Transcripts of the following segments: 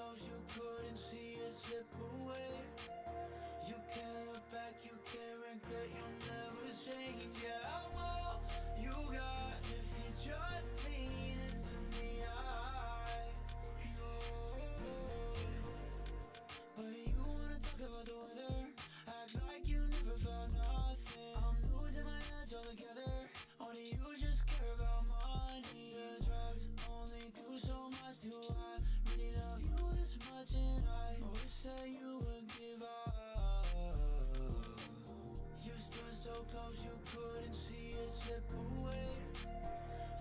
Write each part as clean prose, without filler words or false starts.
close you couldn't see it slip away. You can't look back, you can't regret, you'll never change. Yeah, I'm all you got if you just lean into me. But you wanna talk about the weather, act like you never felt nothing. I'm losing my edge altogether. Only you just care about money. Yeah, drugs only do so much to I really love you this much, and I wish that you would give up. You stood so close you couldn't see it slip away.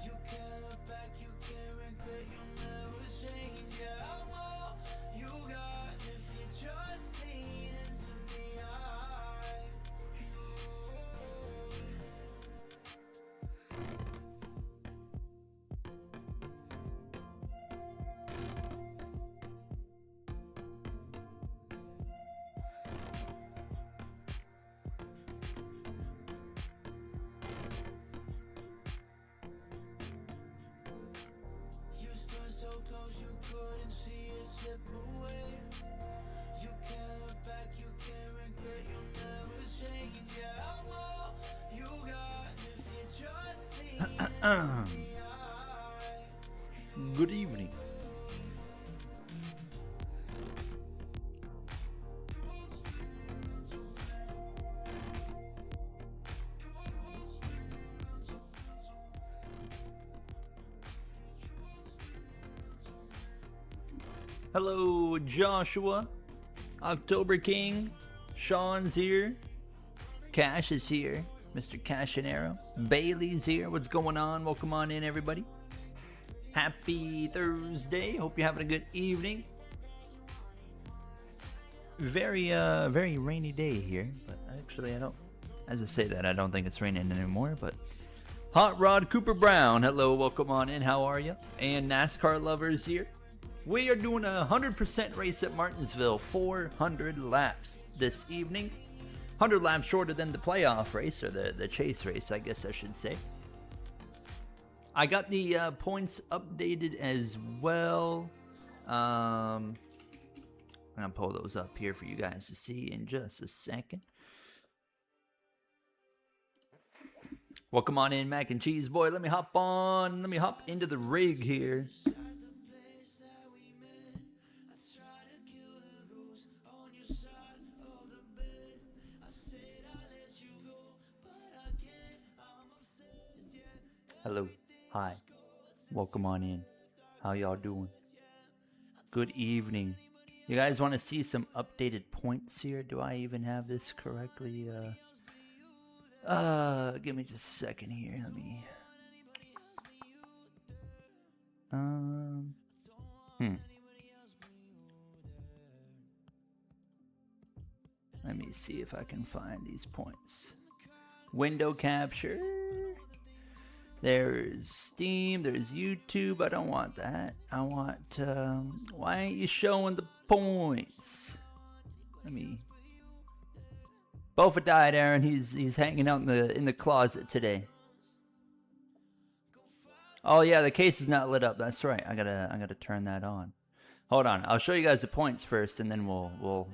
You can't look back, you can't regret, you'll never change. Yeah, I'm all you got if you just lean into me. You stood so close you couldn't see it slip away. You can't look back, you can't regret, you'll never change. Yeah, I'm all you got if you just lean into me. Good evening. Hello, Joshua. October King. Sean's here. Cash is here. Mr. Cashinero. Bailey's here. What's going on? Welcome on in, everybody. Happy Thursday. Hope you're having a good evening. Very rainy day here, but actually I don't, as I say that, I don't think it's raining anymore, but Hot Rod Cooper Brown, hello, welcome on in, how are you? And NASCAR lovers here. We are doing a 100% race at Martinsville, 400 laps this evening. 100 laps shorter than the playoff race, or the chase race, I guess I should say. I got the points updated as well. I'm going to pull those up here for you guys to see in just a second. Welcome on in, Mac and Cheese Boy. Let me hop into the rig here. Hello. Hi. Welcome on in. How y'all doing? Good evening. You guys want to see some updated points here? Do I even have this correctly? Give me just a second here. Let me. Let me see if I can find these points. Window capture. There's Steam, there's YouTube. I don't want that. I want, why ain't you showing the points? Let me. Bofa died, Aaron. He's hanging out in the closet today. Oh yeah, the case is not lit up. That's right. I gotta turn that on. Hold on. I'll show you guys the points first, and then we'll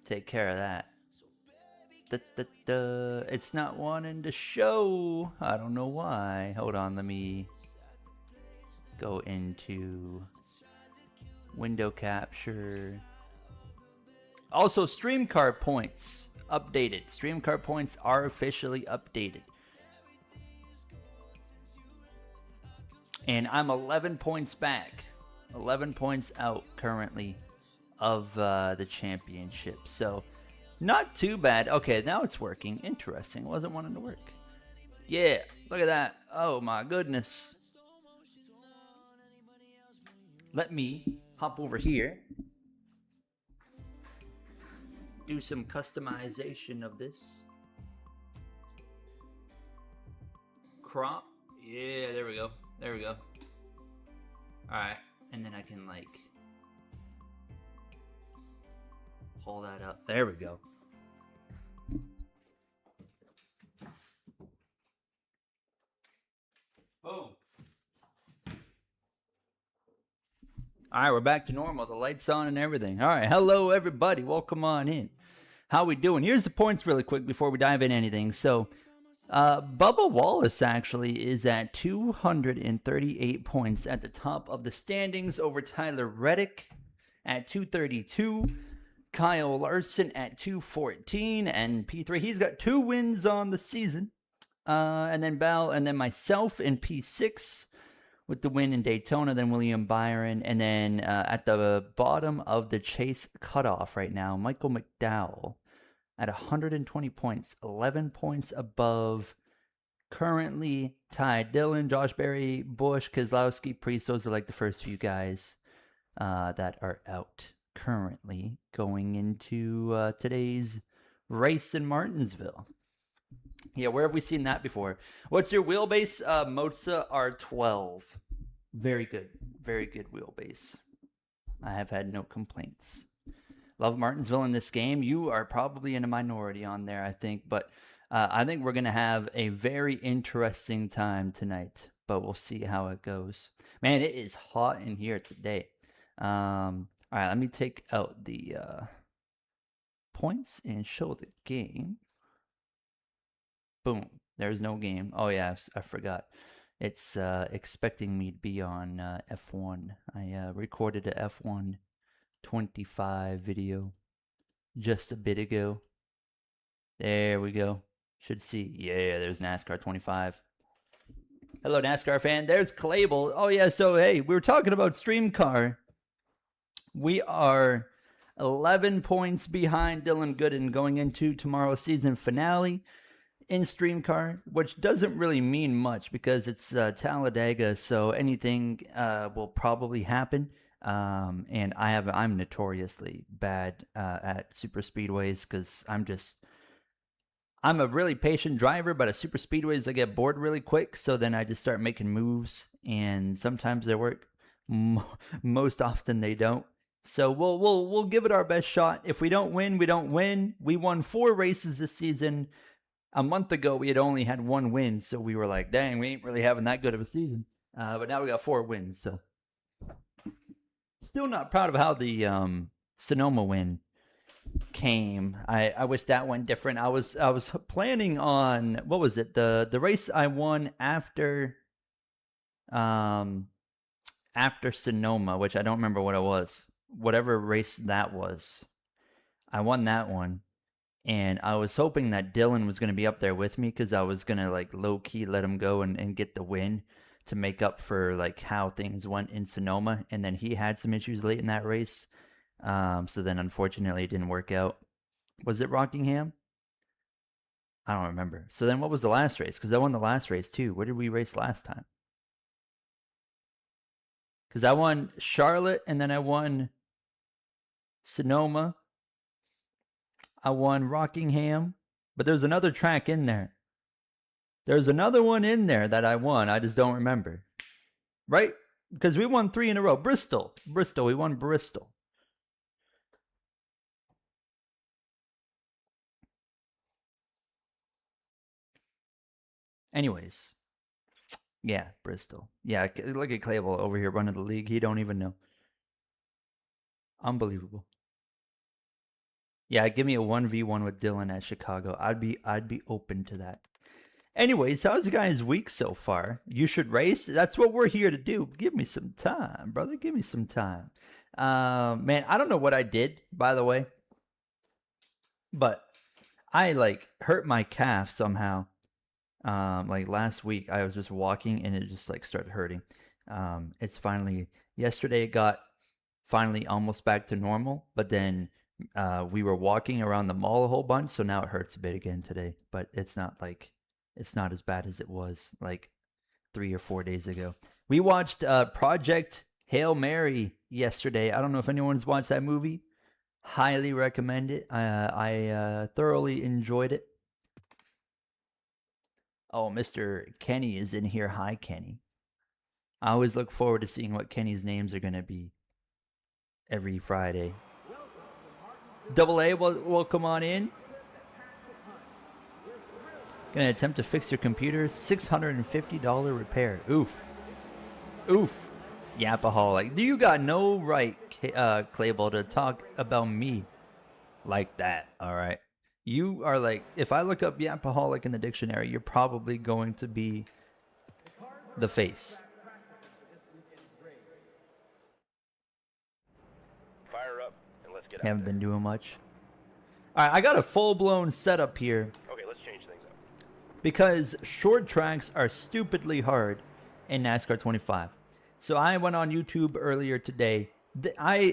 take care of that. It's not wanting to show. I don't know why. Hold on, let me go into window capture. Also, stream car points updated. Stream car points are officially updated. And I'm 11 points back. 11 points out currently of the championship. So not too bad. Okay, now it's working. Interesting. Wasn't wanting to work. Yeah, look at that. Oh my goodness. Let me hop over here. Do some customization of this. Crop. Yeah, there we go. There we go. Alright. And then I can like pull that up. There we go. Boom. All All right, we're back to normal. The lights on and everything. All right, hello everybody. Welcome on in. How we doing? Here's the points really quick before we dive in anything. So, Bubba Wallace actually is at 238 points at the top of the standings over Tyler Reddick at 232. Kyle Larson at 214 and P3. He's got 2 wins on the season. And then Bell and then myself in P6 with the win in Daytona, then William Byron. And then at the bottom of the chase cutoff right now, Michael McDowell at 120 points, 11 points above currently tied Dylan, Josh Berry, Bush, Kozlowski, Priest. Those are like the first few guys that are out currently going into today's race in Martinsville. Yeah, where have we seen that before? What's your wheelbase? Moza R12. Very good wheelbase. I have had no complaints. Love Martinsville in this game. You are probably in a minority on there, I think. But I think we're going to have a very interesting time tonight. But we'll see how it goes. Man, it is hot in here today. All right, let me take out the points and show the game. Boom. There's no game. Oh, yeah, I forgot. It's expecting me to be on F1. I recorded a F1 25 video just a bit ago. There we go. Should see. Yeah, there's NASCAR 25. Hello, NASCAR fan. There's Clable. Oh, yeah, so, hey, we were talking about Stream Car. We are 11 points behind Dylan Gooden going into tomorrow's season finale in Stream Car, which doesn't really mean much because it's Talladega, so anything will probably happen. And I'm notoriously bad at super speedways because I'm a really patient driver, but at super speedways I get bored really quick, so then I just start making moves, and sometimes they work. Most often they don't. So we'll give it our best shot. If we don't win, we don't win. We won 4 races this season. A month ago, we had only had 1 win, so we were like, dang, we ain't really having that good of a season. But now we got 4 wins, so. Still not proud of how the Sonoma win came. I wish that went different. I was planning on, what was it? The race I won after Sonoma, which I don't remember what it was. Whatever race that was. I won that one. And I was hoping that Dylan was going to be up there with me because I was going to like low-key let him go and get the win to make up for like how things went in Sonoma. And then he had some issues late in that race. So then unfortunately it didn't work out. Was it Rockingham? I don't remember. So then what was the last race? Because I won the last race too. Where did we race last time? Because I won Charlotte and then I won Sonoma. I won Rockingham, but there's another track in there. There's another one in there that I won. I just don't remember. Right? Because we won 3 in a row. Bristol. We won Bristol. Anyways. Yeah, Bristol. Yeah, look at Clable over here running the league. He don't even know. Unbelievable. Yeah, give me a 1v1 with Dylan at Chicago. I'd be open to that. Anyways, how's you guys' week so far? You should race. That's what we're here to do. Give me some time, brother. Give me some time. Man, I don't know what I did, by the way. But I like hurt my calf somehow. Like last week I was just walking and it just like started hurting. It's finally yesterday it got finally almost back to normal, but then we were walking around the mall a whole bunch, so now it hurts a bit again today. But it's not as bad as it was like 3 or 4 days ago. We watched Project Hail Mary yesterday. I don't know if anyone's watched that movie. Highly recommend it. I thoroughly enjoyed it. Oh, Mr. Kenny is in here. Hi, Kenny. I always look forward to seeing what Kenny's names are going to be every Friday. Double A, welcome on in. Gonna attempt to fix your computer. $650 repair. Oof. Yapaholic. You got no right, Clayball, to talk about me like that, all right? You are like, if I look up Yapaholic in the dictionary, you're probably going to be the face. Fire up and let's get out. Haven't been doing much. All right, I got a full-blown setup here Okay, let's change things up. because short tracks are stupidly hard in NASCAR 25. So I went on YouTube earlier today.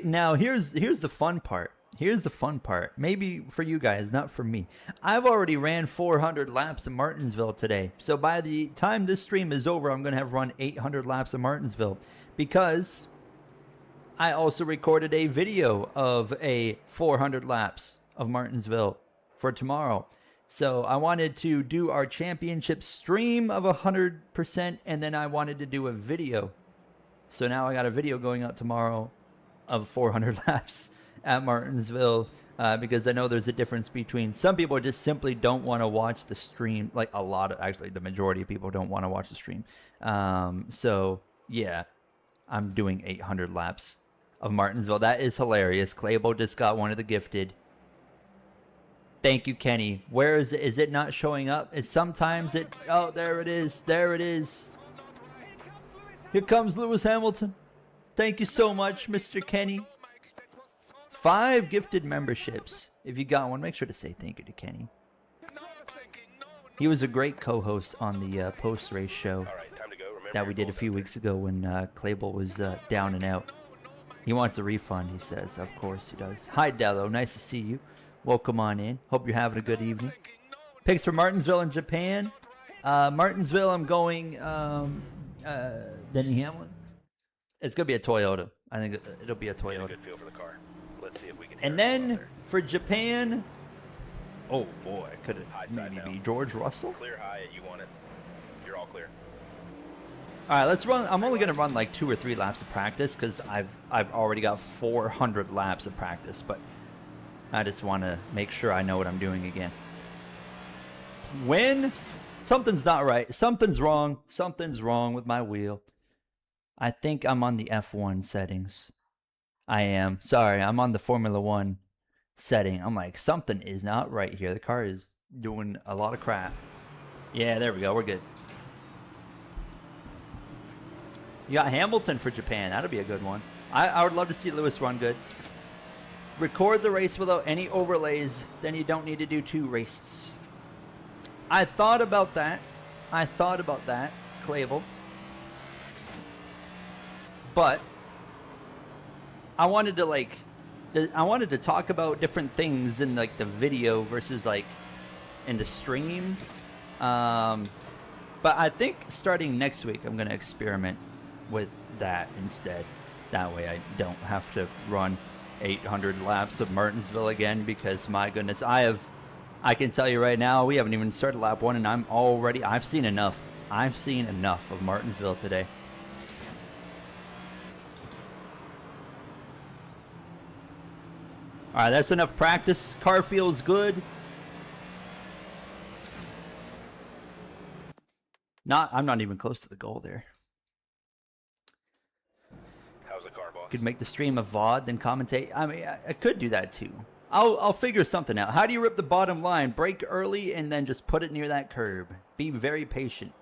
Now here's the fun part. Here's the fun part. Maybe for you guys, not for me. I've already ran 400 laps in Martinsville today. So by the time this stream is over, I'm going to have run 800 laps in Martinsville because I also recorded a video of a 400 laps of Martinsville for tomorrow. So I wanted to do our championship stream of 100%, and then I wanted to do a video. So now I got a video going out tomorrow of 400 laps at Martinsville because I know there's a difference between some people just simply don't want to watch the stream. Like actually the majority of people don't want to watch the stream. So yeah, I'm doing 800 laps of Martinsville. That is hilarious. Claybo just got one of the gifted. Thank you, Kenny. Where is it? Is it not showing up? It's sometimes it. Oh, there it is. There it is. Here comes Lewis Hamilton. Thank you so much, Mr. Kenny. 5 gifted memberships. If you got one, make sure to say thank you to Kenny. He was a great co-host on the post-race show that we did a few weeks ago when Clayball was down and out. He wants a refund, he says. Of course he does. Hi, Dello. Nice to see you. Welcome on in. Hope you're having a good evening. Picks for Martinsville in Japan. Martinsville, I'm going Denny Hamlin. It's going to be a Toyota. I think it'll be a Toyota. Good feel for the car. Let's see if we can. And then for Japan, oh boy, could it maybe be George Russell? Clear high, you want it. You're all clear. All right, let's run. I'm only going to run like 2 or 3 laps of practice because I've already got 400 laps of practice, but I just want to make sure I know what I'm doing again. When something's not right, something's wrong with my wheel. I think I'm on the F1 settings. I am. Sorry, I'm on the Formula 1 setting. I'm like, something is not right here. The car is doing a lot of crap. Yeah, there we go. We're good. You got Hamilton for Japan. That'll be a good one. I would love to see Lewis run good. Record the race without any overlays. Then you don't need to do 2 races. I thought about that. Clavel. But I wanted to talk about different things in like the video versus like in the stream. But I think starting next week I'm gonna experiment with that instead. That way I don't have to run 800 laps of Martinsville again because my goodness, I can tell you right now we haven't even started lap 1 and I've seen enough. I've seen enough of Martinsville today. All right, that's enough practice. Car feels good. I'm not even close to the goal there. How's the car, boss? Could make the stream a VOD, then commentate. I mean, I could do that too. I'll figure something out. How do you rip the bottom line? Brake early and then just put it near that curb. Be very patient.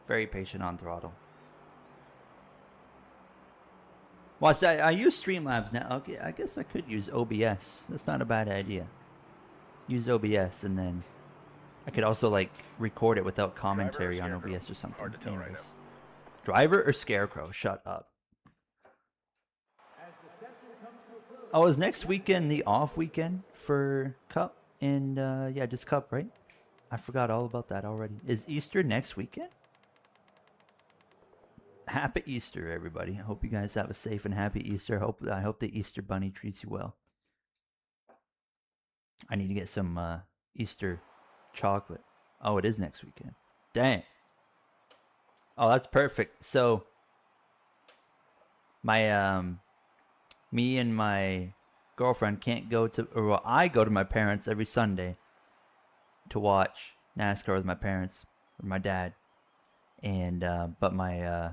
Very patient on throttle. Well, I use Streamlabs now. Okay, I guess I could use OBS. That's not a bad idea. Use OBS and then I could also like record it without commentary on OBS or something. Hard to tell right now. Driver or Scarecrow? Shut up. Oh, is next weekend the off weekend for Cup? And yeah, just Cup, right? I forgot all about that already. Is Easter next weekend? Happy Easter, everybody. I hope you guys have a safe and happy Easter. I hope the Easter Bunny treats you well. I need to get some Easter chocolate. Oh, it is next weekend. Dang. Oh, that's perfect. So, my me and my girlfriend can't go to, or well, I go to my parents every Sunday to watch NASCAR with my parents or my dad, and but my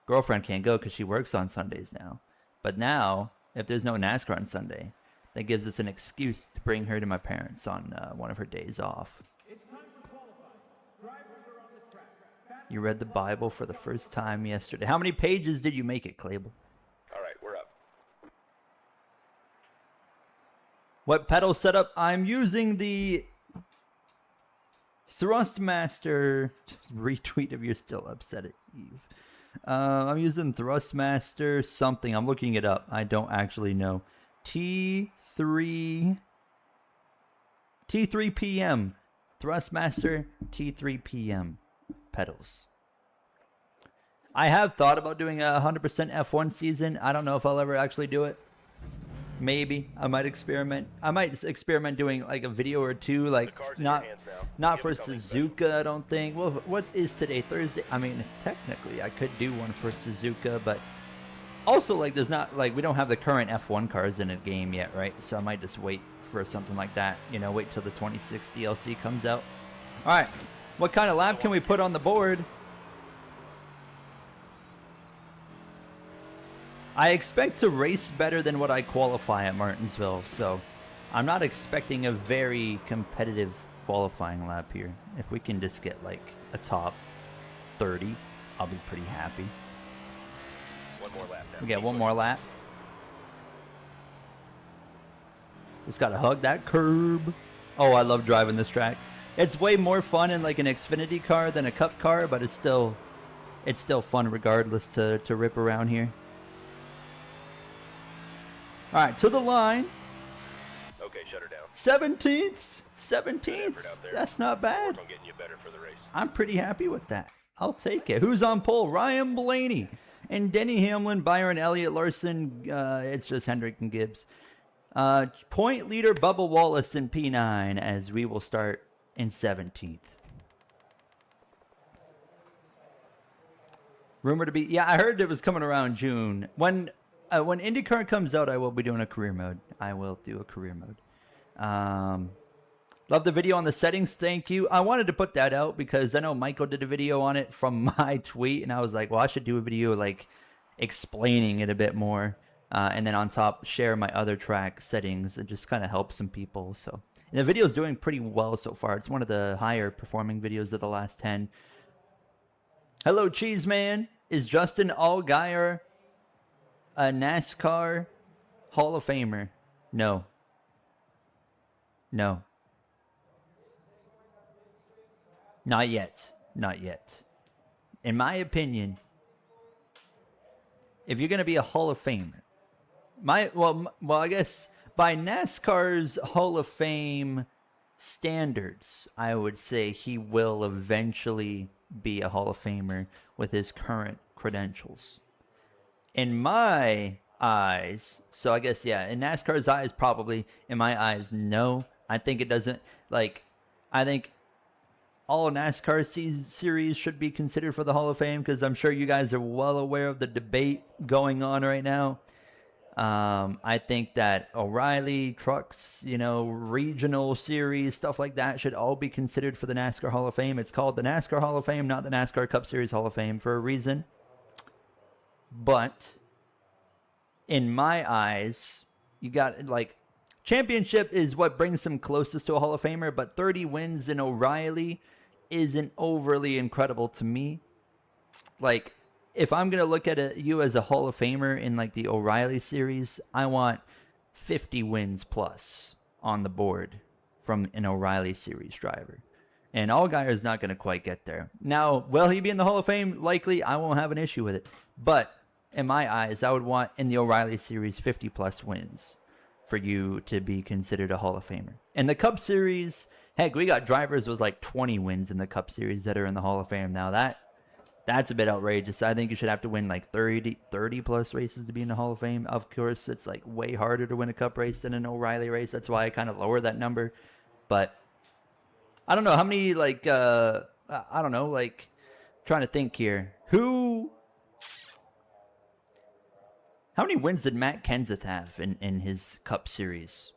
girlfriend can't go because she works on Sundays now. But now, if there's no NASCAR on Sunday, that gives us an excuse to bring her to my parents on one of her days off. You read the Bible for the first time yesterday. How many pages did you make it, Clable? All right, we're up. What pedal setup? I'm using the Thrustmaster. Retweet if you're still upset at Eve. I'm using Thrustmaster something. I'm looking it up. I don't actually know. T3 PM. Thrustmaster T3 PM pedals. I have thought about doing a 100% F1 season. I don't know if I'll ever actually do it. Maybe I might experiment. I might experiment doing like a video or two, like not for Suzuka. I don't think. Well, what is today? Thursday. I mean, technically, I could do one for Suzuka, but also like there's not like we don't have the current F1 cars in a game yet, right? So I might just wait for something like that. You know, wait till the 26 DLC comes out. All right, what kind of lap can we put on the board? I expect to race better than what I qualify at Martinsville, so I'm not expecting a very competitive qualifying lap here. If we can just get like a top 30, I'll be pretty happy. One more lap now. We get one more lap. Just gotta hug that curb. Oh, I love driving this track. It's way more fun in like an Xfinity car than a Cup car, but it's still fun regardless to rip around here. All right, to the line. Okay, shut her down. 17th. 17th. That's not bad. Work on getting you better for the race. I'm pretty happy with that. I'll take it. Who's on pole? Ryan Blaney and Denny Hamlin, Byron Elliott, Larson. It's just Hendrick and Gibbs. Point leader Bubba Wallace in P9 as we will start in 17th. Rumor to be, yeah, I heard it was coming around June. When IndyCar comes out, I will be doing a career mode. I will do a career mode. Love the video on the settings. Thank you. I wanted to put that out because I know Michael did a video on it from my tweet, and I was like, well, I should do a video like explaining it a bit more, and then on top share my other track settings and just kind of help some people. So and the video is doing pretty well so far. It's one of the higher performing videos of the last 10. Hello, Cheeseman. Is Justin Allgaier a NASCAR Hall of Famer? No. No. Not yet. Not yet. In my opinion, if you're going to be a Hall of Famer, I guess by NASCAR's Hall of Fame standards, I would say he will eventually be a Hall of Famer with his current credentials. In my eyes, so I guess, yeah, in NASCAR's eyes, probably. In my eyes, no. I think it doesn't, like, I think all NASCAR series should be considered for the Hall of Fame because I'm sure you guys are well aware of the debate going on right now. I think that O'Reilly, trucks, you know, regional series, stuff like that should all be considered for the NASCAR Hall of Fame. It's called the NASCAR Hall of Fame, not the NASCAR Cup Series Hall of Fame for a reason. But in my eyes, you got like championship is what brings him closest to a Hall of Famer, but 30 wins in O'Reilly isn't overly incredible to me. Like, if I'm going to look at you as a Hall of Famer in like the O'Reilly series, I want 50 wins plus on the board from an O'Reilly series driver. And Allgaier is not going to quite get there. Now, will he be in the Hall of Fame? Likely. I won't have an issue with it. But in my eyes, I would want in the O'Reilly series 50 plus wins for you to be considered a Hall of Famer. In the Cup Series, heck, we got drivers with like 20 wins in the Cup Series that are in the Hall of Fame. Now that's a bit outrageous. I think you should have to win like 30 plus races to be in the Hall of Fame. Of course, it's like way harder to win a Cup race than an O'Reilly race. That's why I kind of lower that number. But I don't know how many, like, I don't know, like, trying to think here. How many wins did Matt Kenseth have in his Cup Series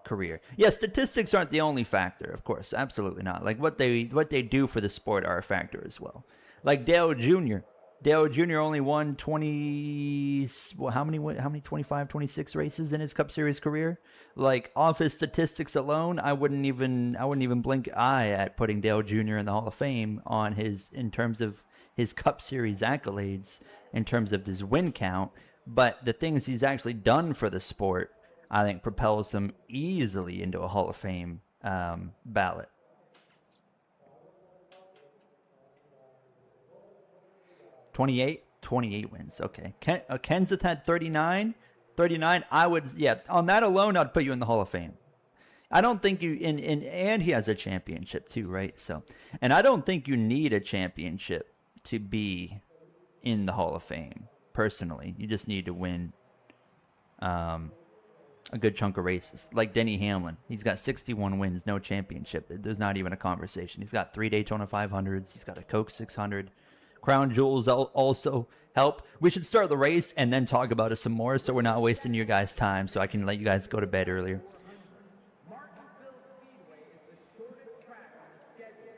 career? Yeah, statistics aren't the only factor, of course. Absolutely not. Like, what they do for the sport are a factor as well. Like Dale Jr., Dale Jr. only won 20, well, how many 25, 26 races in his Cup Series career? Like, off his statistics alone, I wouldn't even blink an eye at putting Dale Jr. in the Hall of Fame on his, in terms of his Cup Series accolades, in terms of his win count. But the things he's actually done for the sport, I think, propels him easily into a Hall of Fame ballot. $28 wins. Okay. Kenseth had 39. I would, yeah, on that alone, I'd put you in the Hall of Fame. I don't think you, and he has a championship too, right? So, and I don't think you need a championship to be in the Hall of Fame, personally. You just need to win a good chunk of races. Like Denny Hamlin. He's got 61 wins, no championship. There's not even a conversation. He's got 3 Daytona 500s. He's got a Coke 600. Crown Jewels also help. We should start the race and then talk about it some more so we're not wasting your guys' time, so I can let you guys go to bed earlier.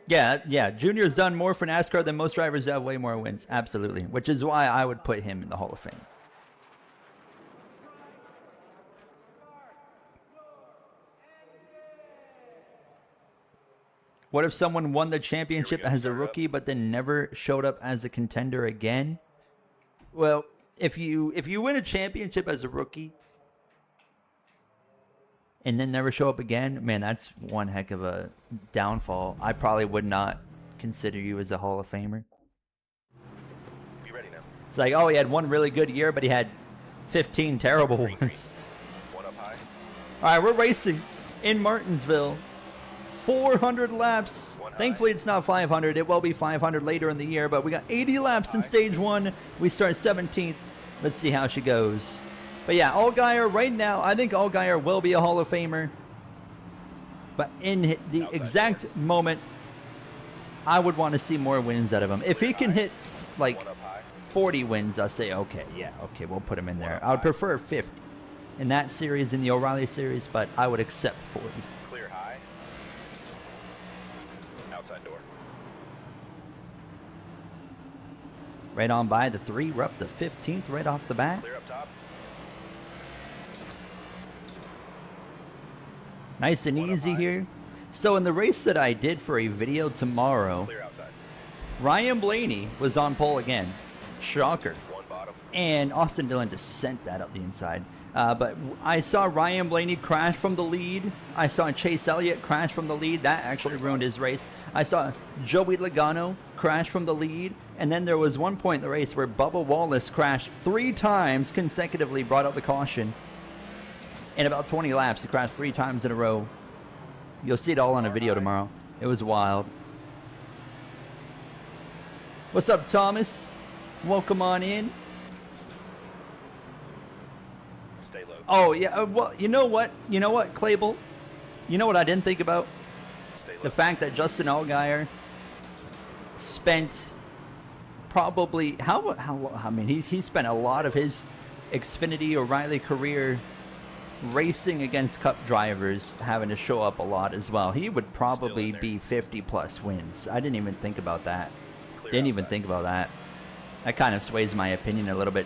Yeah. Junior's done more for NASCAR than most drivers who have way more wins. Absolutely. Which is why I would put him in the Hall of Fame. What if someone won the championship as a rookie but then never showed up as a contender again? Well, if you win a championship as a rookie and then never show up again, man, that's one heck of a downfall. I probably would not consider you as a Hall of Famer. You ready now? It's like, oh, he had one really good year, but he had 15 terrible ones. One up high. All right, we're racing in Martinsville. 400 laps. Thankfully, it's not 500. It will be 500 later in the year, but we got 80 laps in stage 1. We start 17th. Let's see how she goes. But yeah, Allgaier right now, I think Allgaier will be a Hall of Famer. But in the exact moment, I would want to see more wins out of him. If he can hit like 40 wins, I'll say, okay, we'll put him in there. I would prefer 50 in that series, in the O'Reilly series, but I would accept 40. Clear high. Outside door. Right on by the 3. We're up to 15th right off the bat. Clear up top. Nice and easy here. So in the race that I did for a video tomorrow, Clear outside. Ryan Blaney was on pole again. Shocker. One bottom. And Austin Dillon just sent that up the inside. But I saw Ryan Blaney crash from the lead. I saw Chase Elliott crash from the lead. That actually ruined his race. I saw Joey Logano crash from the lead. And then there was one point in the race where Bubba Wallace crashed 3 times consecutively, brought out the caution. In about 20 laps, he crashed 3 times in a row. You'll see it all on a video tomorrow. It was wild. What's up, Thomas? Welcome on in. Stay low. Oh, yeah. Well, you know what? Clable? You know what I didn't think about? Stay low. The fact that Justin Allgaier spent probably he spent a lot of his Xfinity O'Reilly career racing against Cup drivers, having to show up a lot as well. He would probably be 50 plus wins. I didn't even think about that. That kind of sways my opinion a little bit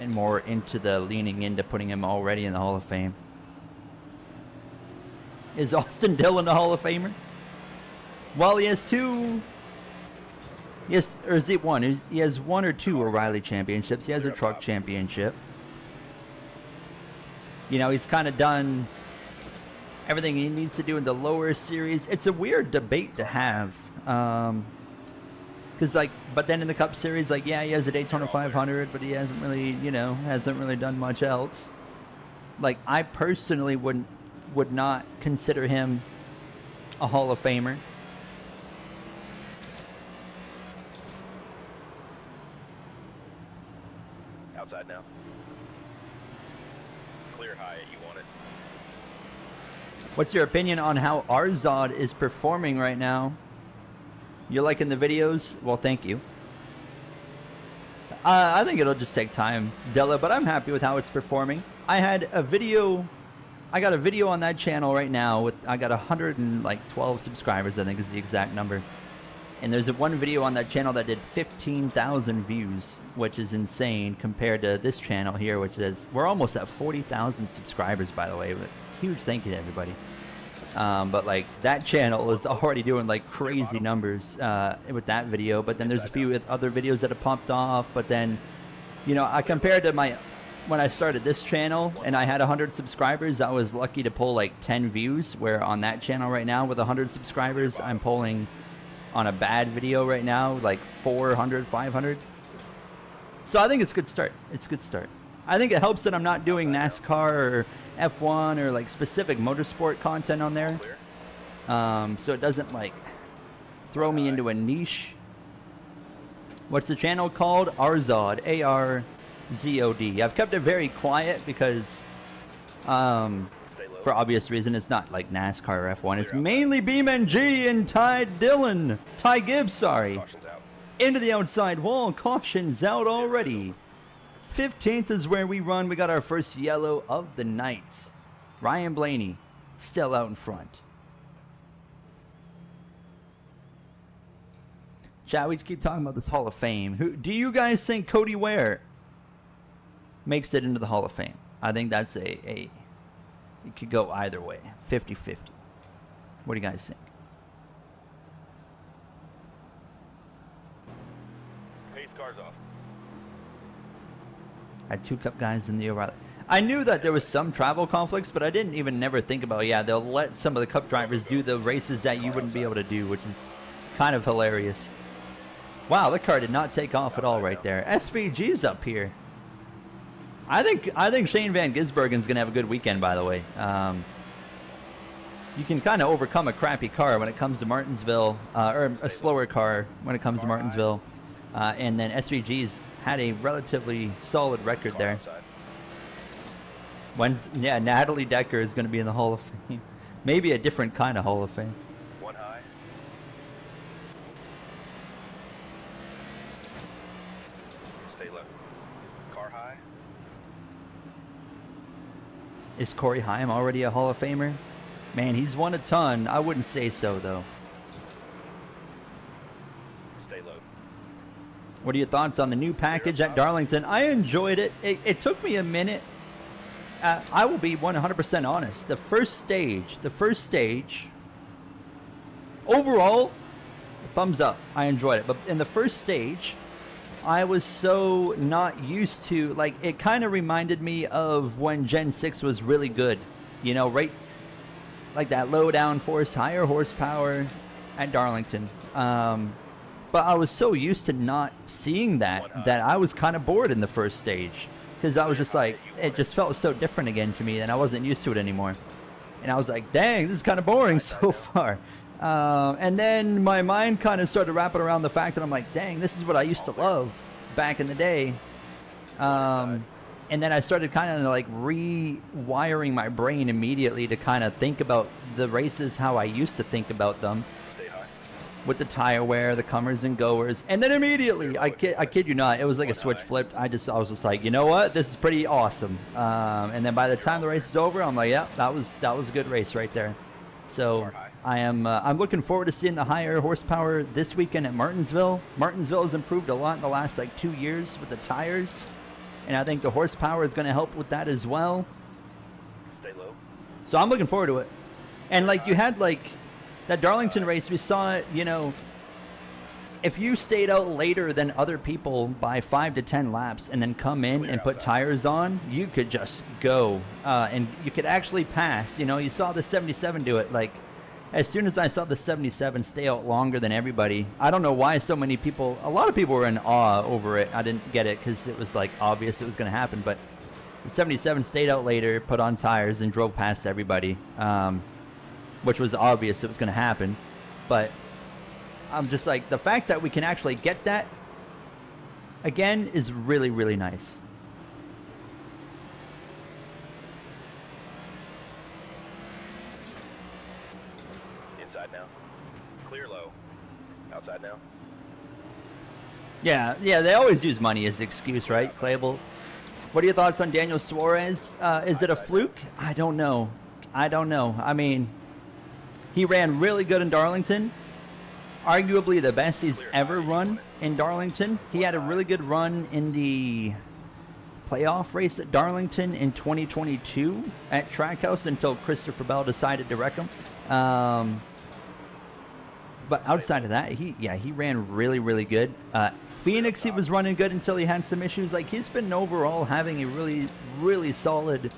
and more into the leaning into putting him already in the Hall of Fame. Is Austin Dillon a Hall of Famer? Well, he has 2. Yes, or is it 1? He has 1 or 2 O'Reilly championships. He has a truck championship. You know, he's kind of done everything he needs to do in the lower series. It's a weird debate to have. Because, but then in the Cup Series, he has a Daytona 500, but he hasn't really, done much else. I personally would not consider him a Hall of Famer. Outside now. Clear high. You want it. What's your opinion on how Arzad is performing right now? You're liking the videos? Well, thank you. I think it'll just take time, Della, but I'm happy with how it's performing. I got a video on that channel right now I got 112 subscribers, I think is the exact number. And there's one video on that channel that did 15,000 views, which is insane compared to this channel here, which is, we're almost at 40,000 subscribers, by the way. But huge thank you to everybody. But like that channel is already doing like crazy numbers with that video. But then there's a few other videos that have popped off. But then, you know, I compared to when I started this channel and I had 100 subscribers, I was lucky to pull like 10 views. Where on that channel right now with 100 subscribers, I'm pulling on a bad video right now like 400, 500. So I think it's a good start. It's a good start. I think it helps that I'm not doing NASCAR or F1 or like specific motorsport content on there. So it doesn't like throw me into a niche. What's the channel called? Arzod. A-R-Z-O-D. I've kept it very quiet because for obvious reason, it's not like NASCAR or F1. It's mainly BeamNG and Ty Gibbs, sorry. Into the outside wall. Caution's out already. 15th is where we run. We got our first yellow of the night. Ryan Blaney still out in front. Chat, we keep talking about this Hall of Fame. Who do you guys think Cody Ware makes it into the Hall of Fame? I think that's it could go either way. 50-50. What do you guys think? Pace cars off. Had 2 Cup guys in the O'Reilly. I knew that there was some travel conflicts, but I didn't even never think about, yeah, they'll let some of the Cup drivers do the races that you wouldn't be able to do, which is kind of hilarious. Wow, the car did not take off at all right there. SVG's up here. I think Shane Van Gisbergen's going to have a good weekend, by the way. You can kind of overcome a crappy car when it comes to Martinsville, or a slower car when it comes to Martinsville. And then SVG's had a relatively solid record there. Yeah, Natalie Decker is going to be in the Hall of Fame. Maybe a different kind of Hall of Fame. One high. Stay low. Car high. Is Corey Haim already a Hall of Famer? Man, he's won a ton. I wouldn't say so, though. Stay low. What are your thoughts on the new package at Darlington? I enjoyed it. It took me a minute. I will be 100% honest. The first stage, overall, thumbs up. I enjoyed it. But in the first stage, I was so not used to, like, it kind of reminded me of when Gen 6 was really good. You know, right, like that low downforce, higher horsepower at Darlington. But I was so used to not seeing that I was kind of bored in the first stage. Because I was just like, it just felt so different again to me, and I wasn't used to it anymore. And I was like, dang, this is kind of boring so far. And then my mind kind of started wrapping around the fact that I'm like, dang, this is what I used to love back in the day. And then I started kind of like rewiring my brain immediately to kind of think about the races how I used to think about them. With the tire wear, the comers and goers, and then immediately, I kid you not, it was like a switch flipped. I was just like, you know what, this is pretty awesome. And then by the time the race is over, I'm like, yeah, that was a good race right there. So I'm looking forward to seeing the higher horsepower this weekend at Martinsville. Martinsville has improved a lot in the last like 2 years with the tires, and I think the horsepower is going to help with that as well. Stay low. So I'm looking forward to it. And like you had like that Darlington race, we saw it, you know, if you stayed out later than other people by 5 to 10 laps and then come in and put tires on, you could just go and you could actually pass. You know, you saw the 77 do it. Like, as soon as I saw the 77 stay out longer than everybody, I don't know why so many people, a lot of people were in awe over it. I didn't get it because it was like obvious it was going to happen. But the 77 stayed out later, put on tires, and drove past everybody. Which was obvious it was going to happen. But I'm just like, the fact that we can actually get that again is really, really nice. Inside now. Clear low. Outside now. Yeah, they always use money as the excuse, right, Clayable? What are your thoughts on Daniel Suarez? Is it a fluke? I don't know. I mean, he ran really good in Darlington, arguably the best he's ever run in Darlington. He had a really good run in the playoff race at Darlington in 2022 at Trackhouse until Christopher Bell decided to wreck him. But outside of that, he ran really, really good. Phoenix, he was running good until he had some issues. Like, he's been overall having a really, really solid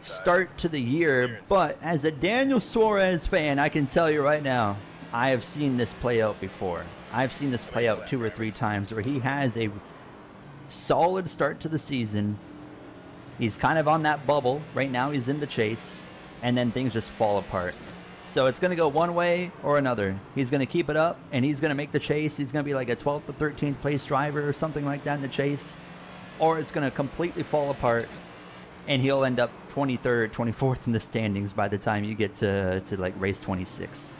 start to the year. But as a Daniel Suarez fan, I can tell you right now, I have seen this play out before. I've seen this play out 2 or 3 times where he has a solid start to the season. He's kind of on that bubble. Right now he's in the chase, and then things just fall apart. So it's going to go one way or another. He's going to keep it up, and he's going to make the chase. He's going to be like a 12th to 13th place driver or something like that in the chase. Or it's going to completely fall apart, and he'll end up 23rd, 24th in the standings by the time you get to like race 26.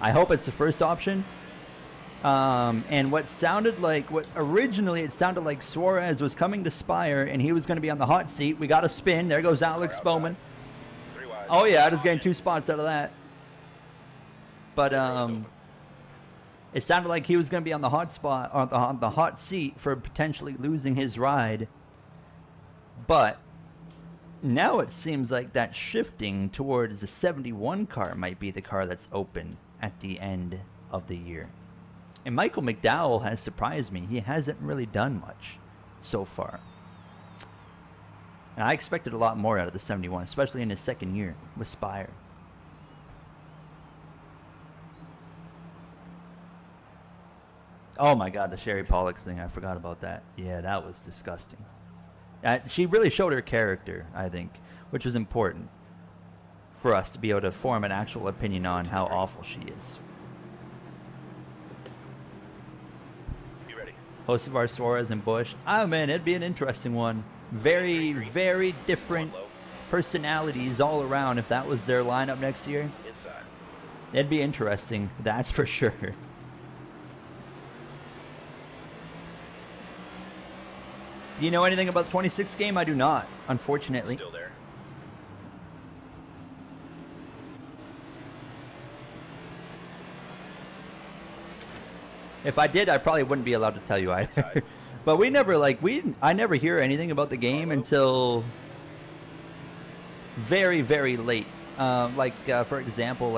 I hope it's the first option. And what originally it sounded like Suarez was coming to Spire, and he was going to be on the hot seat. We got a spin. There goes Alex Bowman. Oh yeah, I just getting 2 spots out of that. But it sounded like he was going to be on the hot spot, on the hot seat for potentially losing his ride. But now it seems like that shifting towards the 71 car might be the car that's open at the end of the year. And Michael McDowell has surprised me. He hasn't really done much so far. And I expected a lot more out of the 71, especially in his second year with Spire. Oh my God, the Sherry Pollux thing. I forgot about that. Yeah, that was disgusting. She really showed her character, I think, which was important for us to be able to form an actual opinion on how awful she is. You ready? Josevar, Suarez, and Bush. Oh man, it'd be an interesting one. Very, very different personalities all around if that was their lineup next year. Inside. It'd be interesting, that's for sure. Do you know anything about the 26 game? I do not, unfortunately. Still there. If I did, I probably wouldn't be allowed to tell you either. But we never I never hear anything about the game until very, very late. For example,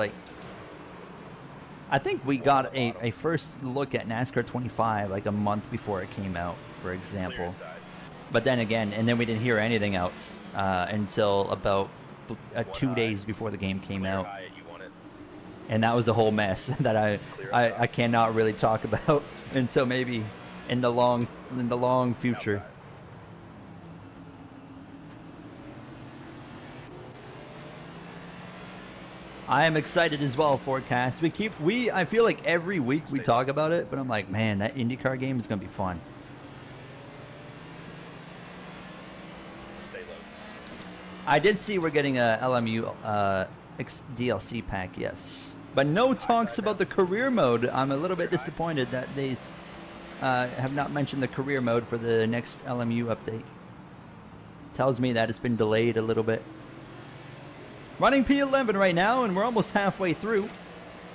I think we got a first look at NASCAR 25 like a month before it came out, for example. But then again, and then we didn't hear anything else until about 2 days before the game came out. And that was a whole mess that I cannot really talk about until maybe in the long future. I am excited as well, Forecast. I feel like every week we talk about it, but I'm like, man, that IndyCar game is gonna be fun. Stay low. I did see we're getting a LMU DLC pack, yes. But no talks about the career mode. I'm a little bit disappointed that they have not mentioned the career mode for the next LMU update. Tells me that it's been delayed a little bit. Running P11 right now, and we're almost halfway through.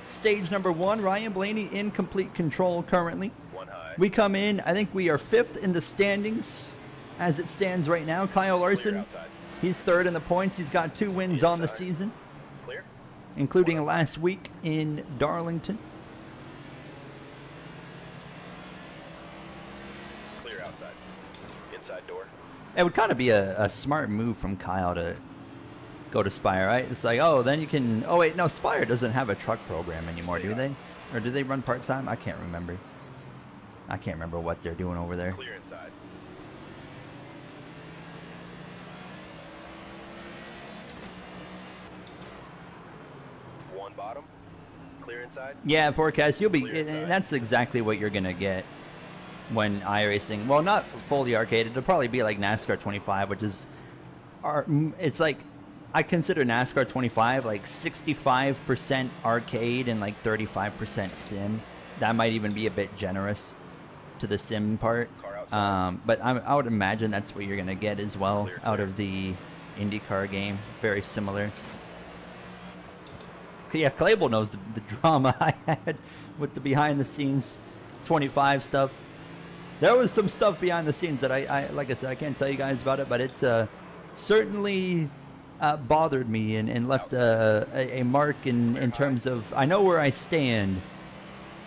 Stage number 1, Ryan Blaney in complete control currently. One high. We come in, I think we are 5th in the standings as it stands right now. Kyle Larson, he's 3rd in the points. He's got 2 wins on the season, Clear. including last week in Darlington. Clear outside. Inside door. It would kind of be a smart move from Kyle to go to Spire, right? It's like, oh, then you can... Oh, wait, no, Spire doesn't have a truck program anymore, do they? Or do they run part-time? I can't remember. I can't remember what they're doing over there. Clear inside. One bottom. Clear inside. Yeah, Forecast, you'll be... Clear inside. That's exactly what you're going to get when iRacing... Well, not fully arcade. It'll probably be like NASCAR 25, which is... It's like... I consider NASCAR 25 like 65% arcade and like 35% sim. That might even be a bit generous to the sim part. But I would imagine that's what you're going to get as well out of the IndyCar game. Very similar. Yeah, Clable knows the drama I had with the behind the scenes 25 stuff. There was some stuff behind the scenes that I like I said, I can't tell you guys about it, but it certainly bothered me and left a mark in terms of, I know where I stand,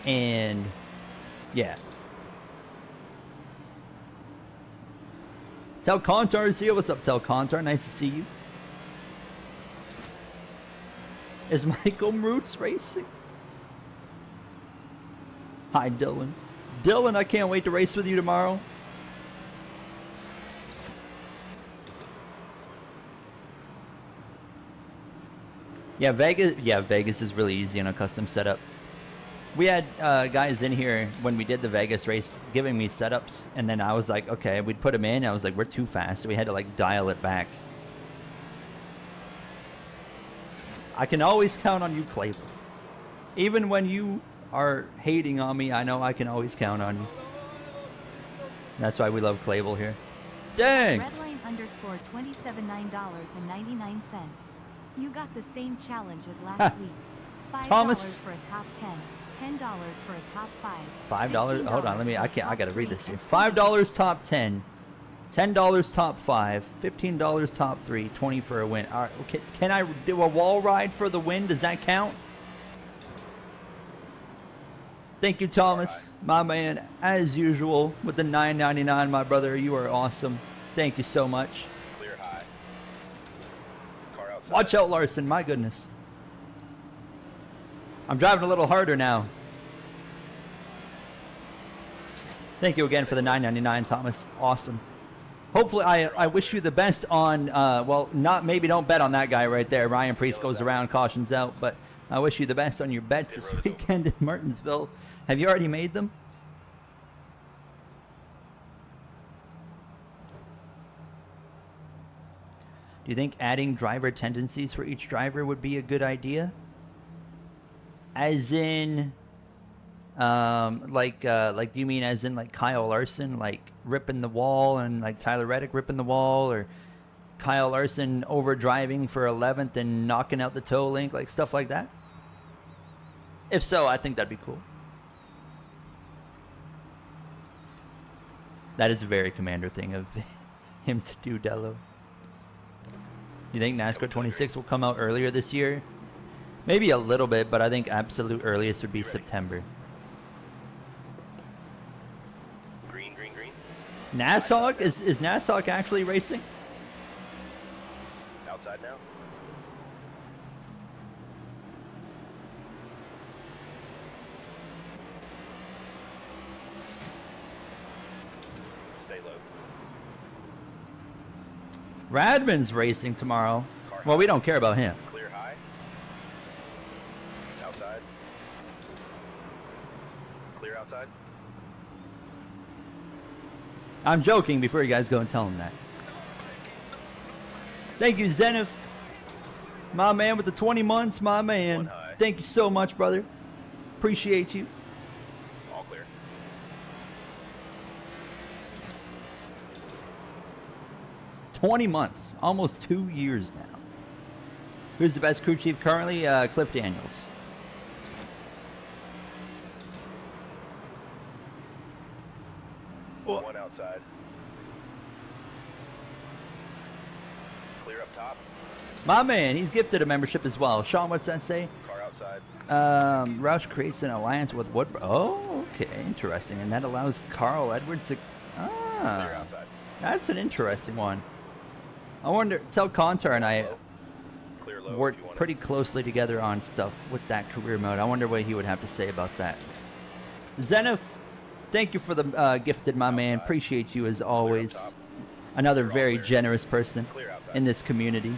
and yeah. Tel Contar is here. What's up, Tel Contar? Nice to see you. Is Michael Roots racing? Hi, Dylan. Dylan, I can't wait to race with you tomorrow. Yeah, Vegas is really easy on a custom setup. We had guys in here when we did the Vegas race giving me setups, and then I was like, okay, we'd put them in. I was like, we're too fast, so we had to like dial it back. I can always count on you, Clayton. Even when you are hating on me, I know I can always count on you. That's why we love Clavel here. Dang! Redline underscore $27.99. You got the same challenge as last week. $5 Thomas. for a top 10, $10 for a top 5. $5. Hold on, I gotta read this here. $5 top 10, $10 top 5, $15 top 3, 20 for a win. All right, okay. Can I do a wall ride for the win? Does that count? Thank you, Thomas, my man, as usual, with the $9.99, my brother. You are awesome. Thank you so much. Clear high. Car outside. Watch out, Larson. My goodness. I'm driving a little harder now. Thank you again for the $9.99, Thomas. Awesome. Hopefully, I wish you the best on, well, maybe don't bet on that guy right there. Ryan Priest goes around, cautions out, but I wish you the best on your bets this weekend in Martinsville. Have you already made them? Do you think adding driver tendencies for each driver would be a good idea? As in, do you mean as in like Kyle Larson, like ripping the wall, and like Tyler Reddick ripping the wall, or Kyle Larson over driving for 11th and knocking out the toe link, like stuff like that? If so, I think that'd be cool. That is a very Commander thing of him to do, Dello. You think NASCAR 26 will come out earlier this year? Maybe a little bit, but I think absolute earliest would be September. Green, green, green. Nassau? Is Nassau actually racing? Outside now. Stay low. Radman's racing tomorrow. Well, we don't care about him. Clear high. Outside. Clear outside. I'm joking before you guys go and tell him that. Thank you, Zenith. My man with the 20 months, my man. Thank you so much, brother. Appreciate you. All clear. $20 months. Almost 2 years now. Who's the best crew chief currently? Cliff Daniels. One outside. Clear up top. My man, he's gifted a membership as well. Sean, what's that say? Car outside. Roush creates an alliance with Woodbridge. Oh, okay, interesting. And that allows Carl Edwards to... Clear outside. That's an interesting one. I wonder, Tel Contar and I Clear low. work if you want pretty closely together on stuff with that career mode. I wonder what he would have to say about that. Zenith, thank you for the gifted, my man. Appreciate you as always. Another very generous person in this community.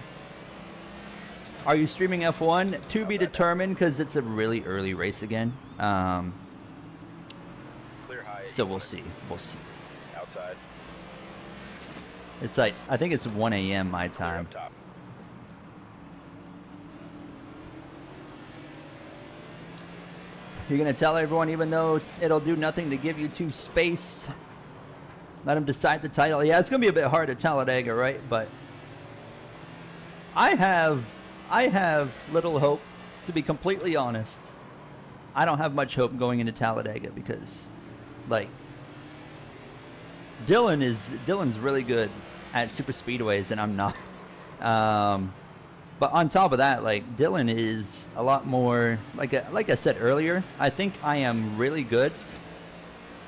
Are you streaming F1? To be determined, because it's a really early race again. Clear high. So we'll see. We'll see. Outside. It's like, I think it's 1 a.m. my Clear time. up top. You're going to tell everyone, even though it'll do nothing to give you two space. Let them decide the title. Yeah, it's going to be a bit hard to Talladega, right? But I have little hope to be completely honest, I don't have much hope going into Talladega because, like, Dylan's really good at super speedways, and I'm not. But on top of that, like, Dylan is a lot more, like I said earlier, I think I am really good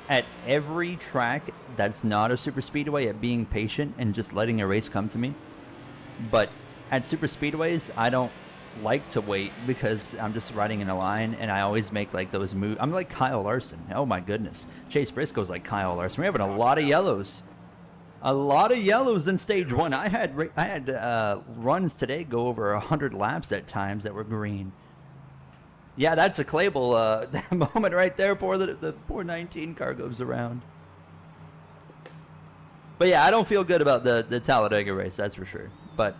at every track that's not a super speedway at being patient and just letting a race come to me. But at super speedways, I don't like to wait because I'm just riding in a line, and I always make like those moves. I'm like Kyle Larson. Oh my goodness. Chase Briscoe's like Kyle Larson. We're having a lot of yellows. A lot of yellows in stage 1. I had runs today go over 100 laps at times that were green. Yeah, that's a Clable that moment right there before the 419 car goes around. But yeah, I don't feel good about the Talladega race, that's for sure. But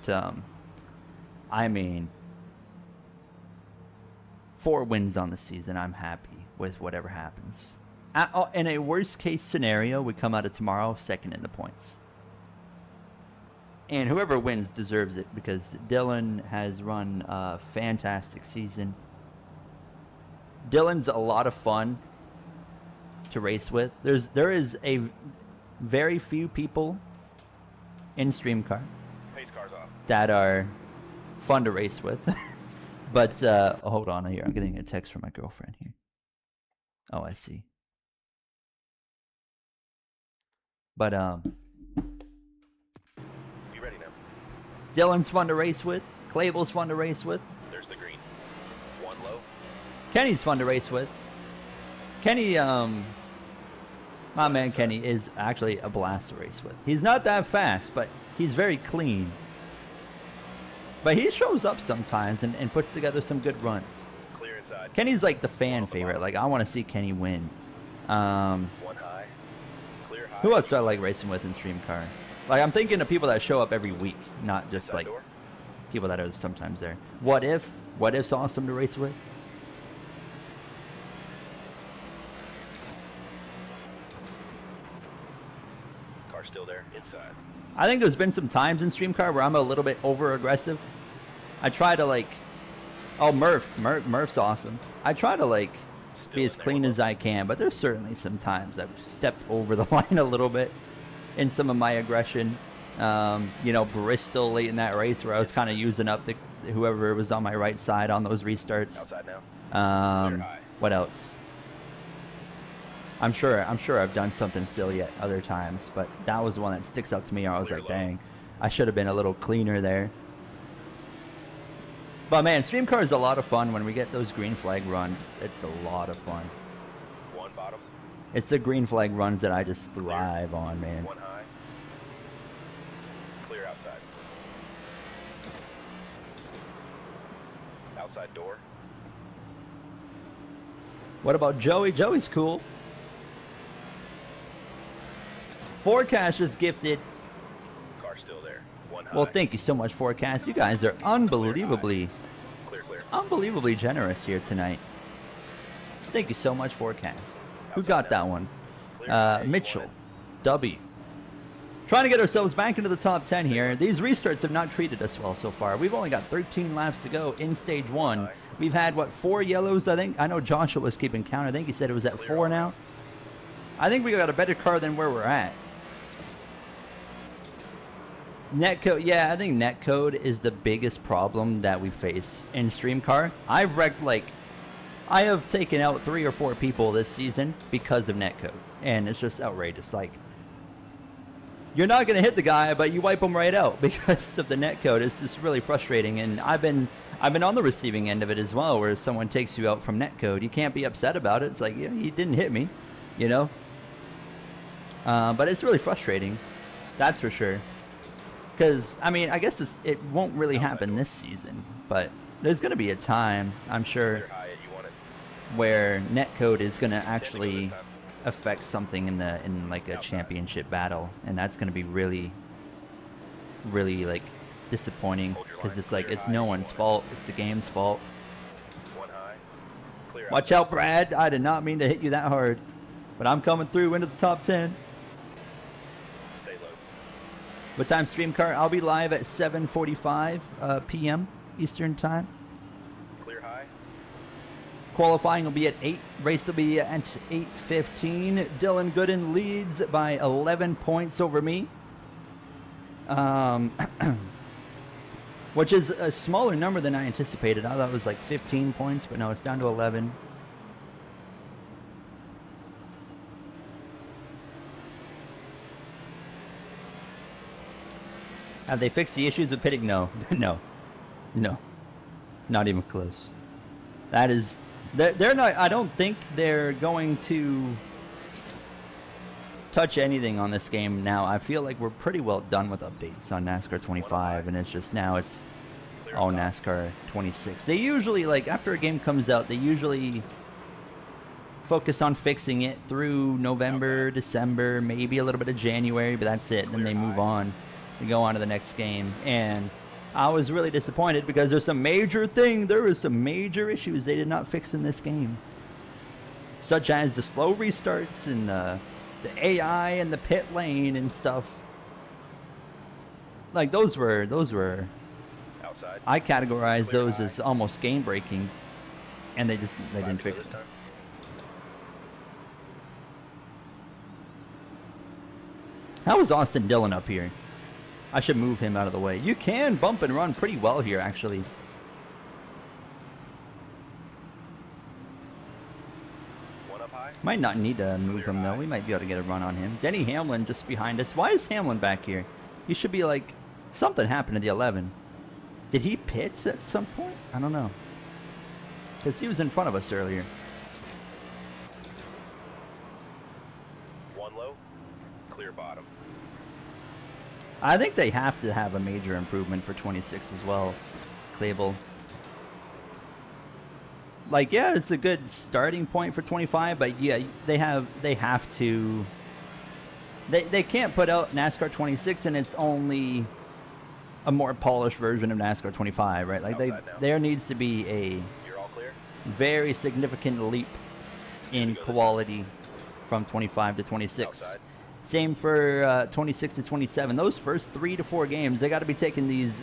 I mean, 4 wins on the season. I'm happy with whatever happens. In a worst case scenario, we come out of tomorrow second in the points. And whoever wins deserves it because Dylan has run a fantastic season. Dylan's a lot of fun to race with. There is a very few people in Stream Car Pace car's off. that are fun to race with. But hold on here. I'm getting a text from my girlfriend here. Oh, I see. But Be ready now. Dylan's fun to race with. Clable's fun to race with. There's the green. 1 low. Kenny's fun to race with. Kenny, my man Kenny is actually a blast to race with. He's not that fast, but he's very clean. But he shows up sometimes and puts together some good runs. Clear inside. Kenny's like the fan favorite. Like, I want to see Kenny win. 1 high. Clear high. Who else do I like racing with in Stream Car? Like, I'm thinking of people that show up every week, not just Inside like door. people that are sometimes there. What If's awesome to race with. Car's still there. Inside. I think there's been some times in Stream Car where I'm a little bit over aggressive. I try to like, oh, Murph's awesome. I try to like Still be in as there, clean 1 as I can, but there's certainly some times I've stepped over the line a little bit in some of my aggression. You know, Bristol late in that race where I was kind of using up whoever was on my right side on those restarts. Outside now. Clear high. What else? I'm sure I've done something silly at other times, but that was the one that sticks out to me. I was Clear like, low. dang, I should have been a little cleaner there. But man, Stream Car is a lot of fun when we get those green flag runs. It's a lot of fun. 1 bottom. It's the green flag runs that I just thrive on, man. 1 high. Clear outside. Outside door. What about Joey? Joey's cool. Forecast is gifted. Car's still there. 1 high. Well, thank you so much, Forecast. You guys are unbelievably Clear. generous here tonight. Thank you so much, Forecast. Who Outside got now. that one? Clear high, you Mitchell. want W. Trying to get ourselves back into the top 10 here. These restarts have not treated us well so far. We've only got 13 laps to go in stage 1. We've had, what, 4 yellows, I think? I know Joshua was keeping count. I think he said it was at 4 now. I think we got a better car than where we're at. Netcode, yeah, I think netcode is the biggest problem that we face in Stream Car. I've wrecked, like, I have taken out 3 or 4 people this season because of netcode, and it's just outrageous. Like, you're not going to hit the guy, but you wipe him right out because of the netcode. It's just really frustrating, and I've been on the receiving end of it as well, where someone takes you out from netcode. You can't be upset about it. It's like, yeah, he didn't hit me, you know? But it's really frustrating, that's for sure. Because, I mean, I guess it won't really happen this season, but there's going to be a time, I'm sure, Clear high. You want it. where netcode is going to Standing actually this time. affect something in like a Outside. championship battle, and that's going to be really, really like disappointing Hold your because line. it's like Clear it's high, no you one's want it. fault. It's the game's fault. 1 high. Clear Watch outside. out, Brad. I did not mean to hit you that hard, but I'm coming through into the top 10. Stay low. What time, Stream Car? I'll be live at 7:45 p.m. Eastern time. Clear high. Qualifying will be at 8. Race will be at 8:15. Dylan Gooden leads by 11 points over me. Which is a smaller number than I anticipated. I thought it was like 15 points, but no, it's down to 11. Have they fixed the issues with pitting? No. No. No. Not even close. That is... They're not... I don't think they're going to touch anything on this game now. I feel like we're pretty well done with updates on NASCAR 25, and it's just now it's all NASCAR 26. They usually, like, after a game comes out, they usually focus on fixing it through November, December, maybe a little bit of January, but that's it. Then they move on. They go on to the next game, and I was really disappointed because there was some major issues they did not fix in this game, such as the slow restarts and the AI and the pit lane and stuff. Like those were Outside. I categorize Clear those high. as almost game breaking, and they didn't fix it. How is Austin Dillon up here? I should move him out of the way. You can bump and run pretty well here, actually. One up high. Might not need to move him, though. We might be able to get a run on him. Denny Hamlin just behind us. Why is Hamlin back here? He should be like... Something happened to the 11. Did he pit at some point? I don't know. Because he was in front of us earlier. One low. Clear bottom. I think they have to have a major improvement for 26 as well, Clable. Like, yeah, it's a good starting point for 25, but yeah, they have to. They can't put out NASCAR 26 and it's only a more polished version of NASCAR 25, right? Like there needs to be a You're all clear. very significant leap in quality from 25 to 26. Outside. Same for 26 to 27. Those first 3 to 4 games, they got to be taking these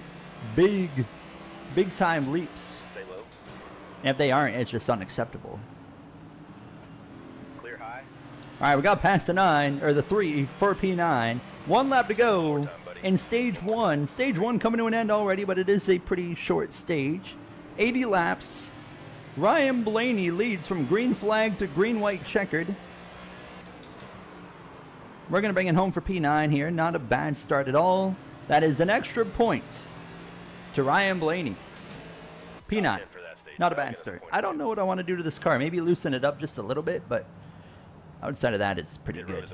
big time leaps. Stay low. And if they aren't, it's just unacceptable. Clear high. All right, we got past the 9 or the 3 for P9. 1 lap to go in stage 1. Stage 1 coming to an end already, but it is a pretty short stage. 80 laps. Ryan Blaney leads from green flag to green white checkered. We're going to bring it home for P9 here. Not a bad start at all. That is an extra point to Ryan Blaney. P9. Not a bad start. I don't know what I want to do to this car. Maybe loosen it up just a little bit, but outside of that, it's pretty good.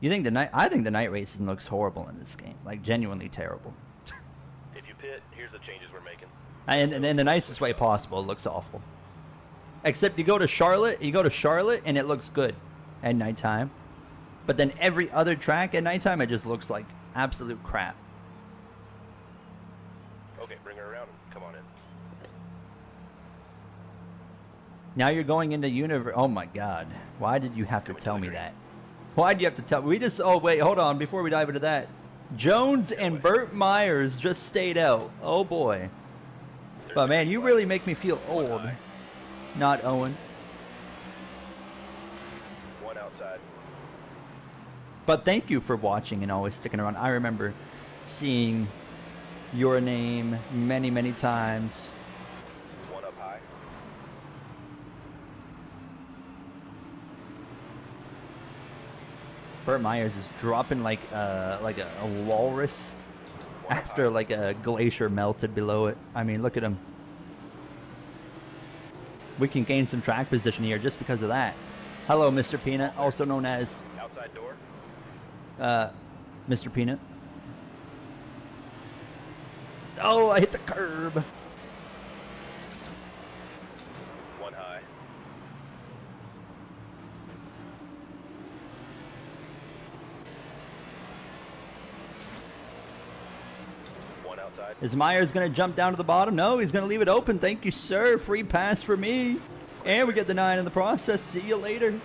You think the night? I think the night racing looks horrible in this game. Like genuinely terrible. If you pit, here's the changes we're making. And in the nicest way possible, it looks awful. Except you go to Charlotte, and it looks good at nighttime. But then every other track at nighttime, it just looks like absolute crap. Okay, bring her around and come on in. Now you're going into universe. Oh my God! Why did you have to tell me that? Why do you have to tell? We just. Oh wait, hold on. Before we dive into that, Jones and Burt Myers just stayed out. Oh boy. But man, you really make me feel old. Not Owen. One outside. But thank you for watching and always sticking around. I remember seeing your name many, many times. One up high. Burt Myers is dropping like a walrus after like a glacier melted below it. I mean, look at him. We can gain some track position here just because of that. Hello, Mr. Peanut, also known as Outside door. Mr. Peanut. Oh, I hit the curb. One high. One outside. Is Myers going to jump down to the bottom? No, he's going to leave it open. Thank you, sir. Free pass for me. And we get the 9 in the process. See you later.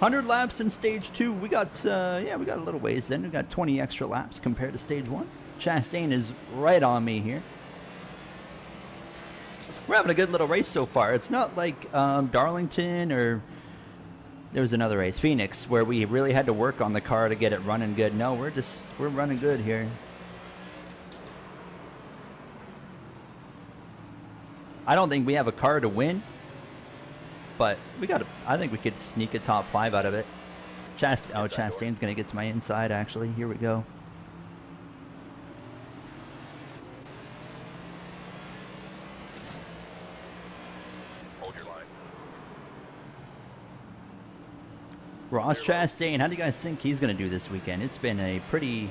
100 laps in stage 2. We got yeah, we got a little ways in. We got 20 extra laps compared to stage 1. Chastain is right on me here. We're having a good little race so far. It's not like Darlington or there was another race, Phoenix, where we really had to work on the car to get it running good. No, we're running good here. I don't think we have a car to win, but I think we could sneak a top 5 out of it. Chastain's gonna get to my inside actually. Here we go. Hold your line. Ross Chastain, how do you guys think he's going to do this weekend? It's been a pretty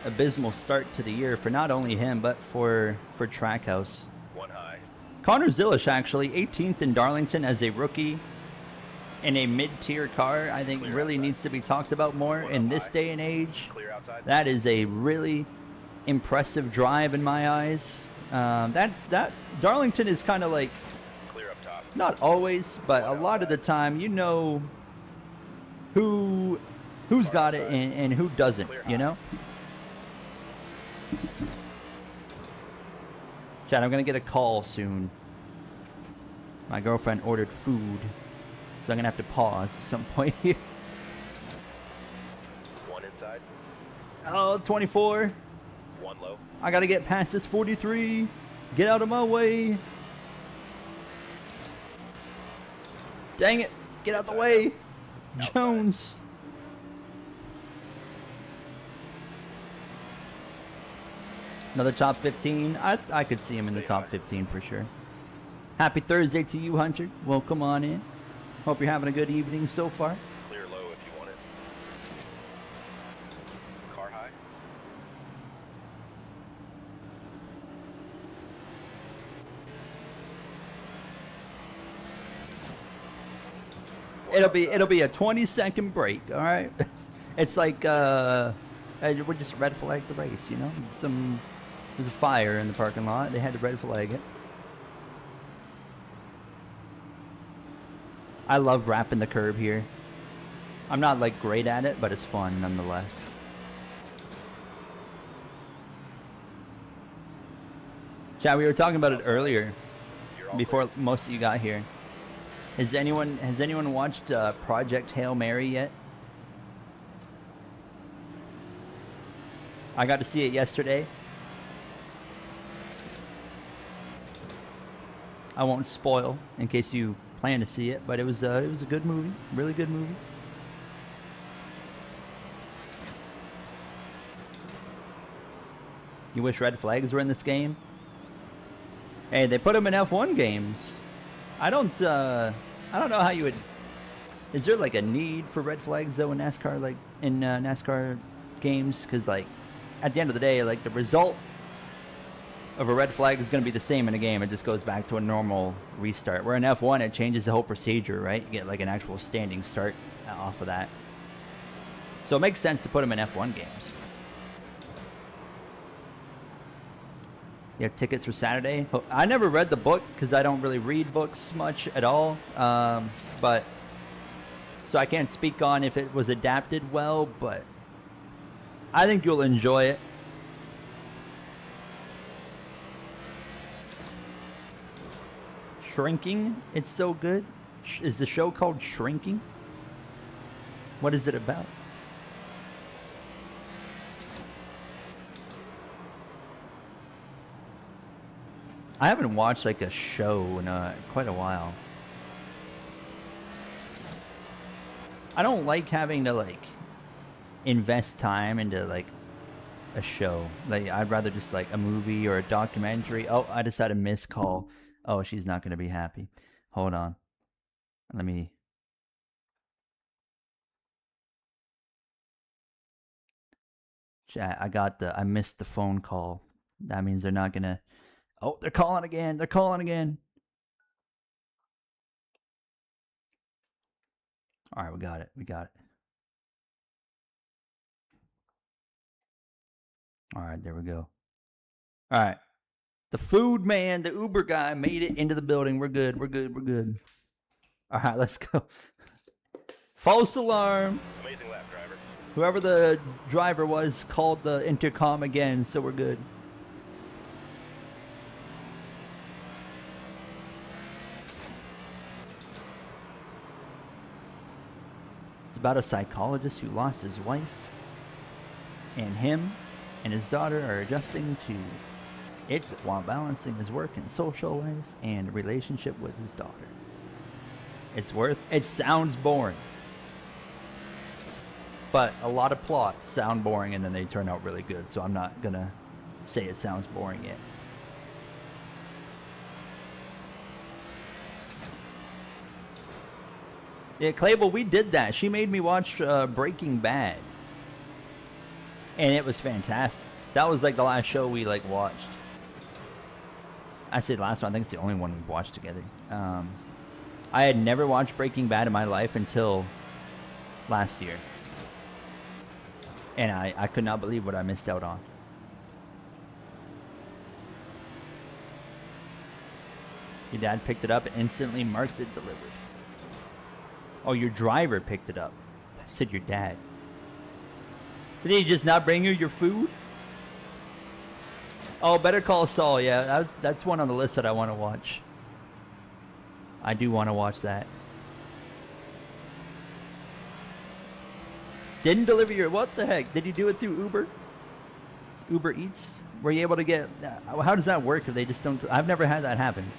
abysmal start to the year for not only him, but for Trackhouse. One high. Connor Zilish, actually, 18th in Darlington as a rookie in a mid-tier car, I think really needs to be talked about more in this day and age. Clear outside. That is a really impressive drive in my eyes. Darlington is kind of like, Clear up top. not always, but a lot of the time, you know who's got it and who doesn't, you know? Chad, I'm going to get a call soon. My girlfriend ordered food, so I'm going to have to pause at some point here. One inside. Oh, 24. One low. I got to get past this 43. Get out of my way. Dang it. Get out the way. Jones. Another top 15. I could see him in the top 15 for sure. Happy Thursday to you, Hunter. Welcome on in. Hope you're having a good evening so far. Clear low if you want it. Car high. It'll be a 20-second break, all right? It's like we just red flag the race, you know? There's a fire in the parking lot. They had to red flag it. I love wrapping the curb here. I'm not like great at it, but it's fun nonetheless. Chad, we were talking about it earlier before most of you got here. Has anyone watched Project Hail Mary yet? I got to see it yesterday. I won't spoil in case you plan to see it, but it was a good movie, really good movie. You wish red flags were in this game? Hey, they put them in F1 games. I don't know how you would. Is there like a need for red flags though in NASCAR, like in NASCAR games? Because like at the end of the day, like the result of a red flag is going to be the same in a game. It just goes back to a normal restart. Where in F1, it changes the whole procedure, right? You get like an actual standing start off of that. So it makes sense to put them in F1 games. You have tickets for Saturday? I never read the book because I don't really read books much at all. But so I can't speak on if it was adapted well, but I think you'll enjoy it. Shrinking? It's so good. Is the show called Shrinking? What is it about? I haven't watched like a show in quite a while. I don't like having to like invest time into like a show. Like I'd rather just like a movie or a documentary. Oh, I just had a missed call. Oh, she's not going to be happy. Hold on. Let me... Chat, I missed the phone call. That means they're not going to... Oh, they're calling again. They're calling again. All right, we got it. We got it. All right, there we go. All right. The food man, the Uber guy made it into the building. We're good. We're good. We're good. All right, let's go. False alarm. Amazing lap, driver. Whoever the driver was called the intercom again, so we're good. It's about a psychologist who lost his wife, and him and his daughter are adjusting to it while balancing his work and social life and relationship with his daughter. It sounds boring. But a lot of plots sound boring and then they turn out really good, so I'm not gonna say it sounds boring yet. Yeah, Clable, we did that. She made me watch Breaking Bad. And it was fantastic. That was like the last show we like watched. I said last one, I think it's the only one we've watched together. I had never watched Breaking Bad in my life until last year. And I could not believe what I missed out on. Your dad picked it up and instantly marked it delivered. Oh, your driver picked it up. I said your dad. Did he just not bring you your food? Oh, Better Call Saul. Yeah, that's one on the list that I want to watch. I do want to watch that. Didn't deliver your... What the heck? Did you do it through Uber? Uber Eats? Were you able to get... How does that work if they just don't... I've never had that happen.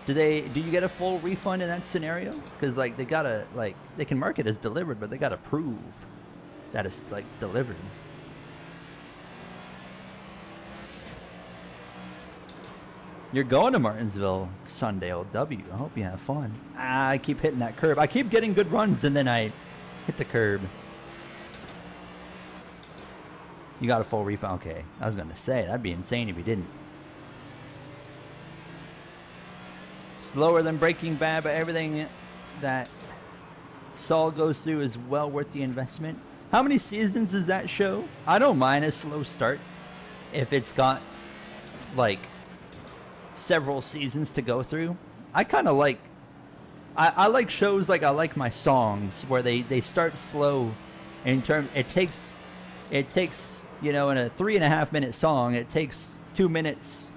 Do you get a full refund in that scenario? Because, like, they gotta... Like, they can mark it as delivered, but they gotta prove that it's, like, delivered. You're going to Martinsville Sunday, OW. I hope you have fun. I keep hitting that curb. I keep getting good runs, and then I hit the curb. You got a full refund? Okay. I was going to say, that'd be insane if you didn't. Slower than Breaking Bad, but everything that Saul goes through is well worth the investment. How many seasons is that show? I don't mind a slow start if it's got, like, several seasons to go through. I kind of like... I like shows like I like my songs where they start slow in term. It takes you know, in a 3.5 minute song, it takes 2 minutes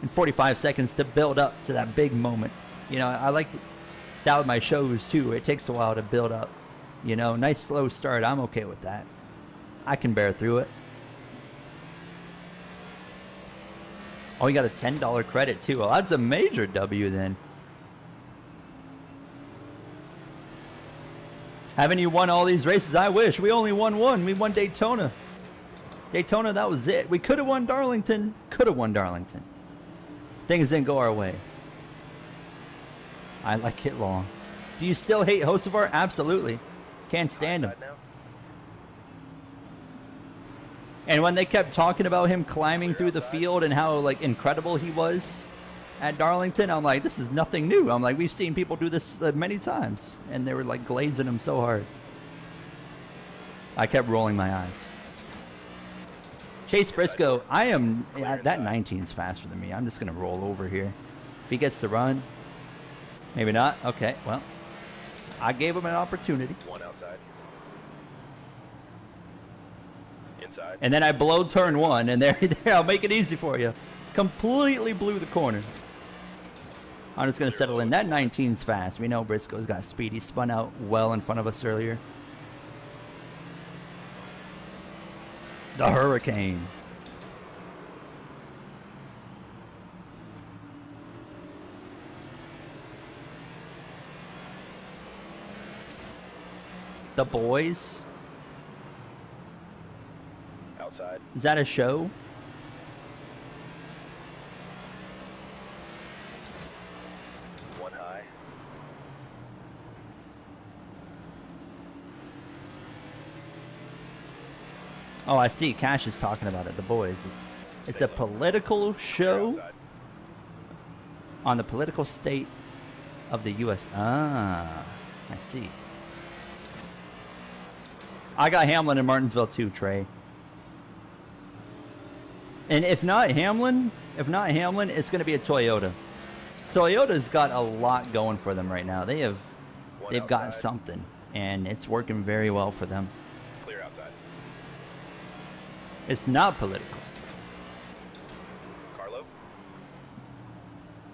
and 45 seconds to build up to that big moment. You know, I like that with my shows too. It takes a while to build up. You know, nice slow start. I'm okay with that. I can bear through it. Oh, you got a $10 credit too. Well, that's a major W then. Haven't you won all these races? I wish. We only won one. We won Daytona. Daytona, that was it. We could have won Darlington. Could have won Darlington. Things didn't go our way. I like Kit Long. Do you still hate Hocevar? Absolutely. Can't stand him. And when they kept talking about him climbing through the field and how, like, incredible he was at Darlington, I'm like, this is nothing new. I'm like, we've seen people do this many times. And they were, like, glazing him so hard. I kept rolling my eyes. Chase Briscoe, I am... that 19's faster than me. I'm just going to roll over here. If he gets to run... Maybe not. Okay, well. I gave him an opportunity. One outside. Inside. And then I blow turn one, and there, I'll make it easy for you. Completely blew the corner. I'm just going to settle in. That 19's fast. We know Briscoe's got speed. He spun out well in front of us earlier. The Hurricane. The Boys. Outside. Is that a show? One high. Oh, I see. Cash is talking about it. The Boys. It's a political show Outside. on the political state of the U.S. Ah, I see. I got Hamlin in Martinsville too, Trey. And if not Hamlin, it's going to be a Toyota. Toyota's got a lot going for them right now. They've got something. and it's working very well for them. Clear outside. It's not political. Carlo.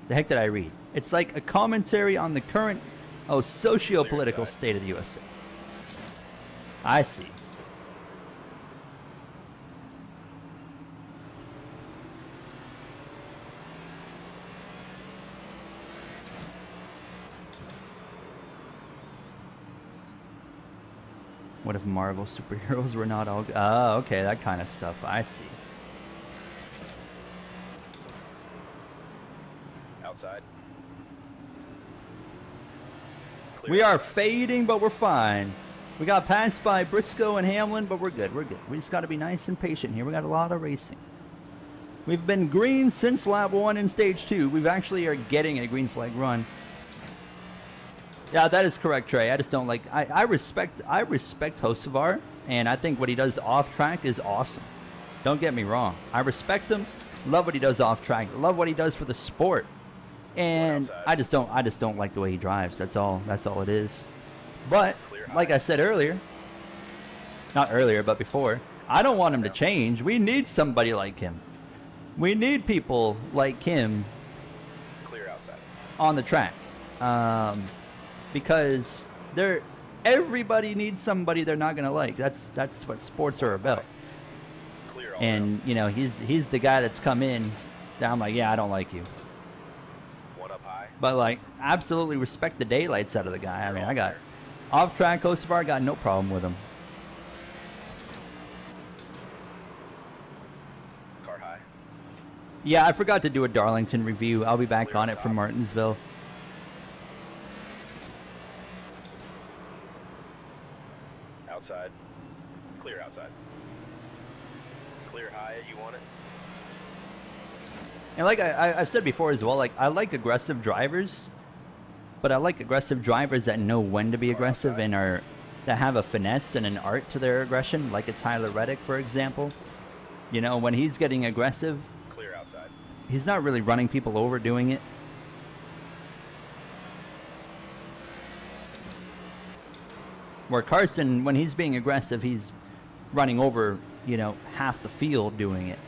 The heck did I read? It's like a commentary on the current, socio-political inside. state of the USA. I see. What if Marvel superheroes were not all... Oh, okay, that kind of stuff. I see. Outside. We are fading, but we're fine. We got passed by Briscoe and Hamlin, but we're good. We're good. We just got to be nice and patient here. We got a lot of racing. We've been green since lap 1 in stage 2. We've actually are getting a green flag run. Yeah, that is correct, Trey. I just don't like... I respect Hocevar, and I think what he does off track is awesome. Don't get me wrong. I respect him. Love what he does off track. Love what he does for the sport. And I just don't like the way he drives. That's all it is. But like I said earlier, not earlier, but before, I don't want him to change. We need somebody like him. We need people like him Clear outside. on the track. Because everybody needs somebody they're not gonna like. That's what sports are about. Clear all And you know, he's the guy that's come in that I'm like, yeah, I don't like you. One up high. But like, absolutely respect the daylights out of the guy. I mean, I got off track Hocevar, got no problem with him. Car high. Yeah, I forgot to do a Darlington review. I'll be back on it from Martinsville. Outside. Clear outside. Clear high. You want it? And like I've said before as well, like I like aggressive drivers, but I like aggressive drivers that know when to be aggressive and that have a finesse and an art to their aggression, like a Tyler Reddick, for example. You know, when he's getting aggressive, Clear outside. he's not really running people over doing it. Where Carson, when he's being aggressive, he's running over, you know, half the field doing it.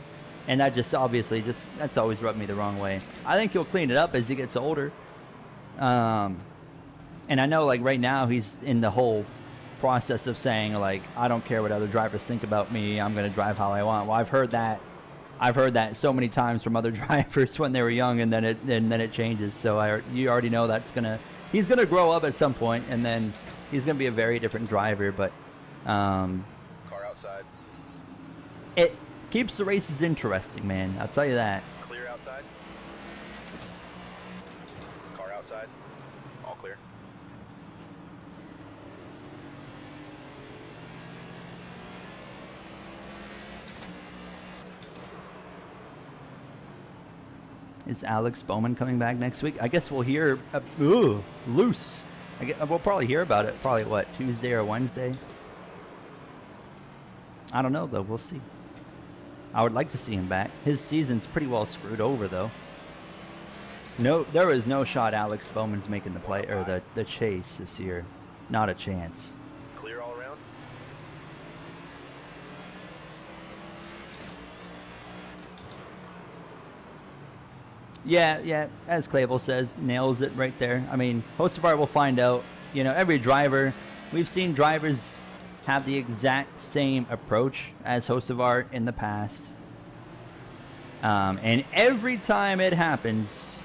And that just obviously that's always rubbed me the wrong way. I think he'll clean it up as he gets older. And I know, like, right now he's in the whole process of saying, like, I don't care what other drivers think about me. I'm going to drive how I want. Well, I've heard that so many times from other drivers when they were young, and then it changes. So you already know he's going to grow up at some point, and then he's going to be a very different driver. But Car outside. it keeps the races interesting, man. I'll tell you that. Clear outside. Car outside. All clear. Is Alex Bowman coming back next week? I guess we'll hear. Loose. We'll probably hear about it. Probably what, Tuesday or Wednesday? I don't know though. We'll see. I would like to see him back. His season's pretty well screwed over though. No, there is no shot Alex Bowman's making the play or the chase this year. Not a chance. Clear all around. Yeah, as Clavel says, nails it right there. I mean, Hocevar will find out. You know, every driver, we've seen drivers have the exact same approach as Hocevar in the past. And every time it happens,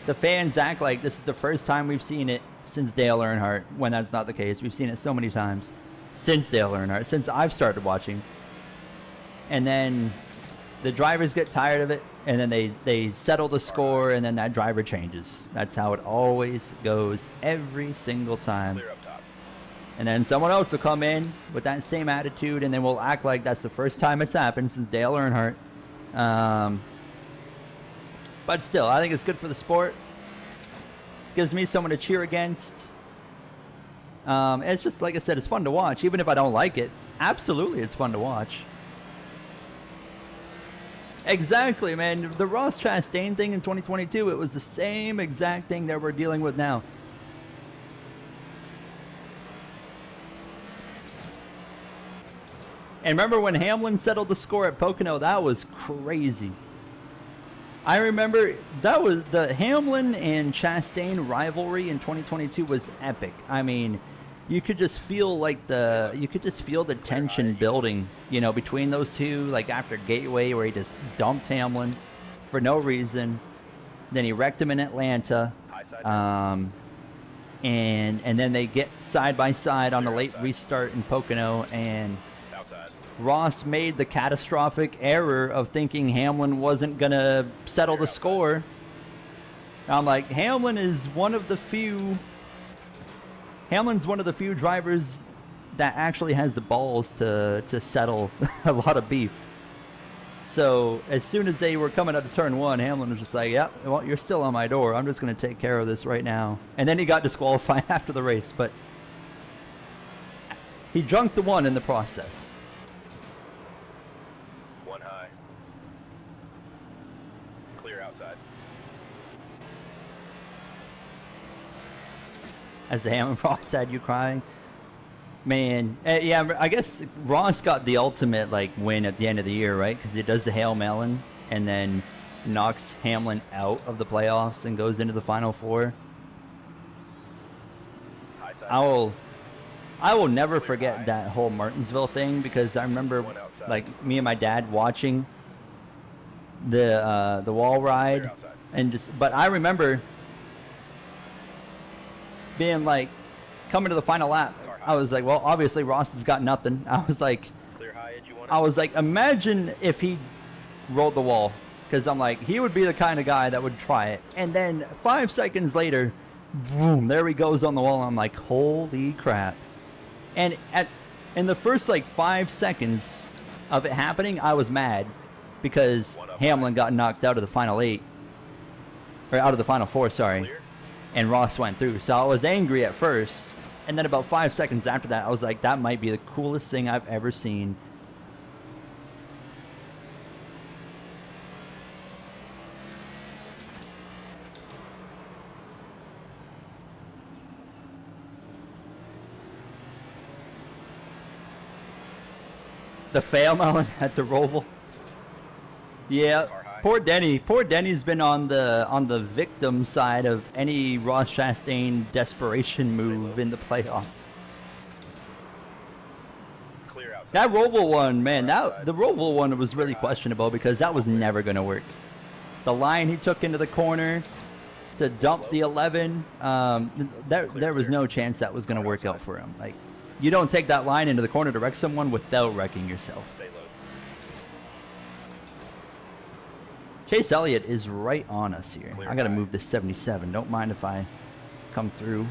the fans act like this is the first time we've seen it since Dale Earnhardt, when that's not the case. We've seen it so many times since Dale Earnhardt, since I've started watching. And then the drivers get tired of it, and then they settle the score, and then that driver changes. That's how it always goes every single time. Clear up top. And then someone else will come in with that same attitude, and then we'll act like that's the first time it's happened since Dale Earnhardt. But still, I think it's good for the sport. Gives me someone to cheer against. And it's just, like I said, it's fun to watch. Even if I don't like it, absolutely it's fun to watch. Exactly, man. The Ross Chastain thing in 2022, it was the same exact thing that we're dealing with now. And remember when Hamlin settled the score at Pocono? That was crazy. I remember that was the Hamlin and Chastain rivalry in 2022 was epic. I mean, you could just feel like the tension building, you know, between those two. Like after Gateway, where he just dumped Hamlin for no reason, then he wrecked him in Atlanta, and then they get side by side on the late restart in Pocono, and Ross made the catastrophic error of thinking Hamlin wasn't going to settle the score. I'm like, Hamlin's one of the few drivers that actually has the balls to settle a lot of beef. So as soon as they were coming out of turn one, Hamlin was just like, yep, well, you're still on my door. I'm just going to take care of this right now. And then he got disqualified after the race, but he junked the one in the process. As the Hamlin Ross had you crying, man. Yeah, I guess Ross got the ultimate like win at the end of the year, right? Because he does the Hail Melon and then knocks Hamlin out of the playoffs and goes into the Final Four. I will never forget that whole Martinsville thing, because I remember like me and my dad watching the wall ride but I remember being like, coming to the final lap, I was like, well, obviously Ross has got nothing. I was like, imagine if he rolled the wall, because I'm like, he would be the kind of guy that would try it. And then 5 seconds later, boom, there he goes on the wall. I'm like, holy crap. And in the first like 5 seconds of it happening, I was mad because Hamlin got knocked out of the final 8, or out of the final 4, sorry. And Ross went through. So I was angry at first. And then about 5 seconds after that, I was like, that might be the coolest thing I've ever seen. The fail melon at the Roval. Yeah. Poor Denny. Poor Denny's been on the victim side of any Ross Chastain desperation move in the playoffs. That Roval one, man, the Roval one was really questionable, because that was never going to work. The line he took into the corner to dump the 11, there was no chance that was going to work out for him. Like, you don't take that line into the corner to wreck someone without wrecking yourself. Chase Elliott is right on us here. I got to move this 77. Don't mind if I come through.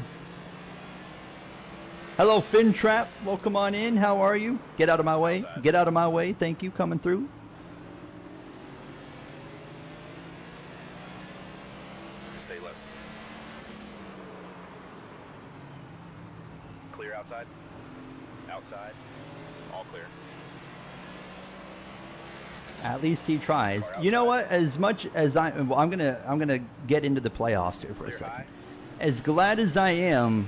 Hello, Finn Trap. Welcome on in. How are you? Get out of my way. Get out of my way. Thank you. Coming through. Stay low. Clear outside. Outside. All clear. At least he tries. You know what? As much as I'm gonna get into the playoffs here for a second. As glad as I am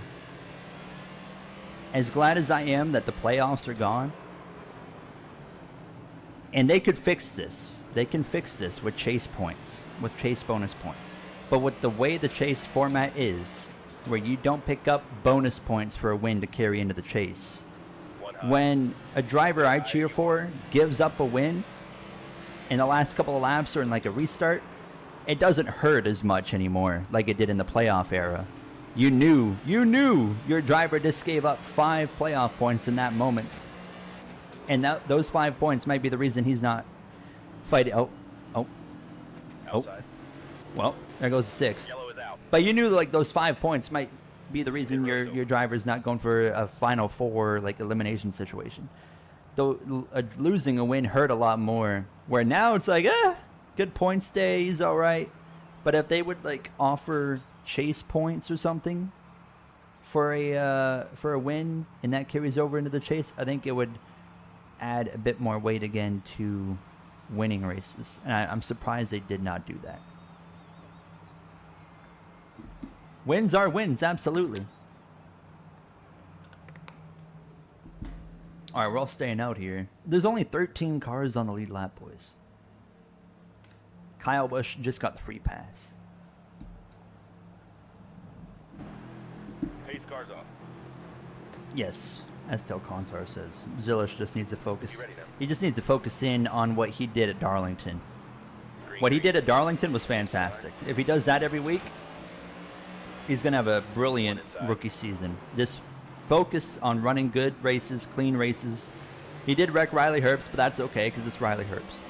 that the playoffs are gone, and they could fix this. They can fix this with chase points, with chase bonus points. But with the way the chase format is, where you don't pick up bonus points for a win to carry into the chase, when a driver I cheer for gives up a win in the last couple of laps or in like a restart, it doesn't hurt as much anymore like it did in the playoff era. You knew your driver just gave up 5 playoff points in that moment. And those 5 points might be the reason he's not fighting. Oh. Well, there goes the 6. Yellow is out. But you knew like those 5 points might be the reason your driver's not going for a final 4 like elimination situation. Though losing a win hurt a lot more. Where now it's like, good points day, he's all right. But if they would like offer chase points or something for a win, and that carries over into the chase, I think it would add a bit more weight again to winning races. And I'm surprised they did not do that. Wins are wins, absolutely. All right, we're all staying out here. There's only 13 cars on the lead lap, boys. Kyle Busch just got the free pass. Pace car's off. Yes, as Del Contar says. Zilish just needs to focus. You ready now? He just needs to focus in on what he did at Darlington. Green, What he green. did at Darlington was fantastic. If he does that every week, he's going to have a brilliant rookie season. Just focus on running good races, clean races. He did wreck Riley Herbst, but that's okay because it's Riley Herbst.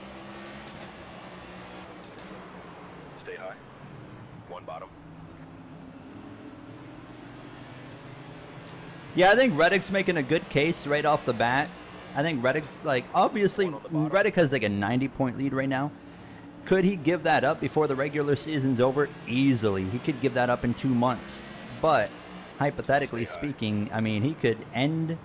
Stay high. One bottom. Yeah, I think Reddick's making a good case right off the bat. I think Reddick's, like, obviously, Reddick has like a 90-point lead right now. Could he give that up before the regular season's over? Easily. He could give that up in 2 months. But, hypothetically speaking, I mean, he could end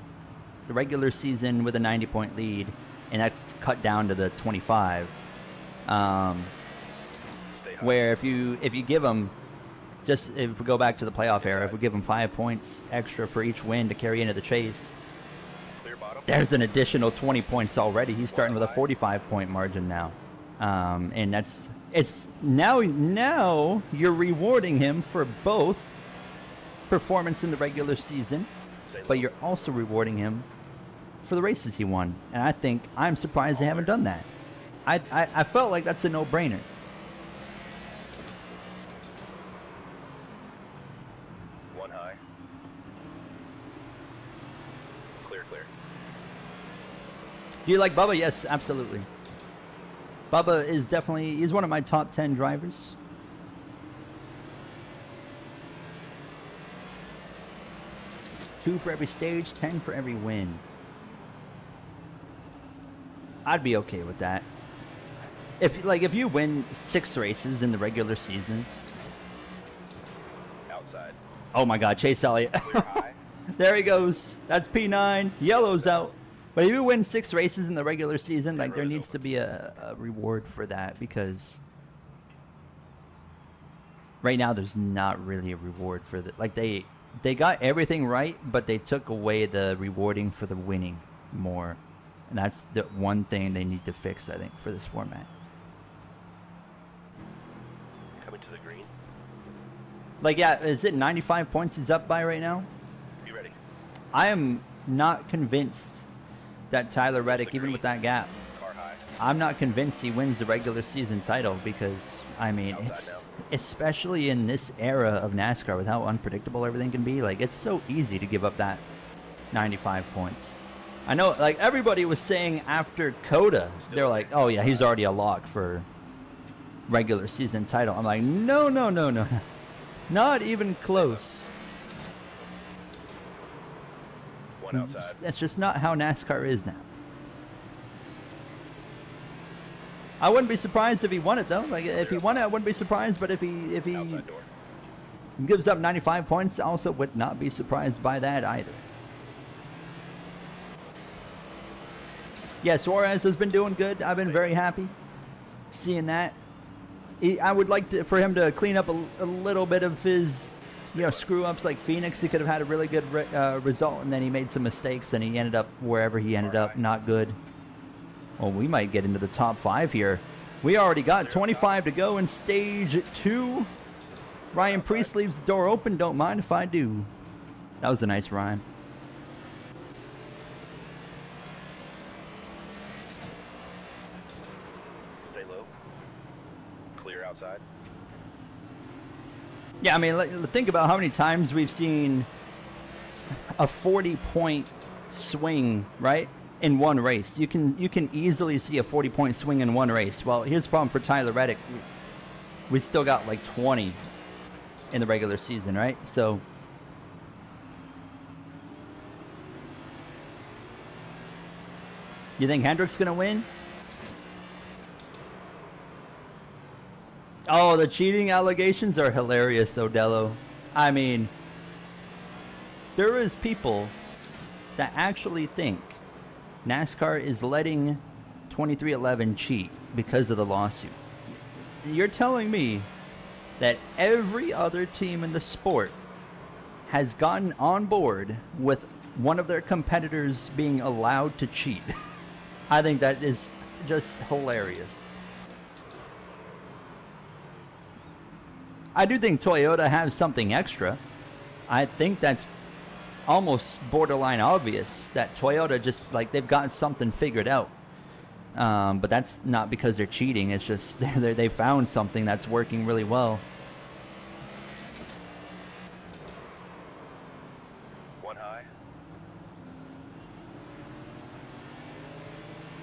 the regular season with a 90-point lead, and that's cut down to the 25. Stay high. Where if you give him, just if we go back to the playoff era, if we give him 5 points extra for each win to carry into the chase, Clear bottom. there's an additional 20 points already. He's starting with a 45-point margin now. And it's now you're rewarding him for both performance in the regular season, but you're also rewarding him for the races he won. And I'm surprised they haven't done that. I felt like that's a no-brainer. One high. Clear, clear. Do you like Bubba? Yes, absolutely. Bubba is definitely, he's one of my top 10 drivers. Two for every stage, 10 for every win. I'd be okay with that. If you win 6 races in the regular season. Outside. Oh my God, Chase Elliott. Clear high. There he goes. That's P9. Yellow's out. But if you win 6 races in the regular season, like, there needs to be a reward for that, because right now there's not really a reward for the, like, they got everything right, but they took away the rewarding for the winning more. And that's the one thing they need to fix, I think, for this format. Coming to the green. Like, yeah, is it 95 points he's up by right now? Be ready. I am not convinced that Tyler Reddick, even with that gap, Car high. I'm not convinced he wins the regular season title, because, I mean, Outside it's especially in this era of NASCAR with how unpredictable everything can be. Like, it's so easy to give up that 95 points. I know, like, everybody was saying after Coda, they're like, oh yeah, he's already a lock for regular season title. I'm like, no, not even close. One outside. That's just not how NASCAR is now. I wouldn't be surprised if he won it, though. Like, if he won it, I wouldn't be surprised. But if he Outside door. gives up 95 points, I also would not be surprised by that either. Yeah, Suarez has been doing good. I've been very happy seeing that. I would like for him to clean up a little bit of his, screw ups. Like Phoenix, he could have had a really good result, and then he made some mistakes, and he ended up wherever he ended up, not good. Well, we might get into the top 5 here. We already got 25 to go in stage 2. Ryan Priest leaves the door open. Don't mind if I do. That was a nice rhyme. Stay low. Clear outside. Yeah, I mean, think about how many times we've seen a 40-point swing, right, in one race. You can easily see a 40-point swing in one race. Well, here's the problem for Tyler Reddick. We still got like 20 in the regular season, right? So you think Hendrick's gonna win? Oh, the cheating allegations are hilarious, though, Dello. I mean, there is people that actually think NASCAR is letting 2311 cheat because of the lawsuit. You're telling me that every other team in the sport has gotten on board with one of their competitors being allowed to cheat. I think that is just hilarious. I do think Toyota has something extra. I think that's almost borderline obvious that Toyota just, like, they've got something figured out. But that's not because they're cheating. It's just they found something that's working really well. One high.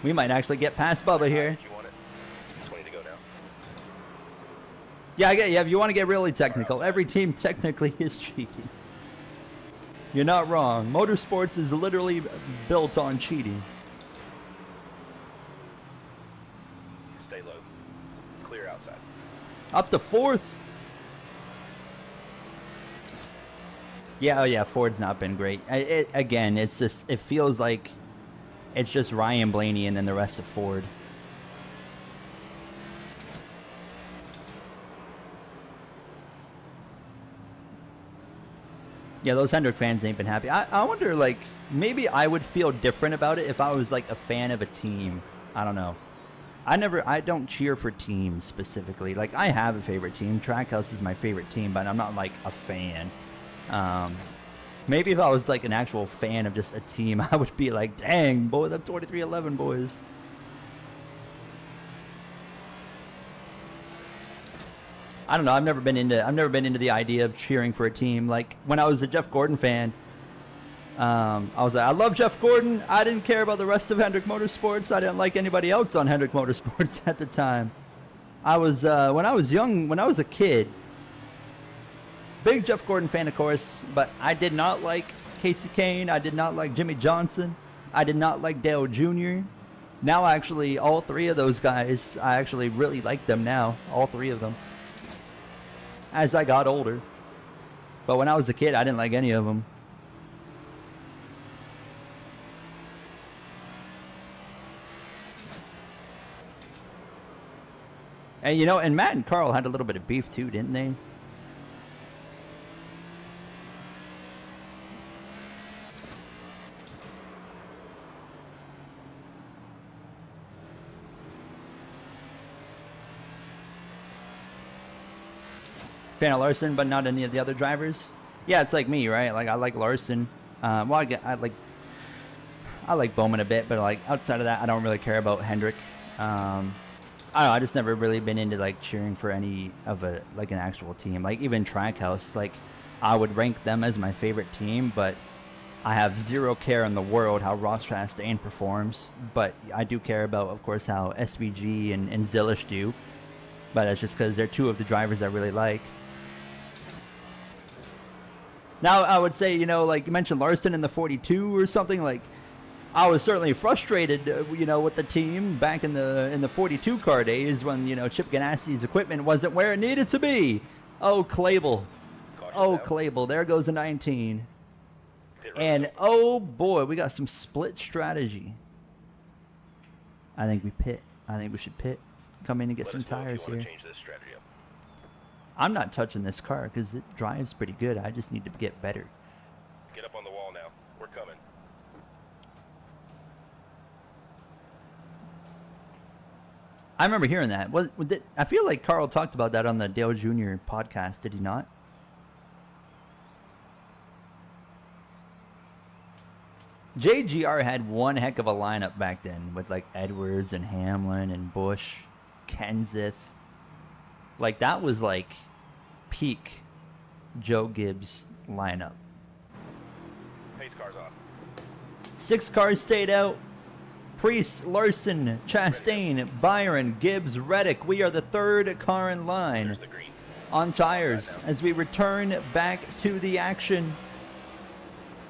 We might actually get past Bubba here. You want it? 20 to go now. Yeah, if you want to get really technical, every team technically is cheating. You're not wrong. Motorsports is literally built on cheating. Stay low. Clear outside. Up to fourth. Yeah, oh yeah, Ford's not been great. Again, it's just, it feels like it's just Ryan Blaney and then the rest of Ford. Yeah, those Hendrick fans ain't been happy. I wonder, like, maybe I would feel different about it if I was, like, a fan of a team. I don't know. I don't cheer for teams specifically. Like, I have a favorite team. Trackhouse is my favorite team, but I'm not, like, a fan. Maybe if I was, like, an actual fan of just a team, I would be like, dang, boy, them 23-11 boys. I don't know. I've never been into the idea of cheering for a team. Like, when I was a Jeff Gordon fan, I was like, I love Jeff Gordon. I didn't care about the rest of Hendrick Motorsports. I didn't like anybody else on Hendrick Motorsports at the time. I was when I was young, when I was a kid, big Jeff Gordon fan, of course, but I did not like Casey Kane. I did not like Jimmy Johnson. I did not like Dale Jr. Now, actually, all three of those guys, I actually really like them now. All three of them. As I got older. But when I was a kid, I didn't like any of them. And, you know, and Matt and Carl had a little bit of beef too, didn't they? Fan of Larson, but not any of the other drivers. Yeah, it's like me, right? Like, I like Larson. Well, I like Bowman a bit, but like outside of that, I don't really care about Hendrick. I don't know. I just never really been into like cheering for any of an actual team. Like even Trackhouse, like I would rank them as my favorite team, but I have zero care in the world how Ross Chastain performs. But I do care about, of course, how SVG and Zilish do. But that's just because they're two of the drivers I really like. Now, I would say, you know, like you mentioned Larson in the 42 or something, like I was certainly frustrated, you know, with the team back in the 42 car days when, you know, Chip Ganassi's equipment wasn't where it needed to be. Oh, Clable. Oh, Clable. There goes a 19. And, oh, boy, we got some split strategy. I think we pit. I think we should pit. Come in and get some tires here. I'm not touching this car because it drives pretty good. I just need to get better. Get up on the wall now. We're coming. I remember hearing that. I feel like Carl talked about that on the Dale Jr. podcast. Did he not? JGR had one heck of a lineup back then with like Edwards and Hamlin and Busch, Kenseth. Like that was like peak Joe Gibbs lineup. Pace car's off. 6 cars stayed out. Priest, Larson, Chastain, Byron, Gibbs, Reddick. We are the third car in line on tires as we return back to the action.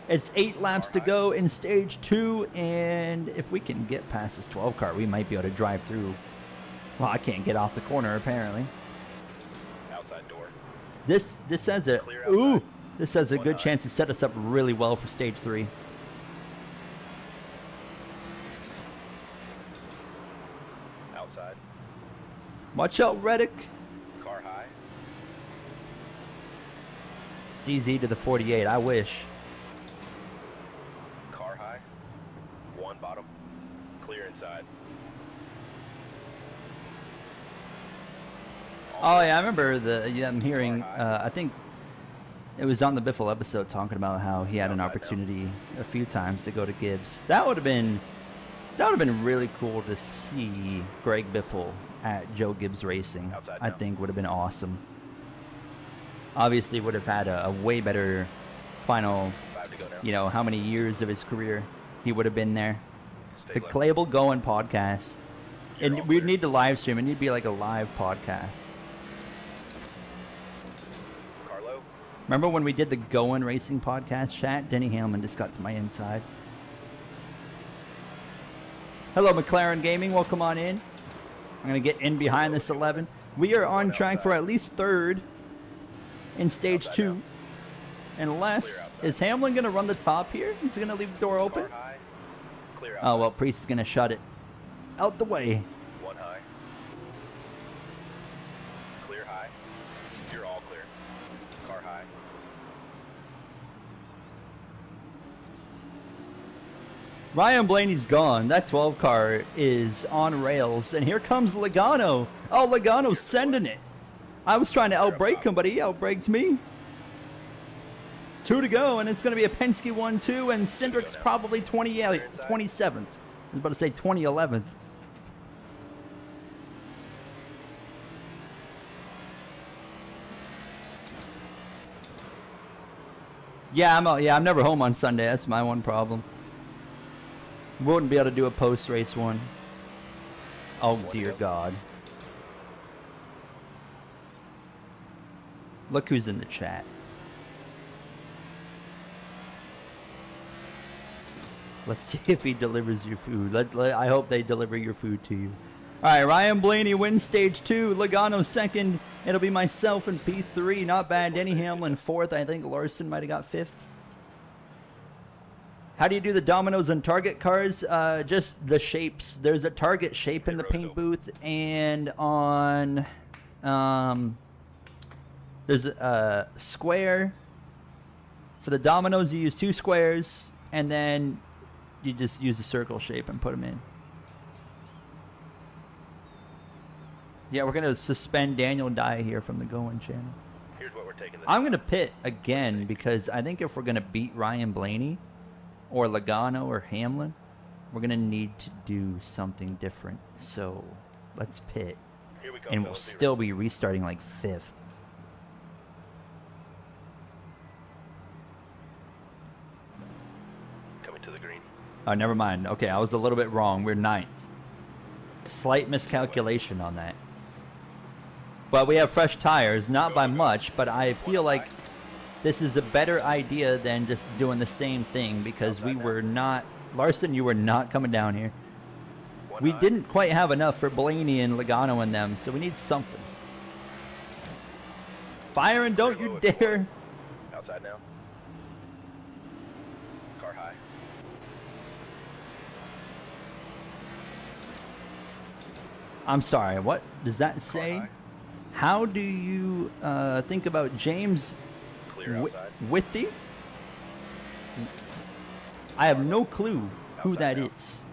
It's 8 laps to go in stage 2, and if we can get past this 12 car, we might be able to drive through. Well, I can't get off the corner apparently. Outside door. This has a this has a good chance to set us up really well for stage 3. Outside. Watch out, Reddick. Car high. CZ to the 48. I wish. inside. Oh yeah, I remember I'm hearing. I think it was on the Biffle episode talking about how he had an opportunity a few times to go to Gibbs. That would have been really cool to see Greg Biffle at Joe Gibbs Racing. I think would have been awesome. Obviously, would have had a way better final. You know how many years of his career he would have been there. The Clayable Going podcast, and we'd need to live stream. It need to be like a live podcast. Remember when we did the Going Racing podcast chat? Denny Hamlin just got to my inside. Hello, McLaren Gaming. Welcome on in. I'm going to get in behind this 11. We are on track for at least third in stage 2. Unless, is Hamlin going to run the top here? He's going to leave the door open? Oh, well, Priest is going to shut it. Out the way. One high. Clear high. You're all clear. Car high. Ryan Blaney's gone. That 12 car is on rails. And here comes Logano. Oh, Logano's sending it. I was trying to outbrake him, but he outbraked me. 2 to go, and it's going to be a Penske 1-2, and Cindric's probably 27th. I was about to say 2011th. Yeah, I'm never home on Sunday. That's my one problem. Wouldn't be able to do a post-race one. Oh, dear God. Look who's in the chat. Let's see if he delivers your food. I hope they deliver your food to you. All right, Ryan Blaney wins stage 2. Logano second. It'll be myself in P3. Not bad. Denny Hamlin fourth. I think Larson might have got fifth. How do you do the dominoes and target cars? Just the shapes. There's a target shape in the paint booth, and on there's a square. For the dominoes, you use 2 squares, and then you just use a circle shape and put them in. Yeah, we're gonna suspend Daniel Dye here from the Going channel. Here's what we're taking. I'm gonna pit again because I think if we're gonna beat Ryan Blaney or Logano or Hamlin, we're gonna need to do something different. So let's pit, and we'll still be restarting like 5th. Coming to the green. Oh, never mind. Okay, I was a little bit wrong. We're 9th. Slight miscalculation on that. But we have fresh tires, not by much, but I feel like this is a better idea than just doing the same thing because we were not... Larson, you were not coming down here. We didn't quite have enough for Blaney and Logano and them, so we need something. Byron, don't you dare... Outside now. Car high. I'm sorry, what does that say? How do you think about James Withy? I have no clue who that is.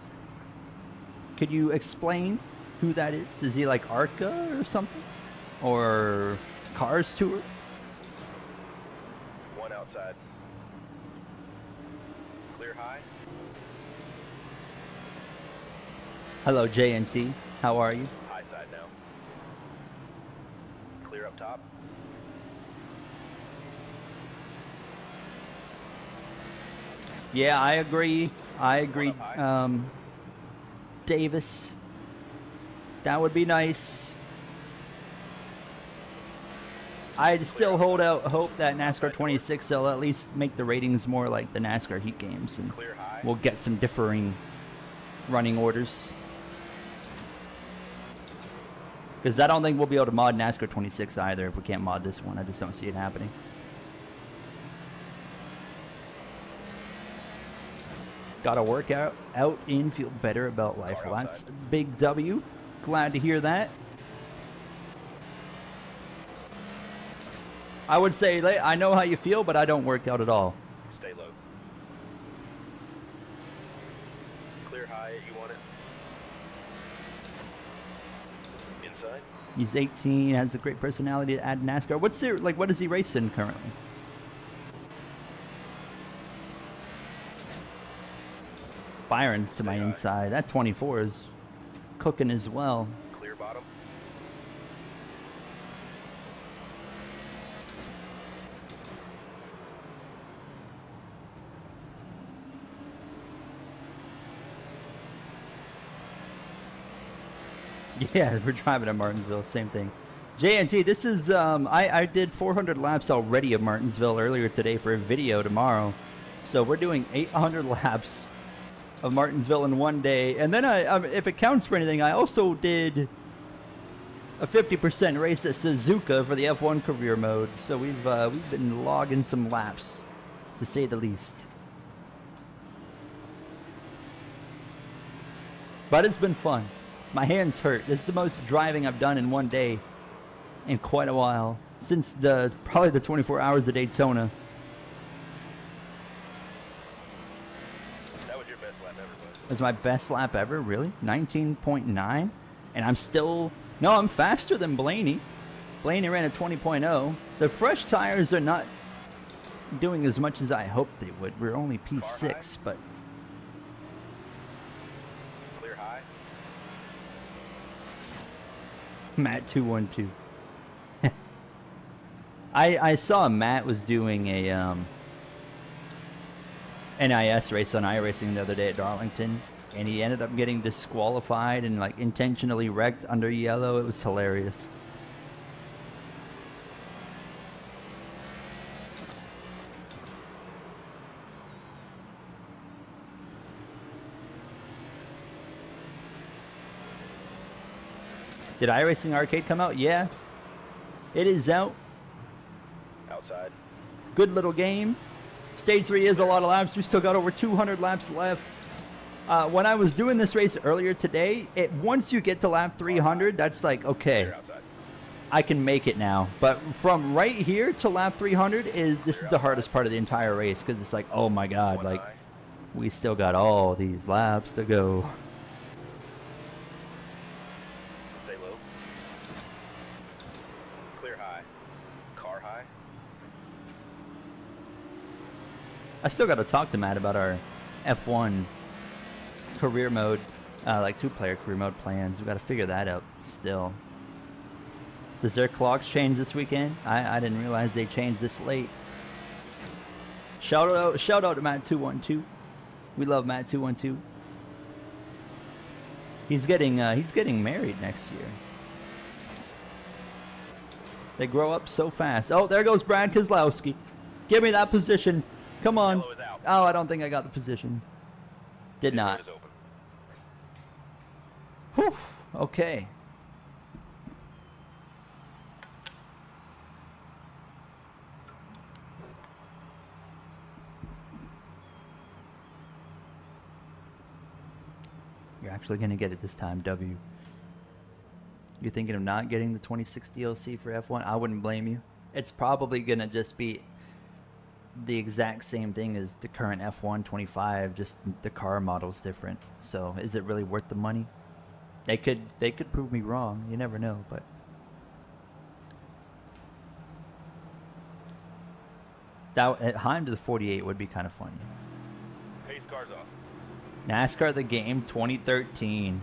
Could you explain who that is? Is he like Arca or something? Or Cars Tour? One outside. Clear high. Hello, JNT. How are you? High side now. Clear up top. Yeah, I agree. Davis. That would be nice. I still hold out hope that NASCAR 26 will at least make the ratings more like the NASCAR Heat Games, and we'll get some differing running orders. Because I don't think we'll be able to mod NASCAR 26 either if we can't mod this one. I just don't see it happening. Gotta work out in, feel better about life. Well, that's a big W. Glad to hear that. I would say, I know how you feel, but I don't work out at all. Stay low. Clear high, you want it? inside. He's 18, has a great personality to add NASCAR. What's there, like, what is he racing currently? Byron's to my inside. That 24 is cooking as well. Clear bottom. Yeah, we're driving to Martinsville, same thing. JNT, this is, I did 400 laps already of Martinsville earlier today for a video tomorrow. So we're doing 800 laps of Martinsville in one day. And then, if it counts for anything, I also did a 50% race at Suzuka for the F1 career mode. So we've been logging some laps, to say the least. But it's been fun. My hands hurt. This is the most driving I've done in one day in quite a while. Since probably the 24 hours of Daytona. That was your best lap ever, bud. That's my best lap ever, really? 19.9? And I'm still... No, I'm faster than Blaney. Blaney ran a 20.0. The fresh tires are not doing as much as I hoped they would. We're only P6, but... Clear high. Matt 212. I saw Matt was doing a NIS race on iRacing the other day at Darlington, and he ended up getting disqualified and like intentionally wrecked under yellow. It was hilarious. Did iRacing Arcade come out? Yeah. It is out. Outside. Good little game. Stage 3 is a lot of laps. We still got over 200 laps left. When I was doing this race earlier today, once you get to lap 300, that's like, okay, Clear outside. I can make it now. But from right here to lap 300, this is the hardest part of the entire race, because it's like, oh my God, One like, high. we still got all these laps to go. Stay low. Clear high. Car high. I still got to talk to Matt about our F1 career mode, like 2-player career mode plans. We got to figure that out still. Does their clocks change this weekend? I didn't realize they changed this late. Shout out to Matt 212. We love Matt 212. He's getting married next year. They grow up so fast. Oh, there goes Brad Keselowski. Give me that position. Come on. Yellow is out. Oh, I don't think I got the position. Did not. Is open. Whew. Okay. You're actually going to get it this time, W. You're thinking of not getting the 26 DLC for F1? I wouldn't blame you. It's probably going to just be the exact same thing as the current F1 25, just the car model's different. So is it really worth the money? They could prove me wrong. You never know, but that at Heim to the 48 would be kind of funny. Pace cars off. NASCAR the game 2013.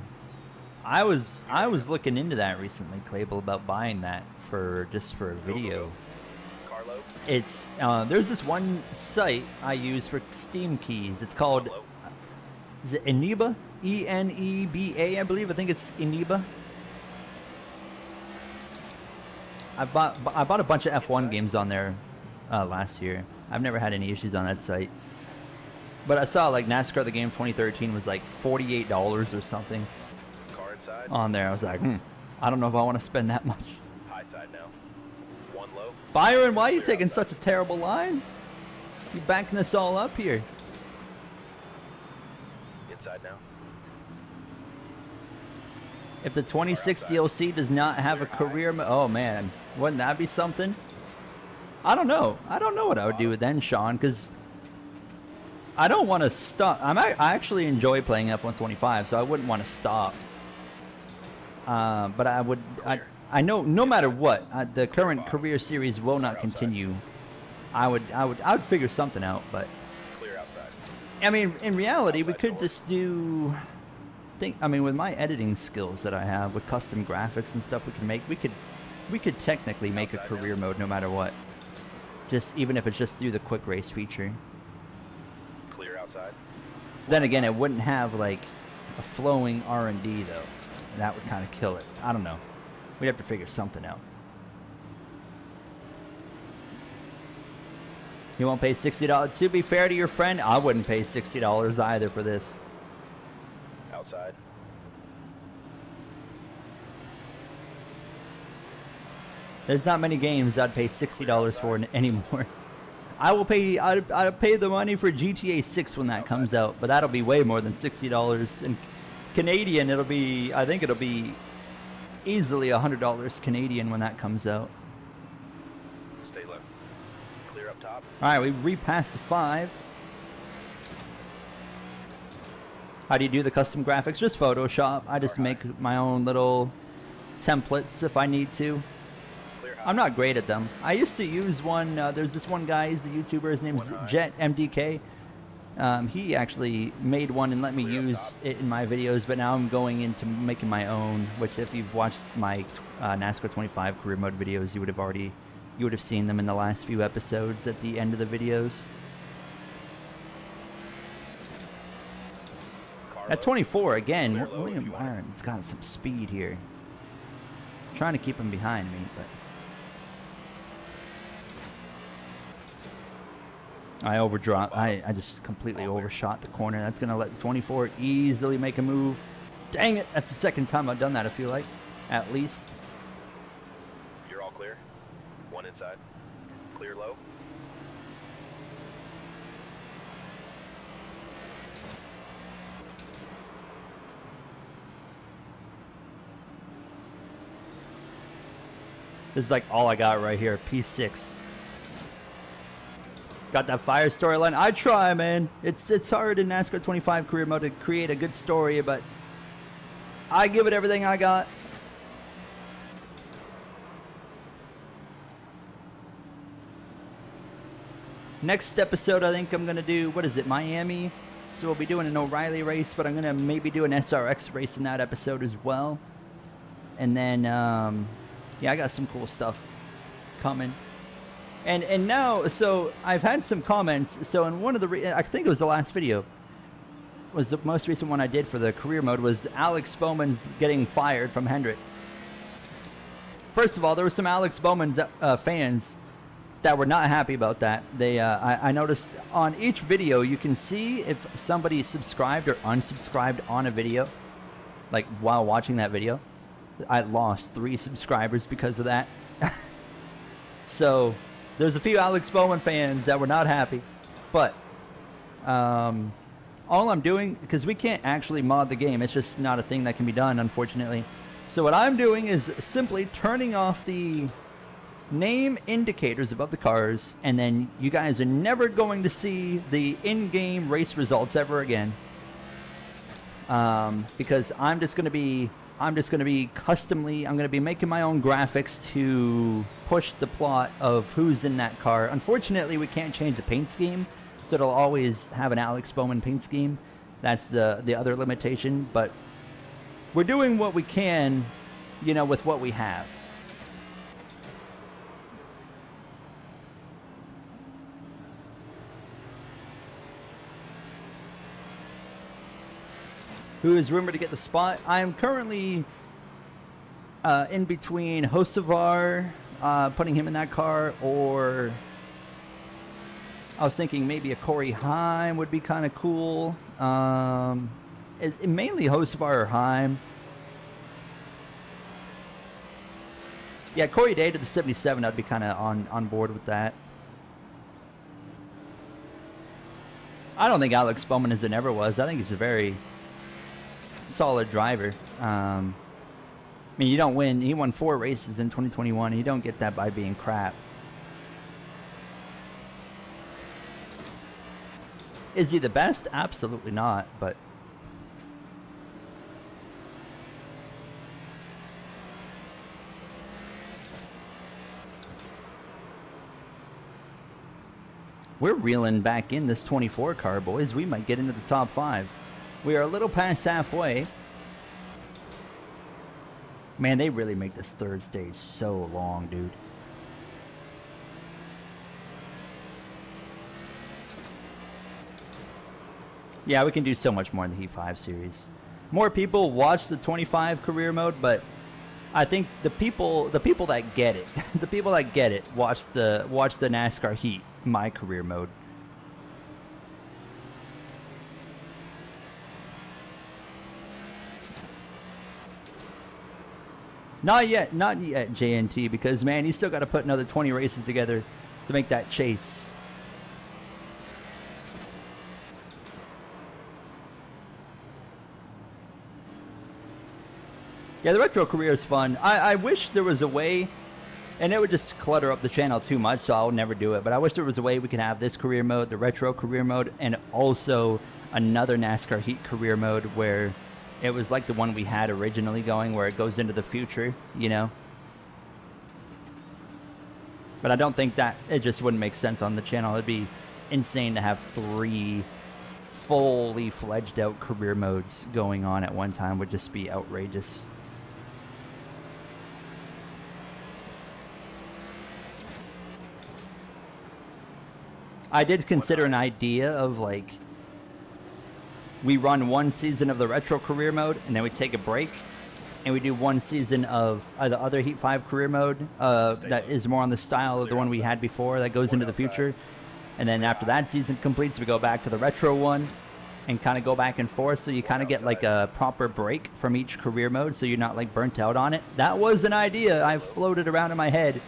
I was looking into that recently, Clable, about buying that for a video. Car low. It's there's this one site I use for Steam keys. It's called Low. is it Eneba? ENEBA, I believe. I think it's Eneba. I bought a bunch of F1 games on there last year. I've never had any issues on that site. But I saw like NASCAR the game 2013 was like $48 or something Car inside. on there. I was like, I don't know if I want to spend that much. High side now. One low. Byron, why are you Clear taking outside. such a terrible line? You backing us all up here. Inside now. If the 26 outside. DLC does not have a career oh man, wouldn't that be something? I don't know. I don't know what I would do then, Sean, because I don't want to stop. I actually enjoy playing F125, so I wouldn't want to stop. But I know no matter what, the current career series will not continue. I would figure something out, but Clear outside. I mean, in reality, we could just do. I mean, with my editing skills that I have, with custom graphics and stuff, we could technically make a career mode no matter what. Just even if it's just through the quick race feature. Clear outside. Then again, it wouldn't have like a flowing R&D though. That would kind of kill it. I don't know. We'd have to figure something out. You won't pay $60. To be fair to your friend, I wouldn't pay $60 either for this. Outside. There's not many games I'd pay $60 for anymore. I'd pay the money for GTA 6 when that comes out, but that'll be way more than $60. And Canadian, I think it'll be easily $100 Canadian when that comes out. Stay low. Clear up top. All right, we repassed the 5. How do you do the custom graphics? Just Photoshop. I just make my own little templates if I need to. I'm not great at them. I used to use one. There's this one guy. He's a YouTuber. His name's Jet MDK. He actually made one and let me use it in my videos. But now I'm going into making my own. Which, if you've watched my NASCAR 25 career mode videos, you would have seen them in the last few episodes at the end of the videos. At 24 again, William Byron's got some speed here. I'm trying to keep him behind me, but. I overdropped. I just completely overshot the corner. That's going to let the 24 easily make a move. Dang it. That's the second time I've done that, I feel like. At least. You're all clear. One inside. Clear low. This is like all I got right here. P6. Got that fire storyline. I try, man. It's hard in NASCAR 25 career mode to create a good story, but I give it everything I got. Next episode, I think I'm going to do, what is it, Miami? So we'll be doing an O'Reilly race, but I'm going to maybe do an SRX race in that episode as well. And then, yeah, I got some cool stuff coming. And now, so I've had some comments. So in one of the, I think it was the last video, was the most recent one I did for the career mode, was Alex Bowman's getting fired from Hendrick. First of all, there were some Alex Bowman's fans that were not happy about that. They, I noticed on each video, you can see if somebody subscribed or unsubscribed on a video, like while watching that video. I lost 3 subscribers because of that. So there's a few Alex Bowman fans that were not happy, but all I'm doing, because we can't actually mod the game, it's just not a thing that can be done, unfortunately. So what I'm doing is simply turning off the name indicators above the cars, and then you guys are never going to see the in-game race results ever again, because I'm going to be making my own graphics to push the plot of who's in that car. Unfortunately, we can't change the paint scheme, so it'll always have an Alex Bowman paint scheme. That's the other limitation, but we're doing what we can, you know, with what we have. Who is rumored to get the spot? I am currently in between Hocevar, putting him in that car, or I was thinking maybe a Corey Heim would be kind of cool. Mainly Hocevar or Heim. Yeah, Corey Day to the 77, I'd be kind of on board with that. I don't think Alex Bowman is and ever was. I think he's a very solid driver. I mean, you don't win. He won 4 races in 2021. You don't get that by being crap. Is he the best? Absolutely not. But We're reeling back in this 24 car, boys. We might get into the top 5. We are a little past halfway. Man, they really make this third stage so long, dude. Yeah, we can do so much more in the Heat 5 series. More people watch the 25 career mode, but I think the people that get it, the people that get it, watch the NASCAR Heat, my career mode. Not yet, JNT, because man, you still got to put another 20 races together to make that chase. Yeah, the retro career is fun. I wish there was a way, and it would just clutter up the channel too much, so I'll never do it. But I wish there was a way we could have this career mode, the retro career mode, and also another NASCAR Heat career mode where it was like the one we had originally going, where it goes into the future, you know? But I don't think that, it just wouldn't make sense on the channel. It'd be insane to have 3 fully fledged out career modes going on at one time. Would just be outrageous. I did consider an idea of like, we run 1 season of the retro career mode and then we take a break and we do 1 season of the other Heat 5 career mode that is more on the style of the one we had before that goes into the future. And then after that season completes, we go back to the retro one and kind of go back and forth, so you kind of get like a proper break from each career mode so you're not like burnt out on it. That was an idea I floated around in my head.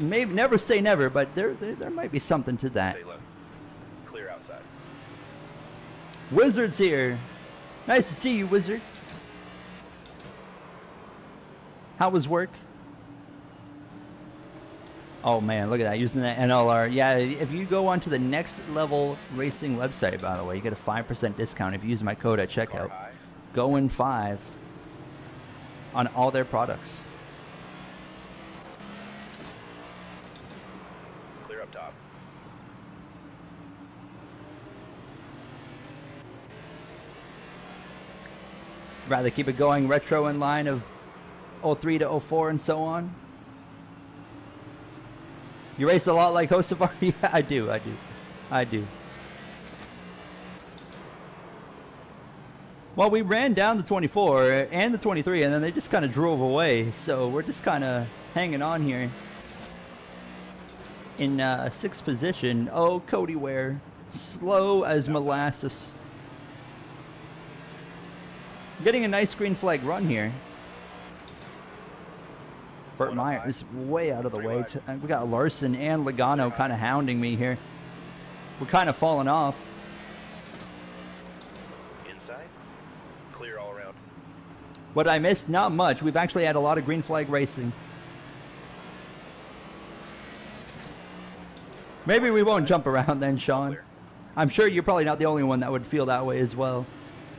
Maybe never say never, but there might be something to that. Stay low. Clear outside. Wizard's here. Nice to see you, Wizard. How was work? Oh man, look at that, using that NLR. Yeah, if you go onto the Next Level Racing website, by the way, you get a 5% discount if you use my code at checkout. Going 5 on all their products. Clear up top. Rather keep it going retro in line of 03 to 04 and so on. You race a lot like Hocevar? Yeah, I do. Well, we ran down the 24 and the 23, and then they just kind of drove away. So we're just kind of hanging on here in 6th position. Oh, Cody Ware, slow as molasses. Getting a nice green flag run here. Burt Meyer is way out of the way. We got Larson and Logano kind of hounding me here. We're kind of falling off. Inside. Clear all around. What I missed? Not much. We've actually had a lot of green flag racing. Maybe we won't jump around then, Sean. I'm sure you're probably not the only one that would feel that way as well.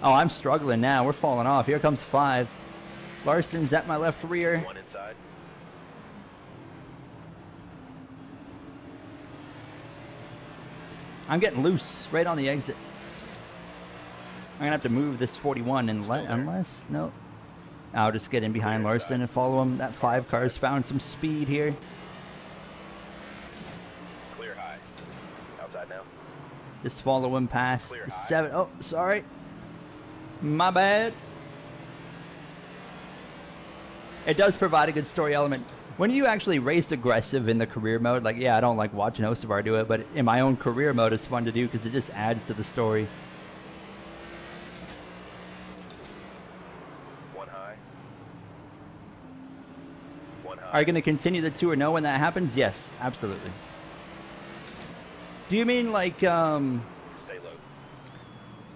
Oh, I'm struggling now. We're falling off. Here comes 5. Larson's at my left rear. 1 inside. I'm getting loose right on the exit. I'm going to have to move this 41 unless... No. I'll just get in behind Larson and follow him. That 5 car's found some speed here. Clear high. Outside now. Just follow him past the 7. Oh, sorry. My bad. It does provide a good story element. When you actually race aggressive in the career mode, like, yeah, I don't like watching Hocevar do it, but in my own career mode, it's fun to do because it just adds to the story. 1 high. 1 high. Are you going to continue the 2-0 when that happens? Yes, absolutely. Do you mean like, Stay low.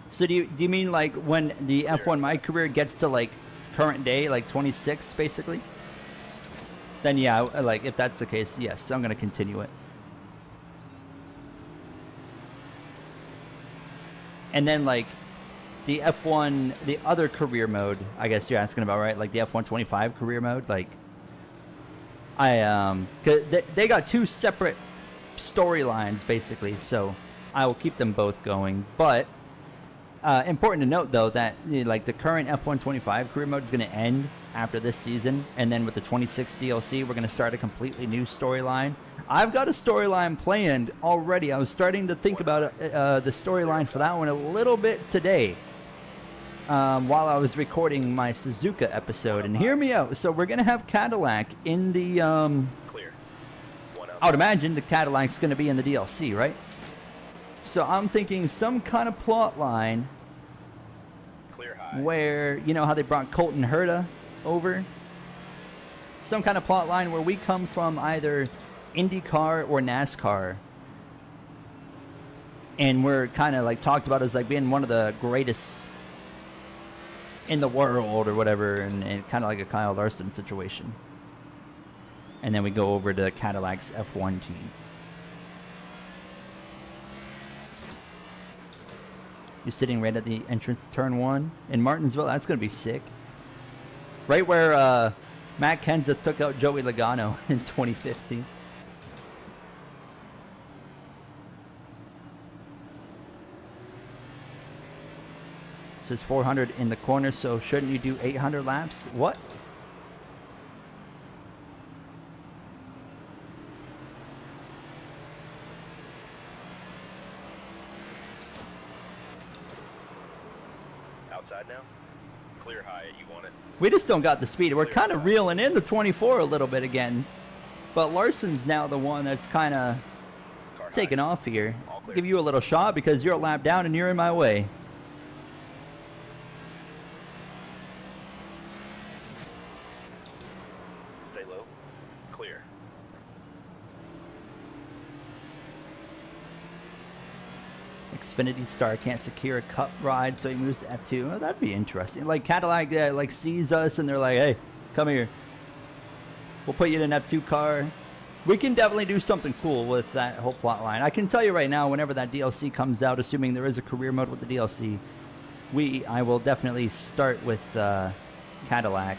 so do you mean like when the F1 My Career gets to like current day, like 26 basically? Then yeah, like if that's the case, yes, I'm going to continue it. And then like the F1, the other career mode, I guess you're asking about, right? Like the F1 25 career mode, like cause they got 2 separate storylines basically. So I will keep them both going. But important to note though that like the current F125 career mode is going to end after this season, and then with the 26 DLC, we're going to start a completely new storyline. I've got a storyline planned already. I was starting to think about the storyline for that one a little bit today while I was recording my Suzuka episode. And hear me out. So we're going to have Cadillac in the... Clear. I would imagine the Cadillac's going to be in the DLC, right? So I'm thinking some kind of plot line Clear high. where, you know how they brought Colton Herta over? Some kind of plot line where we come from either IndyCar or NASCAR, and we're kind of like talked about as like being one of the greatest in the world or whatever, and kind of like a Kyle Larson situation. And then we go over to Cadillac's F1 team. You're sitting right at the entrance to turn 1 in Martinsville. That's going to be sick. Right where Matt Kenseth took out Joey Logano in 2015. It says 400 in the corner, so shouldn't you do 800 laps? What? Outside now. Clear high. You want it. We just don't got the speed. We're kind of reeling in the 24 a little bit again. But Larson's now the one that's kind of Car taking high. off here. All I'll clear. give you a little shot because you're a lap down and you're in my way. Stay low. Clear. Xfinity Star can't secure a cup ride, so he moves to F2. Oh, that'd be interesting. Like Cadillac like sees us and they're like, hey, come here. We'll put you in an F2 car. We can definitely do something cool with that whole plot line. I can tell you right now, whenever that DLC comes out, assuming there is a career mode with the DLC, I will definitely start with Cadillac.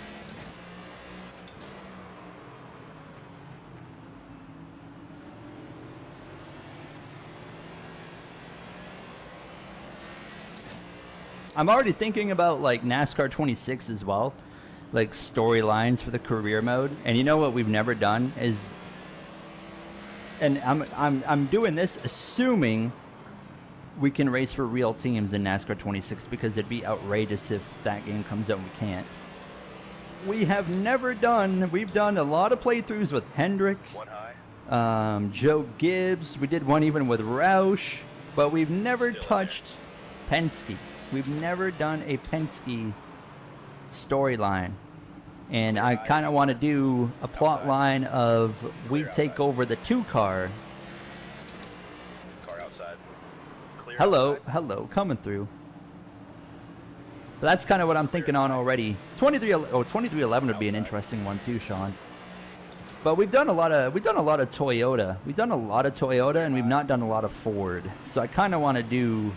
I'm already thinking about like NASCAR 26 as well, like storylines for the career mode. And you know what we've never done is, and I'm doing this assuming we can race for real teams in NASCAR 26 because it'd be outrageous if that game comes out and we can't. We have never done. We've done a lot of playthroughs with Hendrick, One high. Joe Gibbs. We did one even with Roush, but we've never Still in touched Penske. We've never done a Penske storyline. And I kind of want to do a plot line of we Clear take outside. over the 2 car. Car outside. Clear Hello, outside. hello, coming through. But that's kind of what I'm thinking on already. 2311 would be an interesting one too, Sean. But we've done a lot of Toyota. We've done a lot of Toyota, and we've not done a lot of Ford. So I kind of want to do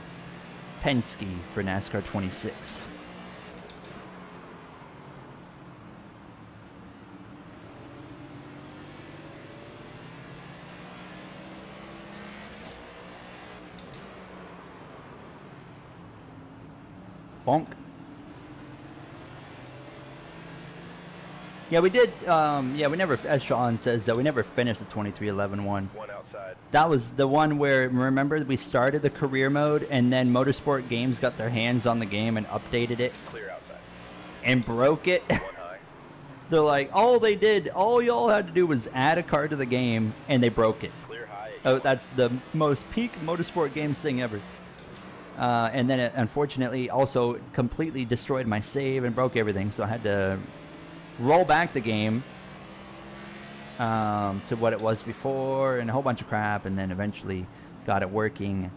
Penske for NASCAR 26. Bonk. Yeah, we did. Yeah, we never, as Sean says, we never finished the 2311 one. One outside. That was the one where, remember, we started the career mode, and then Motorsport Games got their hands on the game and updated it Clear outside. and broke it. One high. They're like, all y'all had to do was add a car to the game, and they broke it. Clear high. Oh, that's the most peak Motorsport Games thing ever. And then it unfortunately also completely destroyed my save and broke everything, so I had to roll back the game to what it was before and a whole bunch of crap, and then eventually got it working.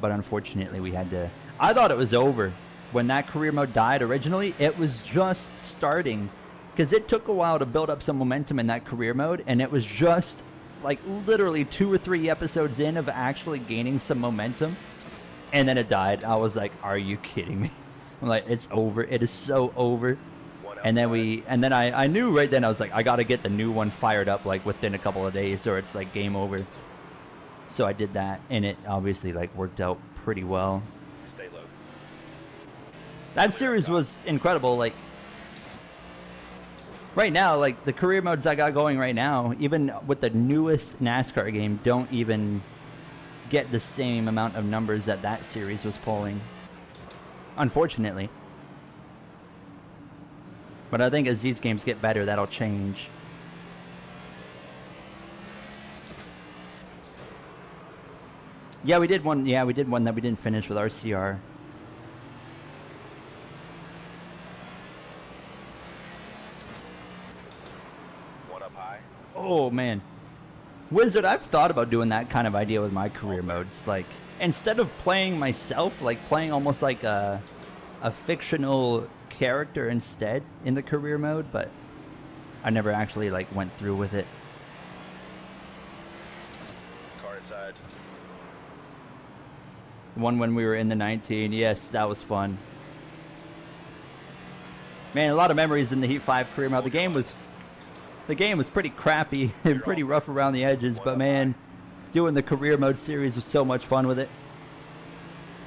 But unfortunately we had to... I thought it was over. When that career mode died originally, it was just starting, because it took a while to build up some momentum in that career mode, and it was just like literally 2 or 3 episodes in of actually gaining some momentum, and then it died. I was like, are you kidding me? I'm like, it's over. It is so over. One And then outside. I knew right then, I was like, I got to get the new one fired up like within a couple of days, or it's like game over. So I did that, and it obviously like worked out pretty well. Stay low. That series was incredible. Like right now, like the career modes I got going right now, even with the newest NASCAR game, don't even get the same amount of numbers that that series was pulling, unfortunately. But I think as these games get better, that'll change. Yeah, we did one. Yeah, we did one that we didn't finish with RCR. One up high. Oh man, Wizard, I've thought about doing that kind of idea with my career modes. Like instead of playing myself, like playing almost like a fictional character instead in the career mode, but I never actually like went through with it. Car inside. One when we were in the 19, yes, that was fun. Man, a lot of memories in the Heat 5 career mode. The game was pretty crappy and pretty rough around the edges, but man, doing the career mode series was so much fun with it.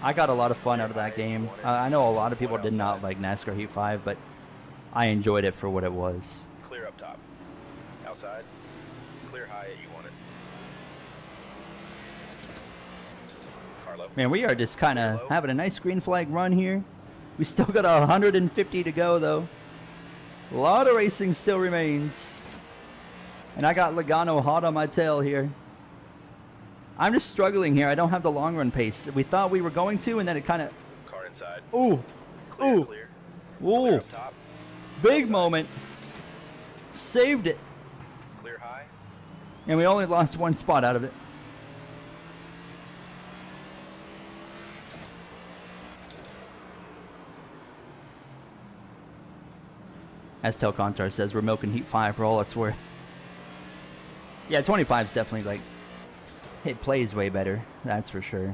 I got a lot of fun out of that game. I know a lot of people did not like NASCAR Heat 5, but I enjoyed it for what it was. Clear up top. Outside. Clear high at you want it. Car low. Man, we are just kind of having a nice green flag run here. We still got 150 to go, though. A lot of racing still remains. And I got Logano hot on my tail here. I'm just struggling here. I don't have the long run pace. We thought we were going to, and then it kind of... Car inside. Ooh. Clear, Ooh. clear. Ooh. Clear up top. Big moment. Saved it. Clear high. And we only lost one spot out of it. As Telcontar says, we're milking Heat 5 for all it's worth. Yeah, 25 is definitely like... It plays way better, that's for sure.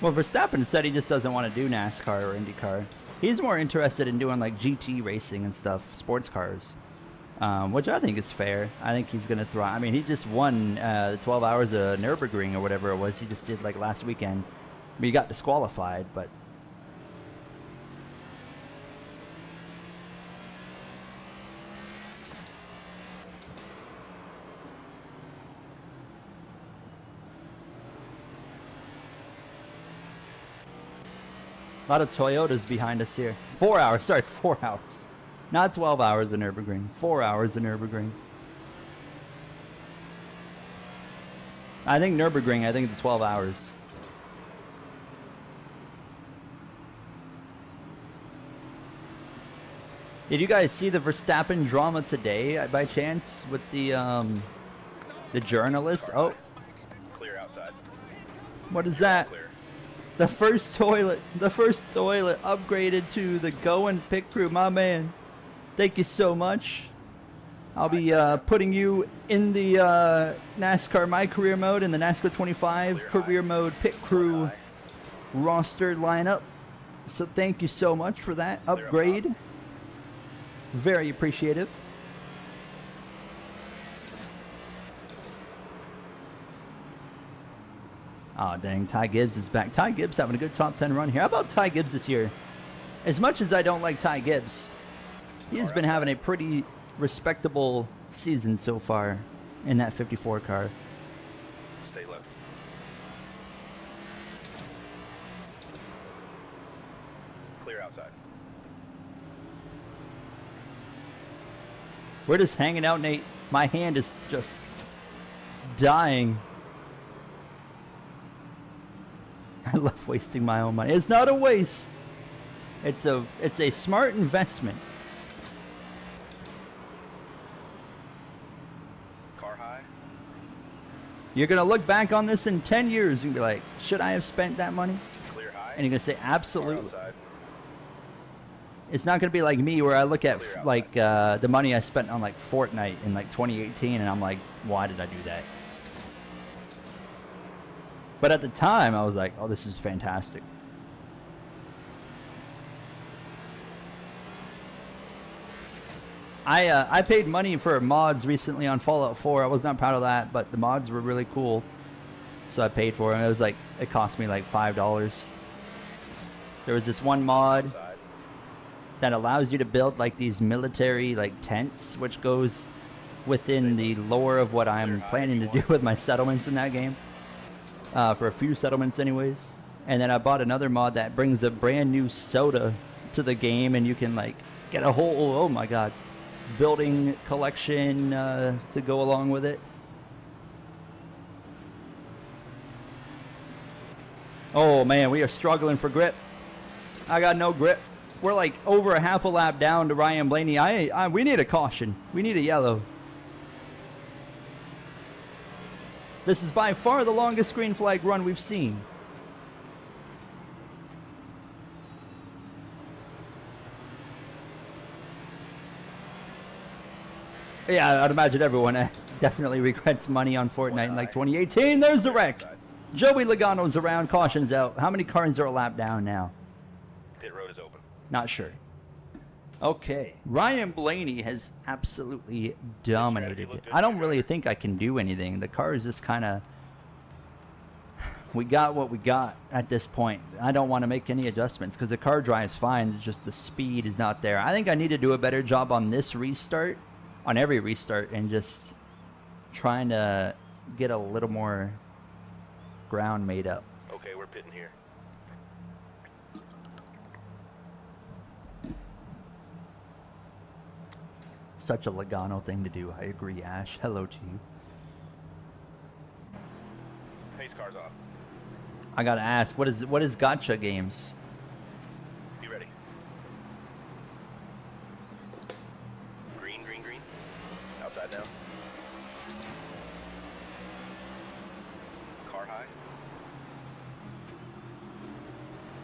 Well, Verstappen said he just doesn't want to do NASCAR or IndyCar. He's more interested in doing like GT racing and stuff, sports cars, which I think is fair. I think he's going to thrive. I mean, he just won the 12 hours of Nürburgring or whatever it was. He just did like last weekend. I mean, he got disqualified, but... A lot of Toyotas behind us here. 4 hours, sorry, 4 hours. Not 12 hours of Nürburgring. 4 hours of Nürburgring. I think Nürburgring, I think the 12 hours. Did you guys see the Verstappen drama today by chance with the journalist? Oh, Clear outside. what is that? Clear. The first toilet upgraded to the Go and Pit Crew, my man. Thank you so much. I'll be putting you in the NASCAR My Career Mode and the NASCAR 25 Career Mode Pit Crew roster lineup. So thank you so much for that upgrade. Very appreciative. Oh, dang. Ty Gibbs is back. Ty Gibbs having a good top 10 run here. How about Ty Gibbs this year? As much as I don't like Ty Gibbs, he's been having a pretty respectable season so far in that 54 car. Stay low. Clear outside. We're just hanging out, Nate. My hand is just dying. I love wasting my own money. It's not a waste. It's a smart investment. Car high. You're gonna look back on this in 10 years and be like, should I have spent that money? Clear high. And you're gonna say, Car absolutely. outside. It's not gonna be like me where I look at like the money I spent on like Fortnite in like 2018 and I'm like, why did I do that? But at the time, I was like, oh, this is fantastic. I paid money for mods recently on Fallout 4. I was not proud of that, but the mods were really cool. So I paid for them. It was like, it cost me like $5. There was this one mod that allows you to build like these military like tents, which goes within the lore of what I'm planning to do with my settlements in that game. For a few settlements anyways. And then I bought another mod that brings a brand new soda to the game, and you can like get a whole, oh my god, building collection to go along with it. Oh man, we are struggling for grip. I got no grip. We're like over a half a lap down to Ryan Blaney. We need a caution. We need a yellow. This is by far the longest green flag run we've seen. Yeah, I'd imagine everyone definitely regrets money on Fortnite in like 2018. There's the wreck. Joey Logano's around. Caution's out. How many cars are a lap down now? Pit road is open. Not sure. Okay. Ryan Blaney has absolutely dominated it. I don't really think I can do anything. The car is just kind of... We got what we got at this point. I don't want to make any adjustments because the car drives fine. It's just the speed is not there. I think I need to do a better job on this restart, on every restart, and just trying to get a little more ground made up. Okay, we're pitting here. Such a Logano thing to do. I agree, Ash. Hello to you. Pace car's off. I gotta ask, what is gotcha games? Be ready. Green, green, green. Outside now. Car high.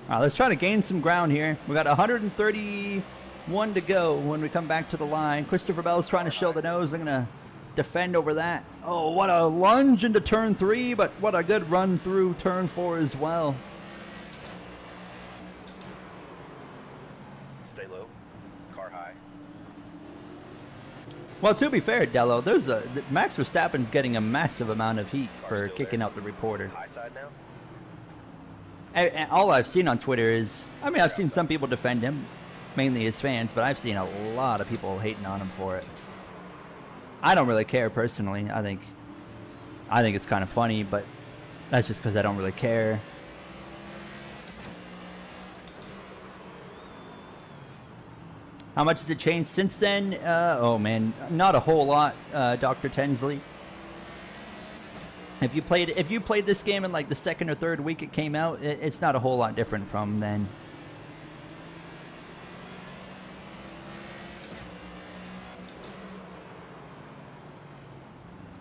All right, let's try to gain some ground here. We got 131 to go when we come back to the line. Christopher Bell's trying to show the nose. They're gonna defend over that. Oh, what a lunge into turn 3, but what a good run through turn 4 as well. Stay low. Car high. Well, to be fair, Dello, Max Verstappen's getting a massive amount of heat for kicking out the reporter. High side now. And all I've seen on Twitter is, I mean, I've seen some people defend him, mainly his fans, but I've seen a lot of people hating on him for it. I don't really care personally. I think it's kind of funny, but that's just because I don't really care. How much has it changed since then? Oh man, not a whole lot, Dr. Tensley. If you played this game in like the second or third week it came out, it's not a whole lot different from then.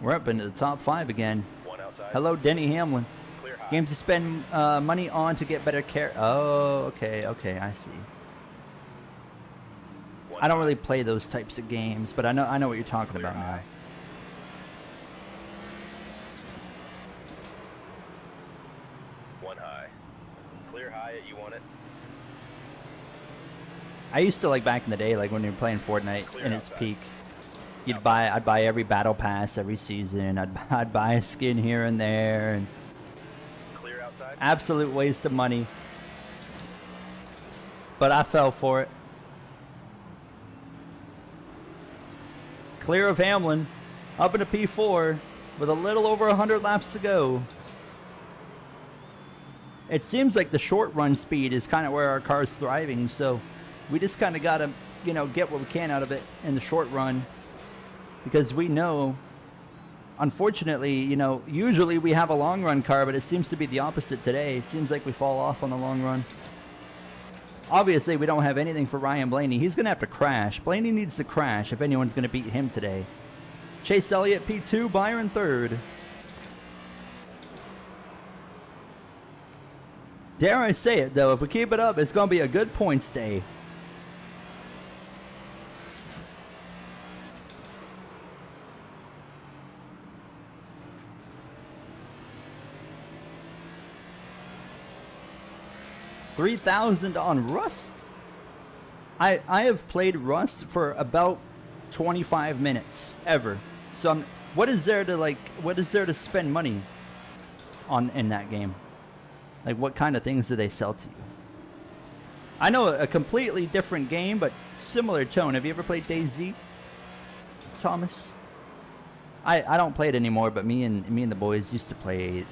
We're up into the top 5 again. One outside. Hello, Denny Hamlin. Clear high. Games to spend money on to get better care. Oh, okay, I see. One I don't high. really play those types of games, but I know what you're talking Clear about now. high. One high. Clear high. You want it? I used to like back in the day, like when you were playing Fortnite Clear in its outside. peak. I'd buy every battle pass every season. I'd buy a skin here and there, and Clear outside. absolute waste of money. But I fell for it. Clear of Hamlin, up into P4 with a little over 100 laps to go. It seems like the short run speed is kind of where our car's thriving, so we just kind of got to, get what we can out of it in the short run. Because we know, unfortunately, usually we have a long run car, but it seems to be the opposite today. It seems like we fall off on the long run. Obviously, we don't have anything for Ryan Blaney. He's going to have to crash. Blaney needs to crash if anyone's going to beat him today. Chase Elliott, P2, Byron, 3rd. Dare I say it, though, if we keep it up, it's going to be a good points day. 3,000 on Rust? I have played Rust for about 25 minutes ever. So what is there to spend money on in that game? Like, what kind of things do they sell to you? I know a completely different game, but similar tone. Have you ever played DayZ, Thomas? I don't play it anymore, but me and the boys used to play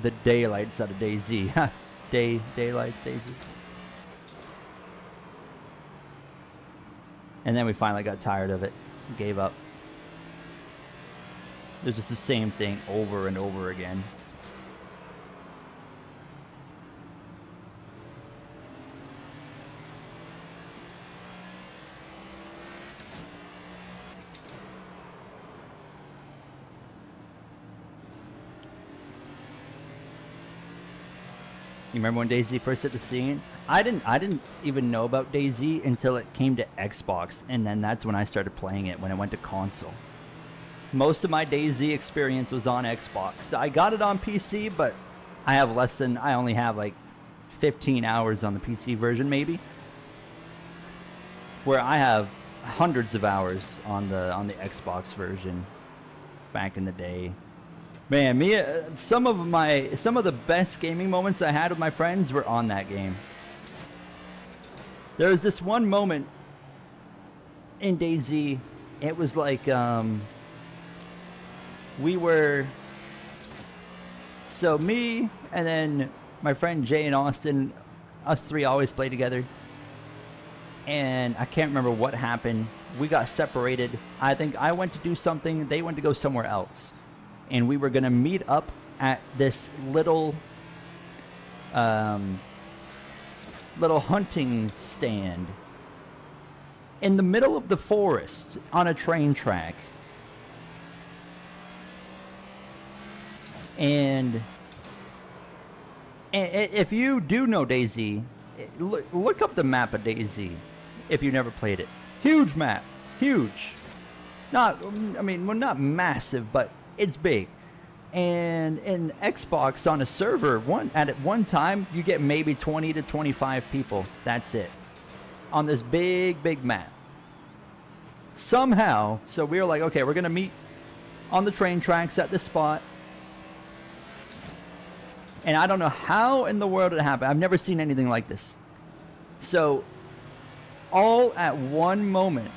the daylights out of DayZ. Daylights DayZ. And then we finally got tired of it, gave up. It was just the same thing over and over again. You remember when DayZ first hit the scene? I didn't even know about DayZ until it came to Xbox, and then that's when I started playing it, when it went to console. Most of my DayZ experience was on Xbox. I got it on PC, but I only have like 15 hours on the PC version, maybe. Where I have hundreds of hours on the Xbox version back in the day. Man, some of the best gaming moments I had with my friends were on that game. There was this one moment in DayZ. It was like so me and then my friend Jay and Austin, us three always play together. And I can't remember what happened. We got separated. I think I went to do something. They went to go somewhere else. And we were going to meet up at this little hunting stand in the middle of the forest on a train track. And if you do know DayZ, look up the map of DayZ if you never played it. Huge map. Huge. Not massive, but it's big. And in Xbox on a server, at one time, you get maybe 20 to 25 people. That's it. On this big map. Somehow, so we were like, okay, we're going to meet on the train tracks at this spot. And I don't know how in the world it happened. I've never seen anything like this. So, all at one moment,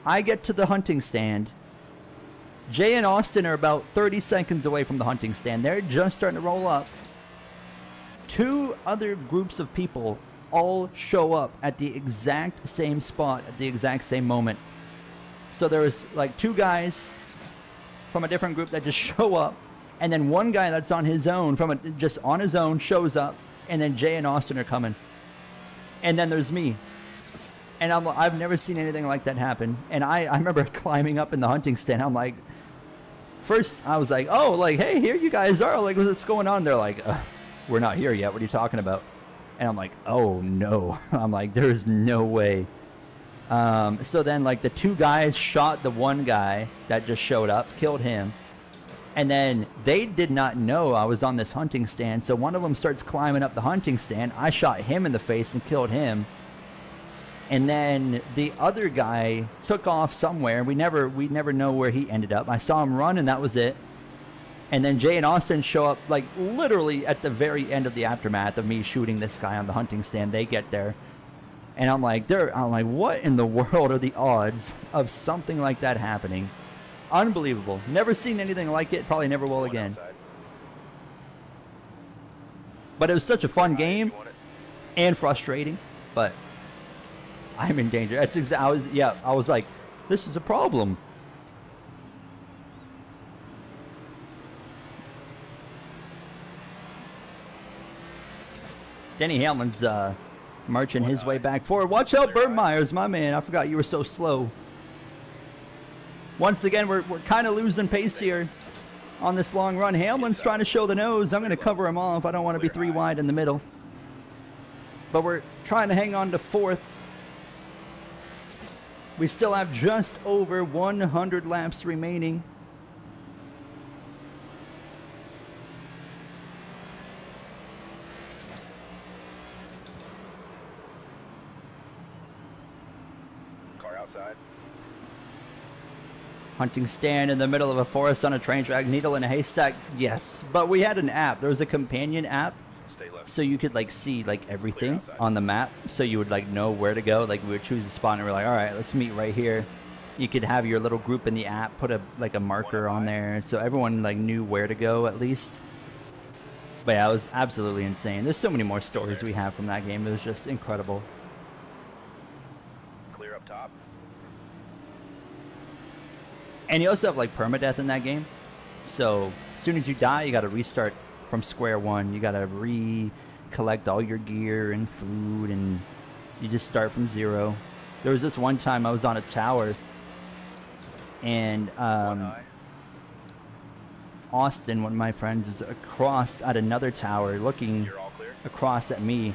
I get to the hunting stand. Jay and Austin are about 30 seconds away from the hunting stand. They're just starting to roll up. Two other groups of people all show up at the exact same spot at the exact same moment. So there was like two guys from a different group that just show up, and then one guy that's on his own, just on his own, shows up, and then Jay and Austin are coming. And then there's me. And I've never seen anything like that happen. And I remember climbing up in the hunting stand. I'm like, first I was like, oh, like, hey, here you guys are. Like, what's going on? They're like, we're not here yet. What are you talking about? And I'm like, oh, no. I'm like, there's no way. So then, like, the two guys shot the one guy that just showed up, killed him. And then they did not know I was on this hunting stand. So one of them starts climbing up the hunting stand. I shot him in the face and killed him. And then the other guy took off somewhere. We never know where he ended up. I saw him run, and that was it. And then Jay and Austin show up, like, literally at the very end of the aftermath of me shooting this guy on the hunting stand. They get there. And I'm like, what in the world are the odds of something like that happening? Unbelievable. Never seen anything like it. Probably never will again. But it was such a fun game and frustrating. But I'm in danger. I was like, this is a problem. Denny Hamlin's marching his way back forward. Watch out, Burt Myers, my man. I forgot you were so slow. Once again, we're kind of losing pace here on this long run. Hamlin's trying to show the nose. I'm going to cover him off. I don't want to be three wide in the middle. But we're trying to hang on to fourth. We still have just over 100 laps remaining. outside. Hunting stand in the middle of a forest on a train track, needle in a haystack. Yes, but we had an app. There was a companion app, Stay left. so you could like see like everything on the map. So you would like know where to go. Like we would choose a spot and we're like, all right, let's meet right here. You could have your little group in the app, put a marker on there, so everyone like knew where to go at least. But yeah, it was absolutely insane. There's so many more stories we have from that game. It was just incredible. Clear up top. And you also have like permadeath in that game. So as soon as you die, you got to restart from square one. You got to collect all your gear and food, and you just start from zero. There was this one time I was on a tower, and Austin, one of my friends, was across at another tower looking You're all clear. across at me,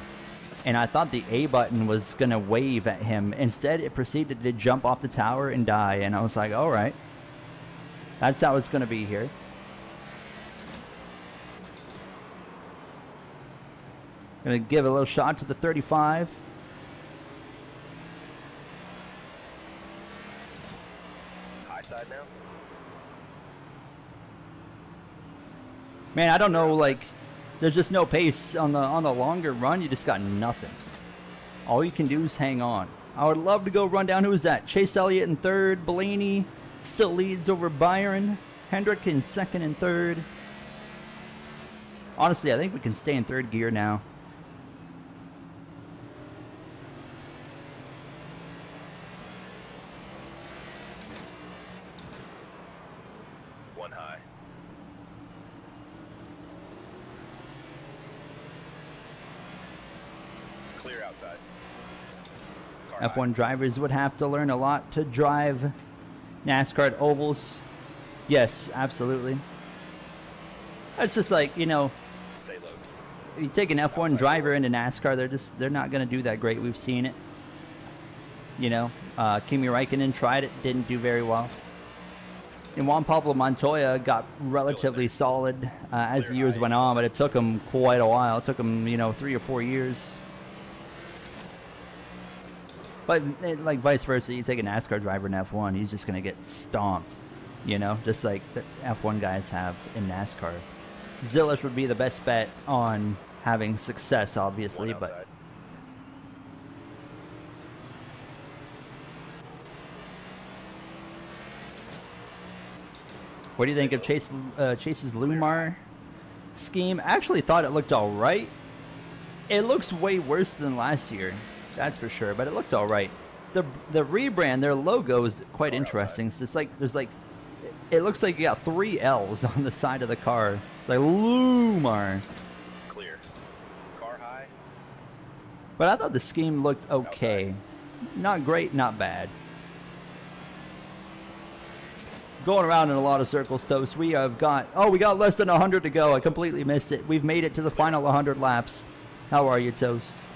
and I thought the A button was gonna wave at him. Instead, it proceeded to jump off the tower and die, and I was like, all right, that's how it's gonna be here. Gonna give a little shot to the 35. High side now. Man, I don't know, like, there's just no pace on the longer run. You just got nothing. All you can do is hang on. I would love to go run down. Who is that? Chase Elliott in third. Blaney still leads over Byron. Hendrick in second and third. Honestly, I think we can stay in third gear now. One high. Clear outside. Car high. F1 drivers would have to learn a lot to drive NASCAR at ovals. Yes, absolutely. It's just like, you know, Stay low. you take an F1 driver into NASCAR, they're not going to do that great. We've seen it. You know, Kimi Räikkönen tried it, didn't do very well. And Juan Pablo Montoya got relatively solid as the years went on, but it took him quite a while. It took him, you know, 3 or 4 years. But like vice versa, you take a NASCAR driver in F1, he's just going to get stomped, you know, just like the F1 guys have in NASCAR. Zillish would be the best bet on having success, obviously, One but outside. what do you think of Chase's Lumar scheme? I actually thought it looked all right. It looks way worse than last year, that's for sure, but it looked all right. The rebrand, their logo is quite interesting. So it's like there's like, it looks like you got 3 L's on the side of the car. It's like Lumar. Clear. Car high. But I thought the scheme looked okay. Not great, not bad. Going around in a lot of circles, Toast. We have got, we got less than 100 to go. I completely missed it. We've made it to the final 100 laps. How are you, Toast?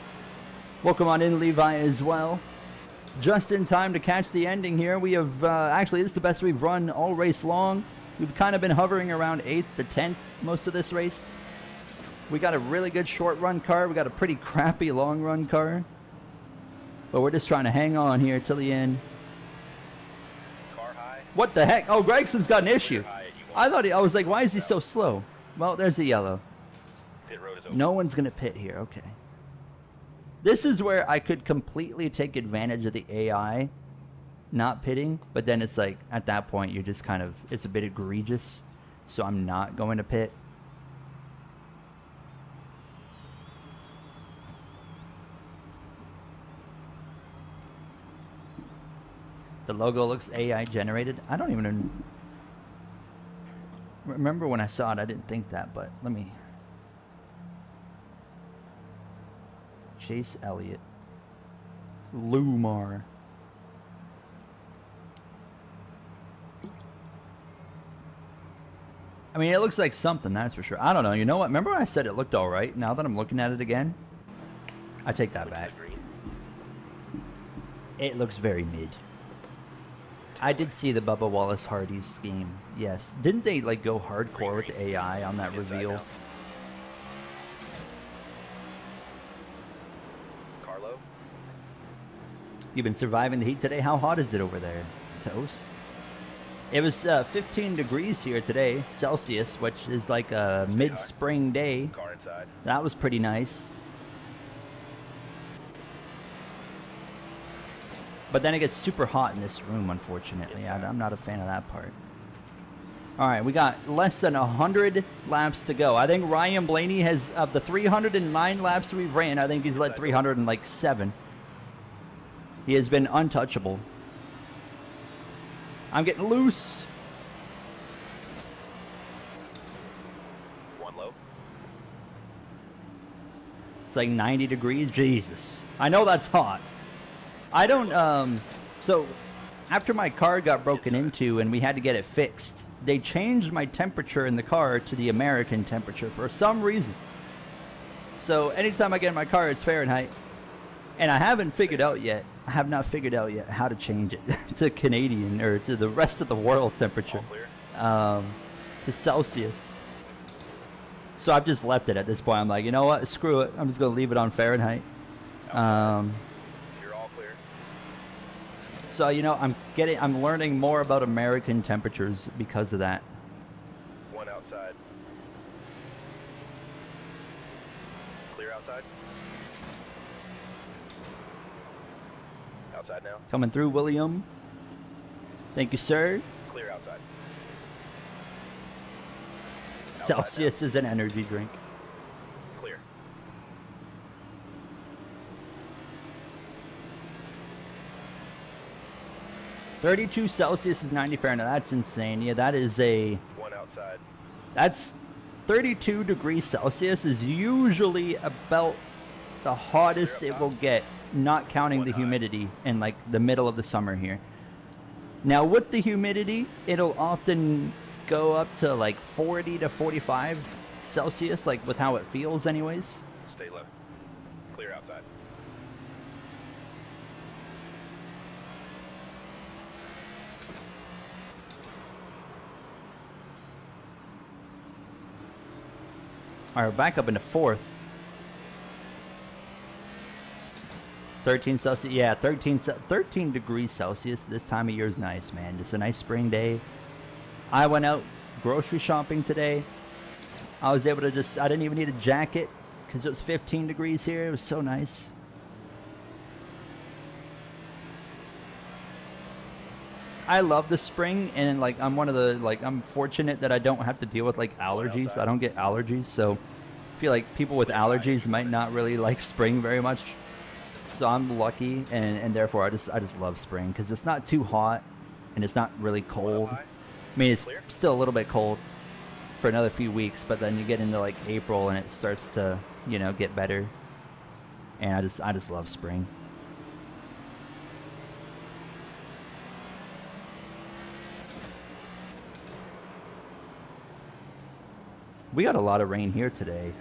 Welcome on in, Levi, as well. Just in time to catch the ending here. We have, actually, this is the best we've run all race long. We've kind of been hovering around 8th to 10th most of this race. We got a really good short run car. We got a pretty crappy long run car. But we're just trying to hang on here till the end. Car high. What the heck? Oh, Gregson's got an issue. High. You won't- I thought I was like, why is he so slow? Well, there's a yellow. Pit road is open. No one's going to pit here. Okay. This is where I could completely take advantage of the AI not pitting, but then it's like, at that point, you're just kind of, it's a bit egregious, so I'm not going to pit. The logo looks AI generated. I don't even remember when I saw it, I didn't think that, but let me... Chase Elliott. Lumar. I mean, it looks like something, that's for sure. I don't know. You know what? Remember when I said it looked all right? Now that I'm looking at it again, I take that back. Green. It looks very mid. I did see the Bubba Wallace Hardy scheme. Yes. Didn't they like go hardcore with the AI on that Inside reveal? now. Carlo. You've been surviving the heat today? How hot is it over there? Toast. It was 15 degrees here today, Celsius, which is like a mid-spring day. Car inside. That was pretty nice. But then it gets super hot in this room, unfortunately. I'm not a fan of that part. All right, we got less than 100 laps to go. I think Ryan Blaney has, of the 309 laps we've ran, I think he's led 307. He has been untouchable. I'm getting loose. One low. It's like 90 degrees. Jesus. I know that's hot. I don't, so after my car got broken into and we had to get it fixed, they changed my temperature in the car to the American temperature for some reason. So anytime I get in my car, it's Fahrenheit. And I haven't figured out yet, I have not figured out yet how to change it to Canadian or to the rest of the world temperature, to Celsius. So I've just left it at this point. I'm like, you know what? Screw it. I'm just going to leave it on Fahrenheit. You're all clear. So, you know, I'm learning more about American temperatures because of that. One outside. Clear outside. Outside now. Coming through, William. Thank you, sir. Clear outside. Celsius is an energy drink. Clear. .32 Celsius is 90 Fahrenheit. That's insane. Yeah, that is a... One outside. That's 32 degrees Celsius is usually about the hottest it will get, not counting the humidity in like the middle of the summer here. Now with the humidity, it'll often go up to like 40 to 45 Celsius, like with how it feels anyways. Stay low. Clear outside. All right, back up into fourth. 13 Celsius, yeah, 13 degrees Celsius this time of year is nice, man. It's a nice spring day. I went out grocery shopping today. I was able to I didn't even need a jacket because it was 15 degrees here. It was so nice. I love the spring, and like I'm fortunate that I don't have to deal with like allergies. I don't get allergies, so I feel like people with allergies might not really like spring very much. So I'm lucky, and therefore I just love spring because it's not too hot and it's not really cold. I mean, it's still a little bit cold for another few weeks, but then you get into like April and it starts to, you know, get better. And I just love spring. We got a lot of rain here today.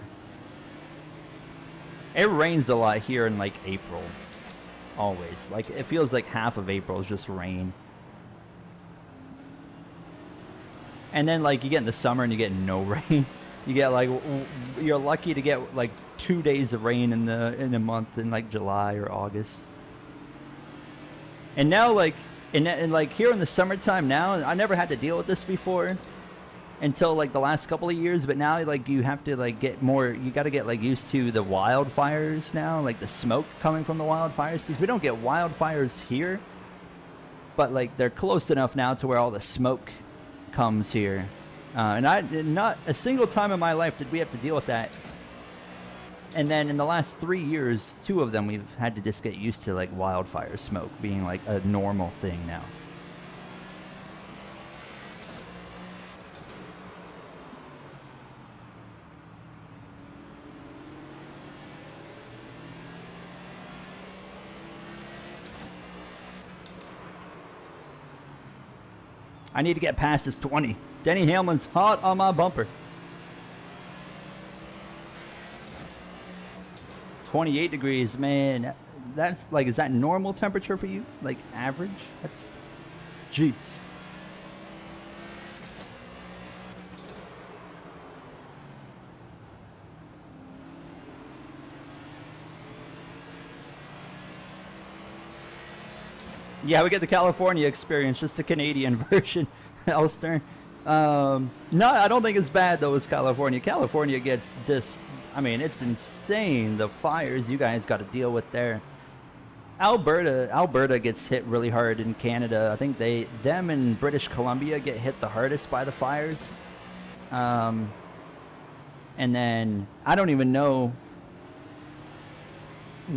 It rains a lot here in like April. Always. Like it feels like half of April is just rain. And then like you get in the summer and you get no rain. You get like, you're lucky to get like 2 days of rain in a month in like July or August. And now like in like here in the summertime now, I never had to deal with this before until like the last couple of years, but now like you have to like get more, you got to get like used to the wildfires now, like the smoke coming from the wildfires, because we don't get wildfires here, but like they're close enough now to where all the smoke comes here. And not a single time in my life did we have to deal with that. And then in the last 3 years, 2 of them we've had to just get used to like wildfire smoke being like a normal thing now. I need to get past this 20. Denny Hamlin's hot on my bumper. 28 degrees, man. That's like, is that normal temperature for you? Like average? That's, jeez. Yeah, we get the California experience, just the Canadian version, Elster. No, I don't think it's bad, though, as California. California gets just, I mean, it's insane, the fires you guys got to deal with there. Alberta gets hit really hard in Canada. I think them and British Columbia get hit the hardest by the fires. And then, I don't even know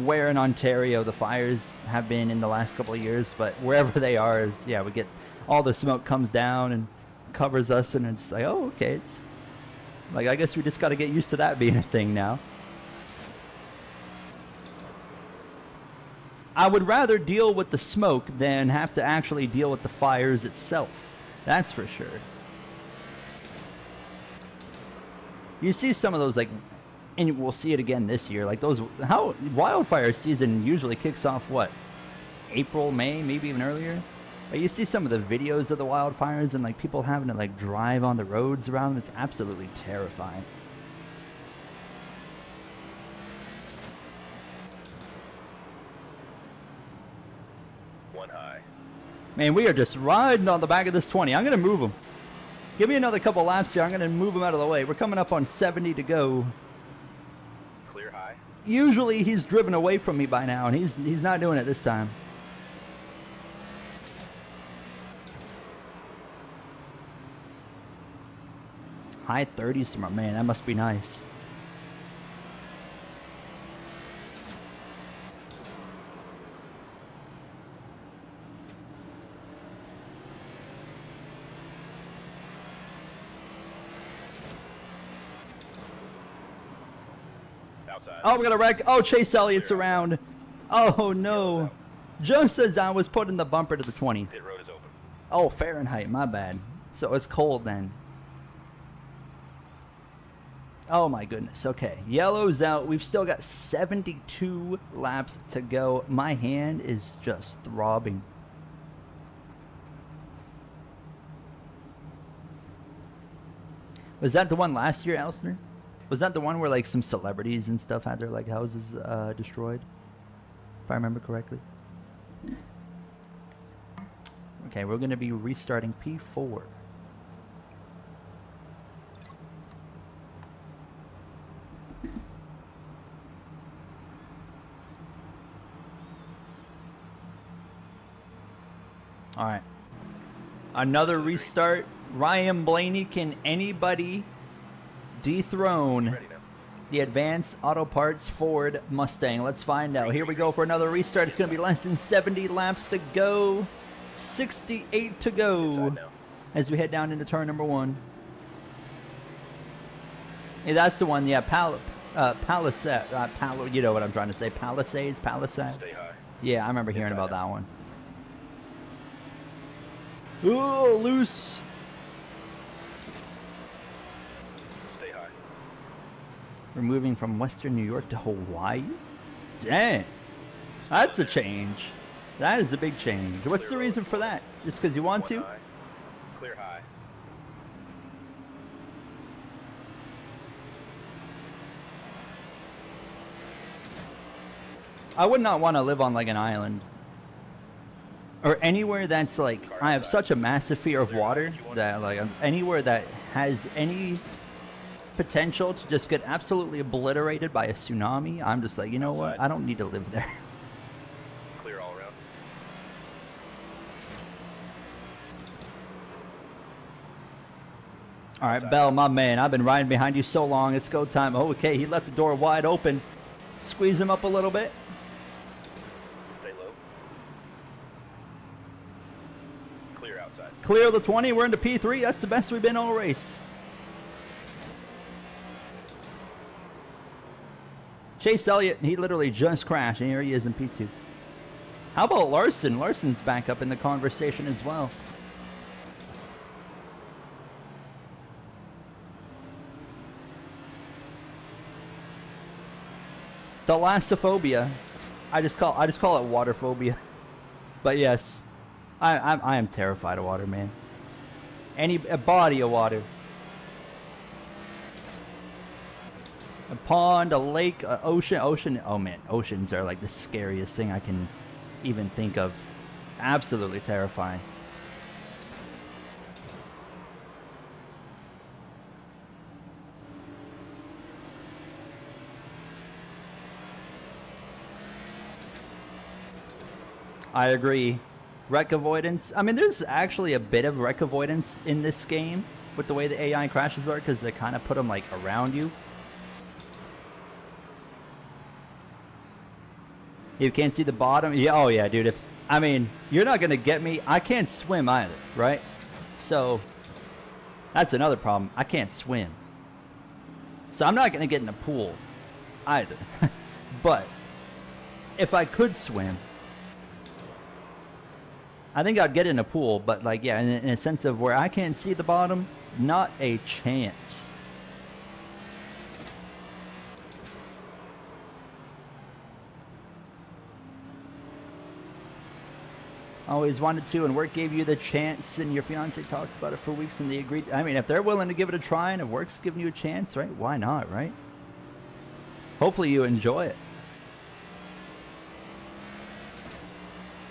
where in Ontario the fires have been in the last couple of years, but wherever they are, is, yeah, we get all the smoke comes down and covers us, and it's like, oh, okay, it's like, I guess we just got to get used to that being a thing now. I would rather deal with the smoke than have to actually deal with the fires itself. That's for sure. You see some of those, like, and we'll see it again this year, like those, how wildfire season usually kicks off, what, April, May, maybe even earlier? Like, you see some of the videos of the wildfires and like people having to like drive on the roads around them. It's absolutely terrifying. One high. Man, we are just riding on the back of this 20. I'm going to move him. Give me another couple laps here. I'm going to move him out of the way. We're coming up on 70 to go. Clear high. Usually he's driven away from me by now, and he's not doing it this time. High 30s tomorrow. Man, that must be nice. Outside. Oh, we got a wreck. Oh, Chase Elliott's around. Oh, no. Joe says I was putting the bumper to the 20. Pit road is open. Oh, Fahrenheit. My bad. So it's cold then. Oh, my goodness. Okay. Yellow's out. We've still got 72 laps to go. My hand is just throbbing. Was that the one last year, Elsner? Was that the one where like some celebrities and stuff had their like houses destroyed? If I remember correctly. Okay, we're going to be restarting P4. All right. Another restart. Ryan Blaney, can anybody dethrone the Advanced Auto Parts Ford Mustang? Let's find out. Here we go for another restart. It's going to be less than 70 laps to go. 68 to go as we head down into turn number 1. Hey, that's the one. Yeah, Palisade. You know what I'm trying to say. Palisades. Stay high. Yeah, I remember hearing about that one. Ooh, loose. Stay high. We're moving from Western New York to Hawaii? Dang. That's a change. That is a big change. What's the reason for that? Just because you want to? One high. Clear high. I would not want to live on like an island. Or anywhere that's like, I have such a massive fear of water that like anywhere that has any potential to just get absolutely obliterated by a tsunami, I'm just like, you know what? I don't need to live there. Clear all around. All right, Bell, my man, I've been riding behind you so long. It's go time. Oh, okay, he left the door wide open. Squeeze him up a little bit. Stay low. Clear outside. Clear the 20. We're into P3. That's the best we've been all race. Chase Elliott, he literally just crashed, and here he is in P2. How about Larson? Larson's back up in the conversation as well. Thalassophobia. I just call it water phobia. But yes, I am terrified of water, man. A body of water. A pond, a lake, an ocean. Oh man, oceans are like the scariest thing I can even think of. Absolutely terrifying. I agree. Wreck avoidance. I mean, there's actually a bit of wreck avoidance in this game with the way the AI crashes are, because they kind of put them like around you. You can't see the bottom. Yeah, oh yeah, dude. I mean, you're not gonna get me. I can't swim either, right? So that's another problem. I can't swim. So I'm not gonna get in a pool either. But if I could swim, I think I'd get in a pool. But like, yeah, in a sense of where I can't see the bottom, not a chance. Always wanted to, and work gave you the chance, and your fiance talked about it for weeks, and they agreed. I mean, if they're willing to give it a try, and if work's giving you a chance, right? Why not, right? Hopefully you enjoy it.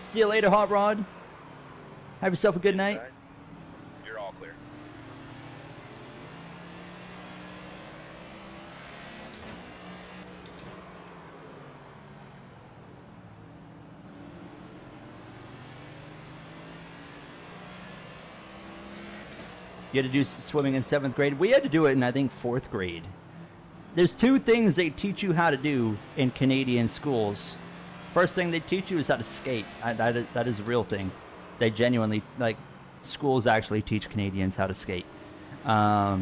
See you later, Hot Rod. Have yourself a good night. You're all clear. You had to do swimming in 7th grade. We had to do it in, I think, 4th grade. There's 2 things they teach you how to do in Canadian schools. First thing they teach you is how to skate. That is a real thing. They genuinely, like, schools actually teach Canadians how to skate. I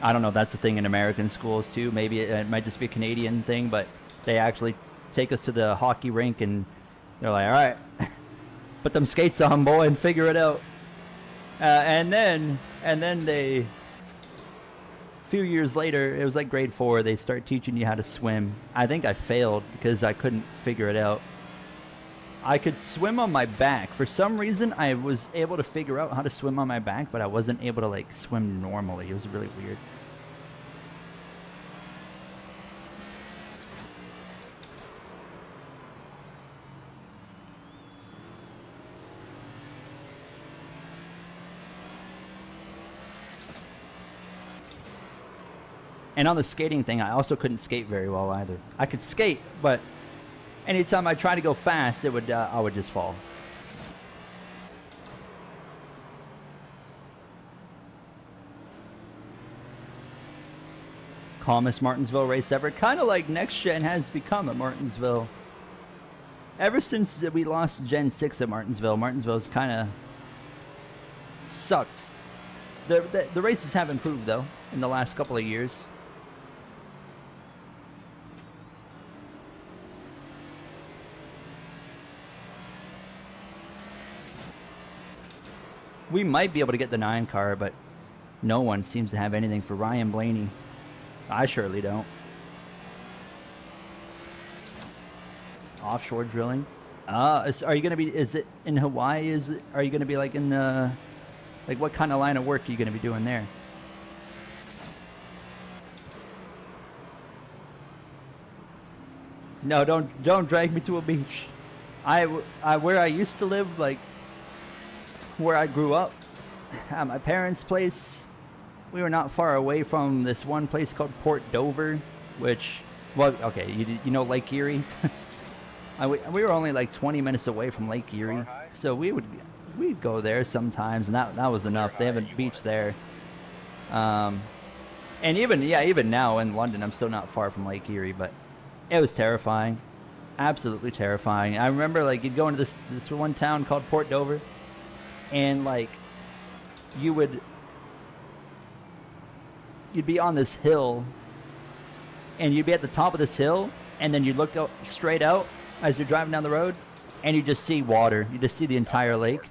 don't know if that's a thing in American schools too. Maybe it might just be a Canadian thing, but they actually take us to the hockey rink and they're like, all right, put them skates on, boy, and figure it out. And then they, a few years later, it was like grade 4, they start teaching you how to swim. I think I failed because I couldn't figure it out. I could swim on my back. For some reason, I was able to figure out how to swim on my back, but I wasn't able to like swim normally. It was really weird. And on the skating thing, I also couldn't skate very well either. I could skate, but anytime I tried to go fast, it would I would just fall. Calmest Martinsville race ever. Kind of like Next Gen has become at Martinsville. Ever since we lost Gen 6 at Martinsville, Martinsville's kind of sucked. The races have improved, though, in the last couple of years. We might be able to get the 9 car, but no one seems to have anything for Ryan Blaney. I surely don't. Offshore drilling. Are you gonna be? Is it in Hawaii? Are you gonna be like in the? Like, what kind of line of work are you gonna be doing there? No, don't drag me to a beach. Where I used to live, like where I grew up, at my parents' place, we were not far away from this one place called Port Dover, which, well, okay, you know Lake Erie. We were only like 20 minutes away from Lake Erie, so we'd go there sometimes, and that was enough. They have a beach there, and even now in London, I'm still not far from Lake Erie, but it was terrifying, absolutely terrifying. I remember, like, you'd go into this one town called Port Dover, and like you'd be on this hill, and you'd be at the top of this hill, and then you look out straight out as you're driving down the road, and you just see water. You just see the entire lake,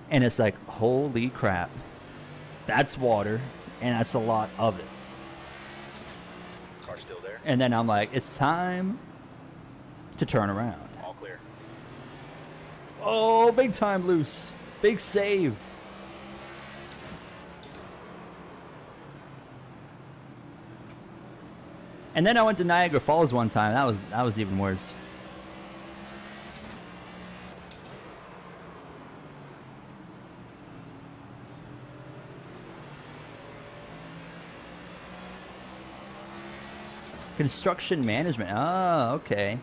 and it's like, holy crap, that's water, and that's a lot of it. Car still there? And then I'm like, it's time to turn around. All clear. Oh, big time loose. Big save. And then I went to Niagara Falls one time. That was even worse. Construction management. Oh, okay.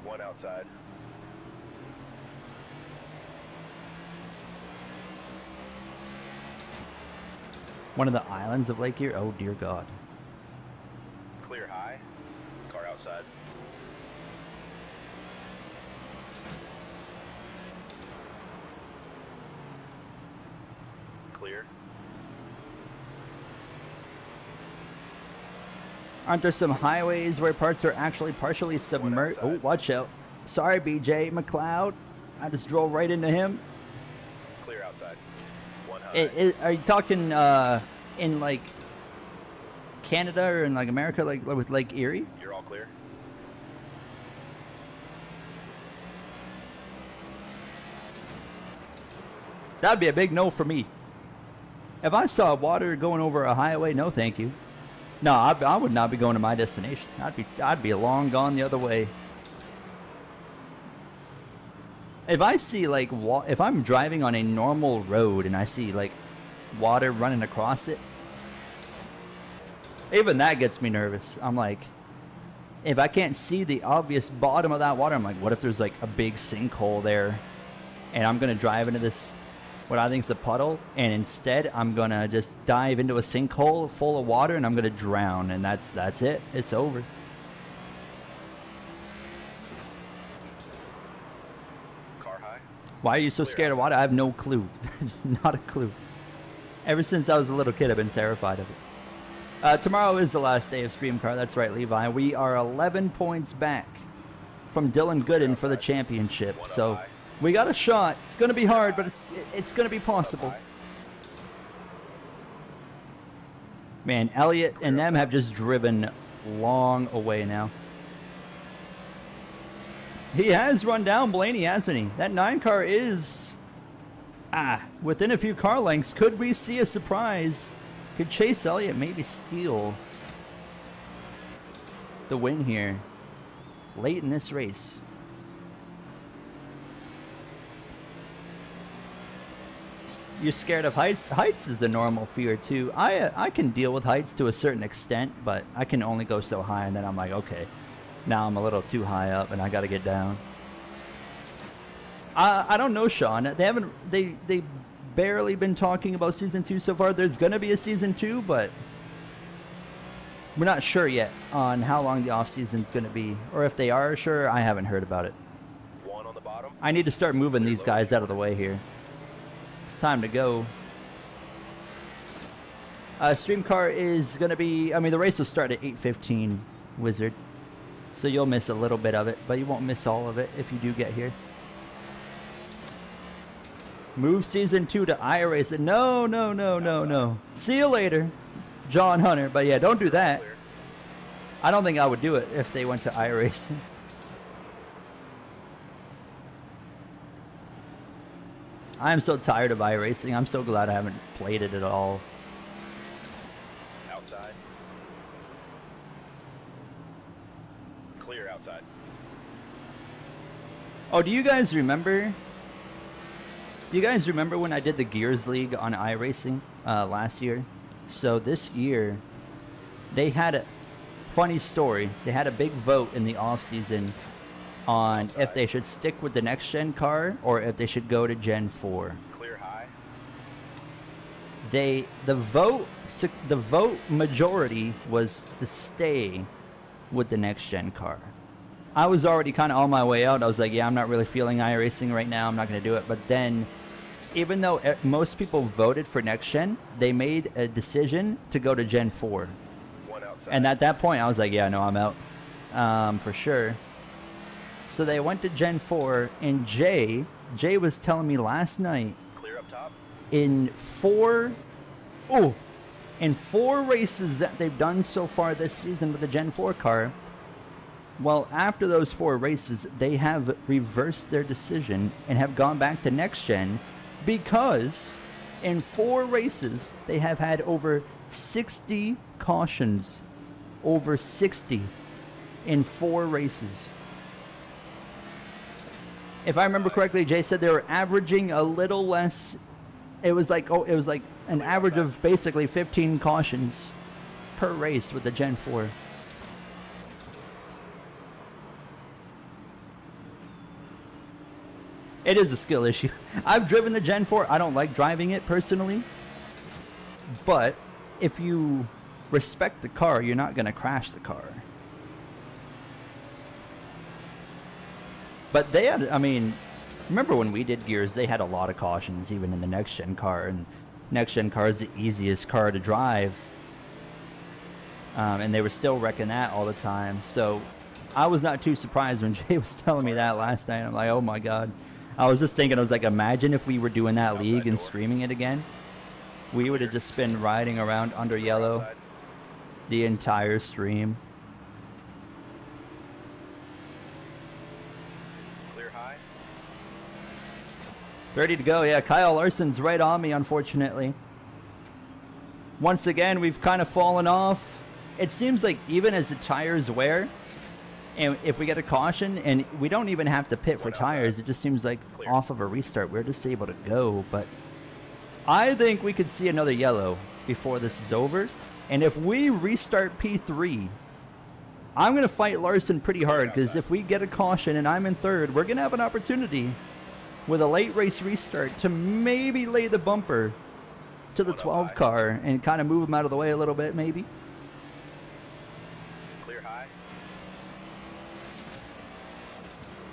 One outside. One of the islands of Lake Erie. Oh, dear God. Clear high. Car outside. Clear. Aren't there some highways where parts are actually partially submerged? Oh, watch out. Sorry, BJ McLeod. I just drove right into him. Clear outside. One high. Are you talking in like Canada or in like America, like with Lake Erie? You're all clear. That'd be a big no for me. If I saw water going over a highway, no thank you. No, I would not be going to my destination. I'd be long gone the other way. If I see like if I'm driving on a normal road and I see like water running across it, even that gets me nervous. I'm like, if I can't see the obvious bottom of that water, I'm like, what if there's like a big sinkhole there and I'm gonna drive into this, what I think is a puddle, and instead I'm gonna just dive into a sinkhole full of water and I'm gonna drown, and that's it. It's over. Car high. Why are you so scared of water? I have no clue. Not a clue. Ever since I was a little kid, I've been terrified of it. Tomorrow is the last day of Stream Car. That's right, Levi. We are 11 points back from Dylan Gooden for the championship. So we got a shot. It's going to be hard, but it's going to be possible. Man, Elliott and them have just driven long away now. He has run down Blaney, hasn't he? That 9 car is within a few car lengths. Could we see a surprise? Could Chase Elliott maybe steal the win here late in this race? You're scared of heights? Heights is a normal fear too. I can deal with heights to a certain extent, but I can only go so high, and then I'm like, okay, now I'm a little too high up and I got to get down. I don't know, Sean. They barely been talking about season 2 so far. There's gonna be a season 2, but we're not sure yet on how long the off season's gonna be, or if they are sure. I haven't heard about it. One on the bottom. I need to start moving these guys out of the way here. It's time to go. Stream car is gonna be, I mean, the race will start at 8:15, Wizard, so you'll miss a little bit of it, but you won't miss all of it if you do get here. Move season 2 to iRacing. No. See you later, John Hunter. But yeah, don't do that. I don't think I would do it if they went to iRacing. I'm so tired of iRacing. I'm so glad I haven't played it at all. Outside. Clear outside. Oh, do you guys remember? Do you guys remember when I did the Gears League on iRacing last year? So this year, they had a funny story. They had a big vote in the off season on if they should stick with the next gen car or if they should go to Gen 4. Clear high. The vote majority was to stay with the next gen car. I was already kind of on my way out. I was like, yeah, I'm not really feeling iRacing right now. I'm not going to do it. But then, even though most people voted for next gen, they made a decision to go to Gen 4. One outside. And at that point, I was like, yeah, no, I'm out for sure. So they went to Gen 4, and Jay was telling me last night, Clear up top. in four races that they've done so far this season with the Gen 4 car, well, after those 4 races, they have reversed their decision and have gone back to next gen because in 4 races, they have had over 60 cautions. Over 60 in 4 races. if I remember correctly, Jay said they were averaging a little less. It was like an average of basically 15 cautions per race with the Gen 4. It is a skill issue. I've driven the Gen 4. I don't like driving it personally. But if you respect the car, you're not going to crash the car. But they had, I mean, remember when we did Gears, they had a lot of cautions even in the next gen car. And next gen car is the easiest car to drive. And they were still wrecking that all the time. So I was not too surprised when Jay was telling me that last night. I'm like, oh my God. I was just thinking, I was like, imagine if we were doing that league and streaming it again. We would have just been riding around under yellow the entire stream. Clear high. 30 to go. Yeah, Kyle Larson's right on me, unfortunately. Once again, we've kind of fallen off. It seems like even as the tires wear, and if we get a caution, and we don't even have to pit for tires, it just seems like off of a restart, we're just able to go. But I think we could see another yellow before this is over. And if we restart P3, I'm going to fight Larson pretty hard, because if we get a caution and I'm in third, we're going to have an opportunity with a late race restart to maybe lay the bumper to the 12 car and kind of move him out of the way a little bit, maybe. Clear high.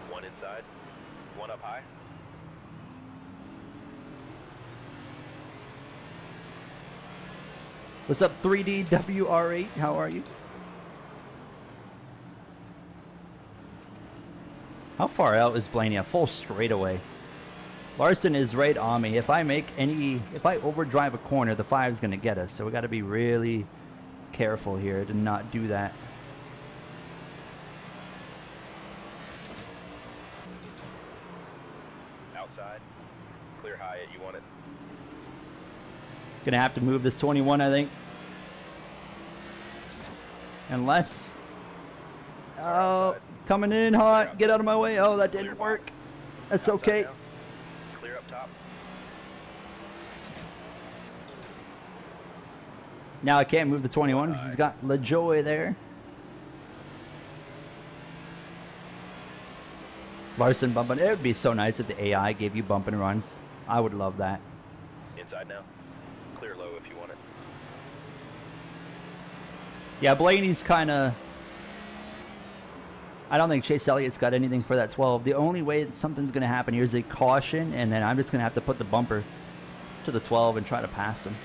One inside. One up high. What's up, 3DWR8? How are you? How far out is Blaney? A full straightaway. Larson is right on me. If I overdrive a corner, the 5 is going to get us. So we got to be really careful here to not do that. Outside. Clear high. You want it. Gonna have to move this 21, I think. Unless... Oh, coming in hot. Get out of my way. Oh, that didn't work. That's okay. Clear up top. Now I can't move the 21 because he's got LaJoy there. Larson bumping. It would be so nice if the AI gave you bump and runs. I would love that. Inside now. Clear low if you want it. Yeah, Blaney's kind of... I don't think Chase Elliott's got anything for that 12. The only way that something's going to happen here is a caution, and then I'm just going to have to put the bumper to the 12 and try to pass him.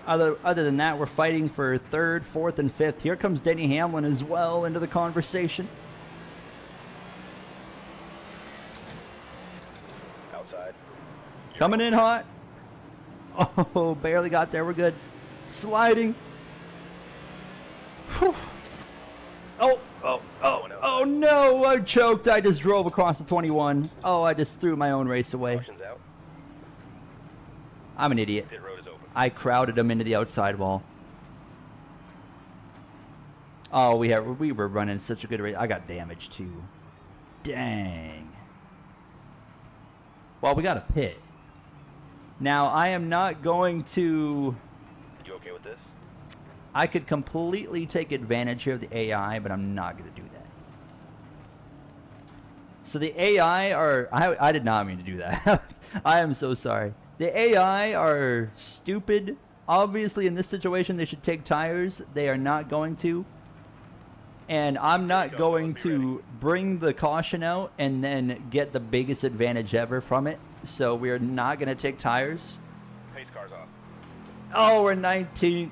Other than that, we're fighting for 3rd, 4th, and 5th. Here comes Denny Hamlin as well into the conversation. Outside. Coming in hot. Oh, barely got there. We're good. Sliding. Whew. Oh no, I choked. I just drove across the 21. Oh, I just threw my own race away. Caution's out. I'm an idiot. Pit road is open. I crowded him into the outside wall. Oh, we were running such a good race. I got damaged too. Dang. Well, we got a pit. Now, I am not going to... You okay with this? I could completely take advantage here of the AI, but I'm not going to do that. So the AI are... I did not mean to do that. I am so sorry. The AI are stupid. Obviously, in this situation, they should take tires. They are not going to. And I'm not going to bring the caution out and then get the biggest advantage ever from it. So we're not going to take tires. Pace car's off. Oh, we're 19th.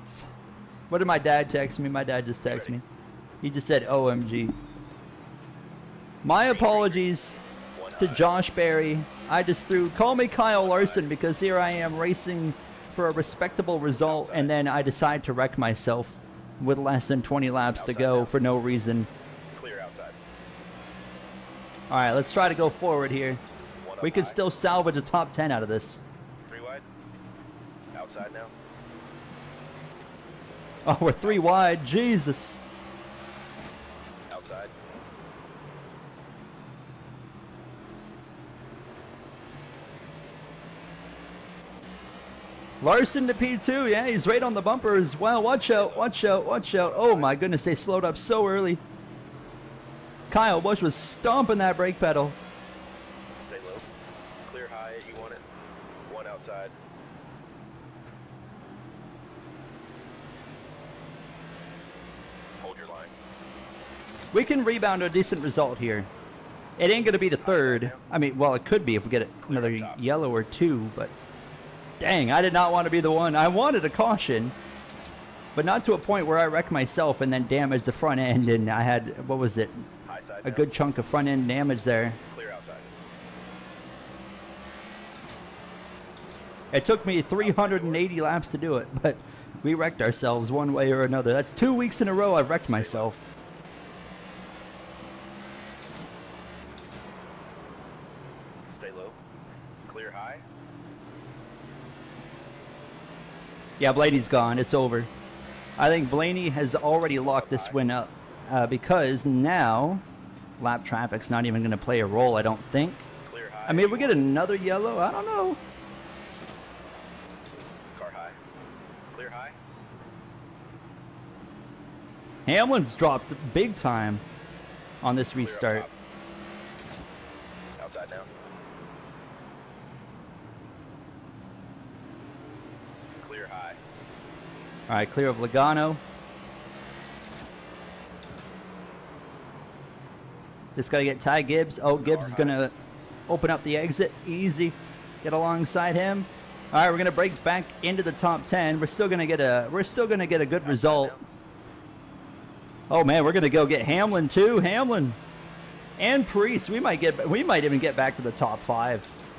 What did my dad text me? My dad just texted me. He just said, OMG. My apologies to Josh Berry. I just threw, call me Kyle Larson, because here I am racing for a respectable result, and then I decide to wreck myself with less than 20 laps to go for no reason. Clear outside. All right, let's try to go forward here. We could still salvage a top 10 out of this. 3 wide. Outside now. Oh, we're 3 wide. Jesus. Outside. Larson to P2. Yeah, he's right on the bumper as well. Watch out, watch out, watch out. Oh my goodness, they slowed up so early. Kyle Busch was stomping that brake pedal. Stay low. Clear high if you want it. One outside. Hold your line. We can rebound a decent result here. It ain't going to be the third. I mean, well, it could be if we get another yellow or two, but dang, I did not want to be the one. I wanted a caution, but not to a point where I wrecked myself and then damaged the front end, and I had, what was it, High side a down. good chunk of front end damage there. Clear outside. It took me 380 laps to do it, but we wrecked ourselves one way or another. That's 2 weeks in a row I've wrecked myself. Stay low. Clear high. Yeah, Blaney's gone. It's over. I think Blaney has already locked this win up because now lap traffic's not even going to play a role, I don't think. Clear high. I mean, if we get another yellow, I don't know. Car high. Clear high. Hamlin's dropped big time on this Clear up restart. top. Outside now. Clear high. All right, clear of Logano. Just got to get Ty Gibbs. Oh, Gibbs is going to open up the exit. Easy. Get alongside him. All right, we're going to break back into the top 10. We're still going to get a good result. Oh man, we're going to go get Hamlin too. Hamlin and Priest. We might even get back to the top 5.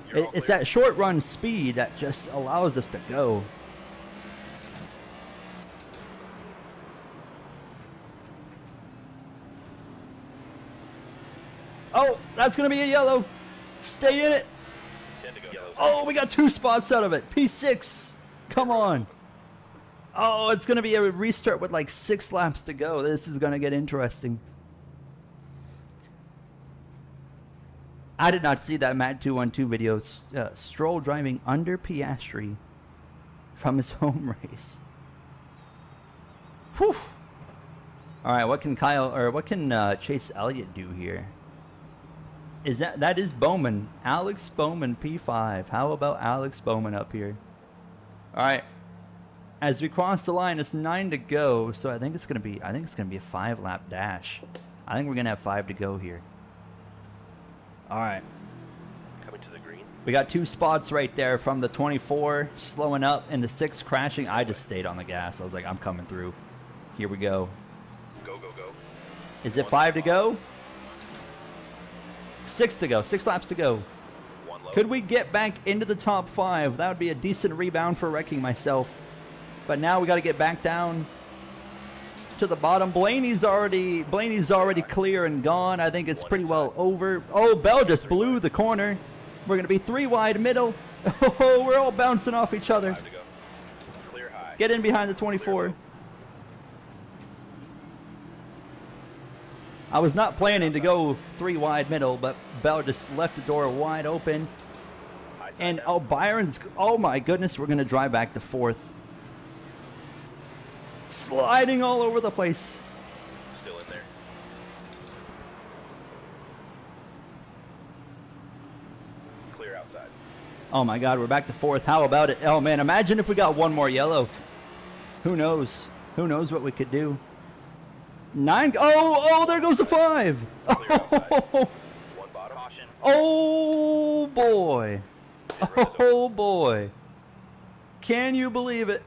You're all It's clear. that short run speed that just allows us to go. Oh, that's going to be a yellow. Stay in it. 10 to go. Yellow. Oh, we got 2 spots out of it. P6. Come on. Oh, it's going to be a restart with like 6 laps to go. This is going to get interesting. I did not see that Matt 212 video. Stroll driving under Piastri from his home race. Whew. All right, what can Chase Elliott do here? That is Bowman, Alex Bowman P5. How about Alex Bowman up here? All right, as we cross the line, it's 9 to go, so I think it's gonna be a 5-lap dash. I think we're gonna have 5 to go here. All right, Coming to the green. we got 2 spots right there from the 24 slowing up and the 6 crashing. I just stayed on the gas. I was like, I'm coming through. Here we go. Go, go, go. Is it 5 to go? 6 to go. 6 laps to go. One low. Could we get back into the top 5? That would be a decent rebound for wrecking myself. But now we got to get back down to the bottom. Blaney's already clear and gone. I think it's pretty well over. Oh, Bell just blew the corner. We're going to be 3 wide middle. Oh, we're all bouncing off each other. 5 to go. Clear high. Get in behind the 24. I was not planning to go 3 wide middle, but Bell just left the door wide open. High side And down. oh, Byron's, oh my goodness, we're going to drive back to 4th. Sliding all over the place. Still in there. Clear outside. Oh my God, we're back to 4th. How about it? Oh man, imagine if we got 1 more yellow. Who knows? Who knows what we could do? 9. Oh, there goes the 5. Clear outside. One bottom. Caution. Oh boy. Oh boy. Can you believe it?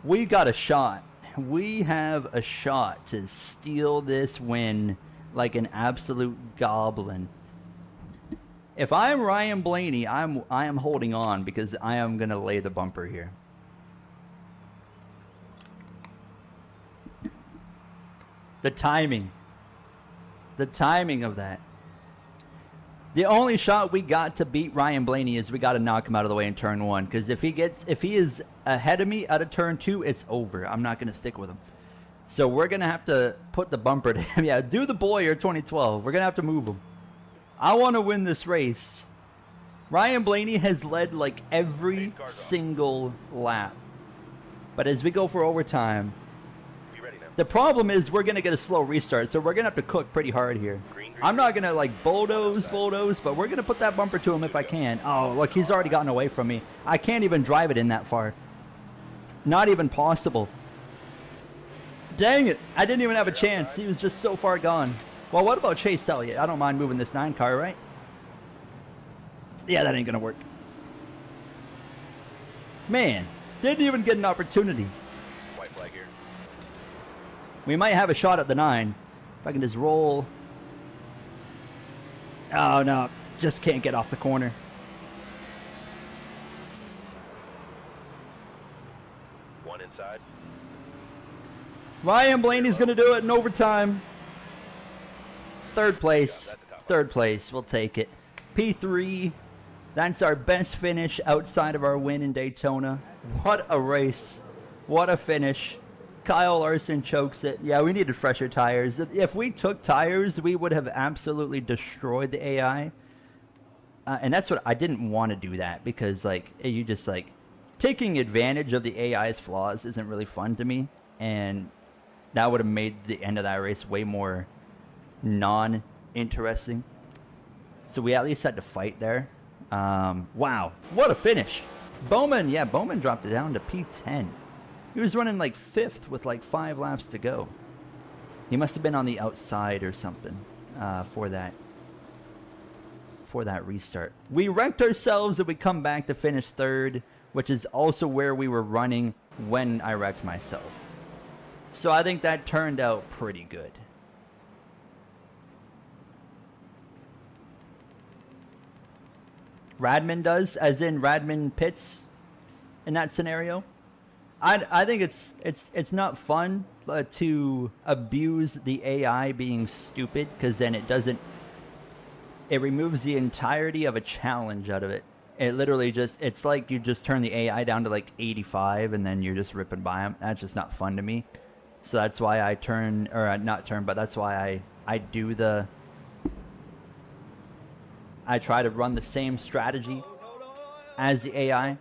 We got a shot. We have a shot to steal this win like an absolute goblin. If I'm Ryan Blaney, I am holding on because I am going to lay the bumper here. The timing. The timing of that. The only shot we got to beat Ryan Blaney is we got to knock him out of the way in turn 1. Because if he is ahead of me out of turn 2, it's over. I'm not going to stick with him. So we're going to have to put the bumper to him. Yeah, do the Boyer 2012. We're going to have to move him. I want to win this race. Ryan Blaney has led like every single lap. But as we go for overtime, You ready now? the problem is we're going to get a slow restart, so we're going to have to cook pretty hard here. I'm not going to like bulldoze, but we're going to put that bumper to him if I can. Oh, look, he's already gotten away from me. I can't even drive it in that far. Not even possible. Dang it. I didn't even have a chance. He was just so far gone. Well, what about Chase Elliott? I don't mind moving this 9 car, right? Yeah, that ain't going to work. Man, didn't even get an opportunity. White flag here. We might have a shot at the 9. If I can just roll. Oh, no. Just can't get off the corner. One inside. Ryan Blaney's going to do it in overtime. Third place. Third place. We'll take it. P3. That's our best finish outside of our win in Daytona. What a race. What a finish. Kyle Larson chokes it. Yeah, we needed fresher tires. If we took tires, we would have absolutely destroyed the AI. And that's what I didn't want to do that because, like, you just, like, taking advantage of the AI's flaws isn't really fun to me. And that would have made the end of that race way more non-interesting. So we at least had to fight there. Wow, what a finish. Bowman, yeah, Bowman dropped it down to P10. He was running like 5th with like 5 laps to go. He must have been on the outside or something for that restart. We wrecked ourselves and we come back to finish 3rd, which is also where we were running when I wrecked myself. So I think that turned out pretty good. Radman does, as in Radman pits in that scenario. I think it's not fun to abuse the AI being stupid because then it removes the entirety of a challenge out of it. It literally it's like you just turn the AI down to like 85 and then you're just ripping by them. That's just not fun to me. So that's why I that's why I try to run the same strategy as the AI.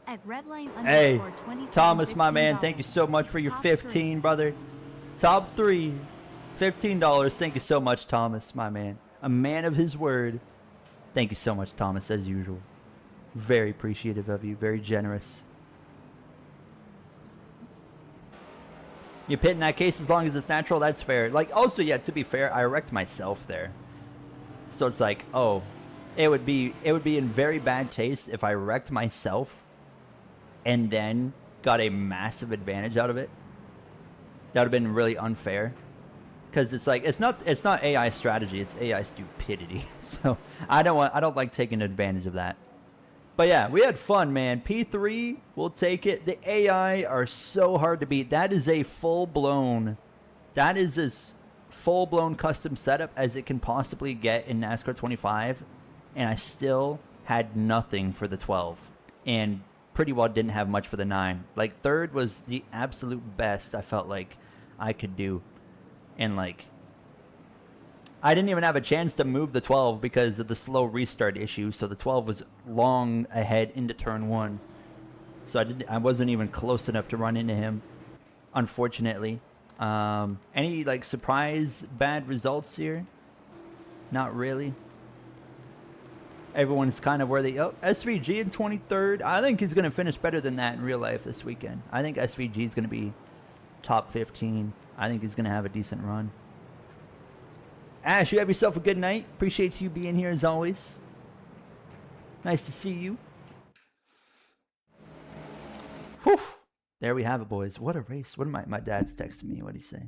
At Redline Hey, 27, Thomas, my man, $15. thank you so much for your Top 15, three. brother. Top 3, $15. Thank you so much, Thomas, my man. A man of his word. Thank you so much, Thomas, as usual. Very appreciative of you. Very generous. You pit in that case as long as it's natural. That's fair. Like, also, yeah, to be fair, I wrecked myself there. So it's like, oh, it would be in very bad taste if I wrecked myself and then got a massive advantage out of it. That would have been really unfair. Because it's like it's not AI strategy, it's AI stupidity. So I don't like taking advantage of that. But yeah, we had fun, man. P3, we'll take it. The AI are so hard to beat. That is as full-blown custom setup as it can possibly get in NASCAR 25. And I still had nothing for the 12. And pretty well didn't have much for the 9. Like, 3rd was the absolute best I felt like I could do. And, like, I didn't even have a chance to move the 12 because of the slow restart issue. So the 12 was long ahead into turn 1. So I wasn't even close enough to run into him, unfortunately. Any, like, surprise bad results here? Not really. Everyone's kind of where they... Oh, SVG in 23rd. I think he's going to finish better than that in real life this weekend. I think SVG is going to be top 15. I think he's going to have a decent run. Ash, you have yourself a good night. Appreciate you being here as always. Nice to see you. Whew. There we have it, boys. What a race. What am my dad's texting me. What did he say?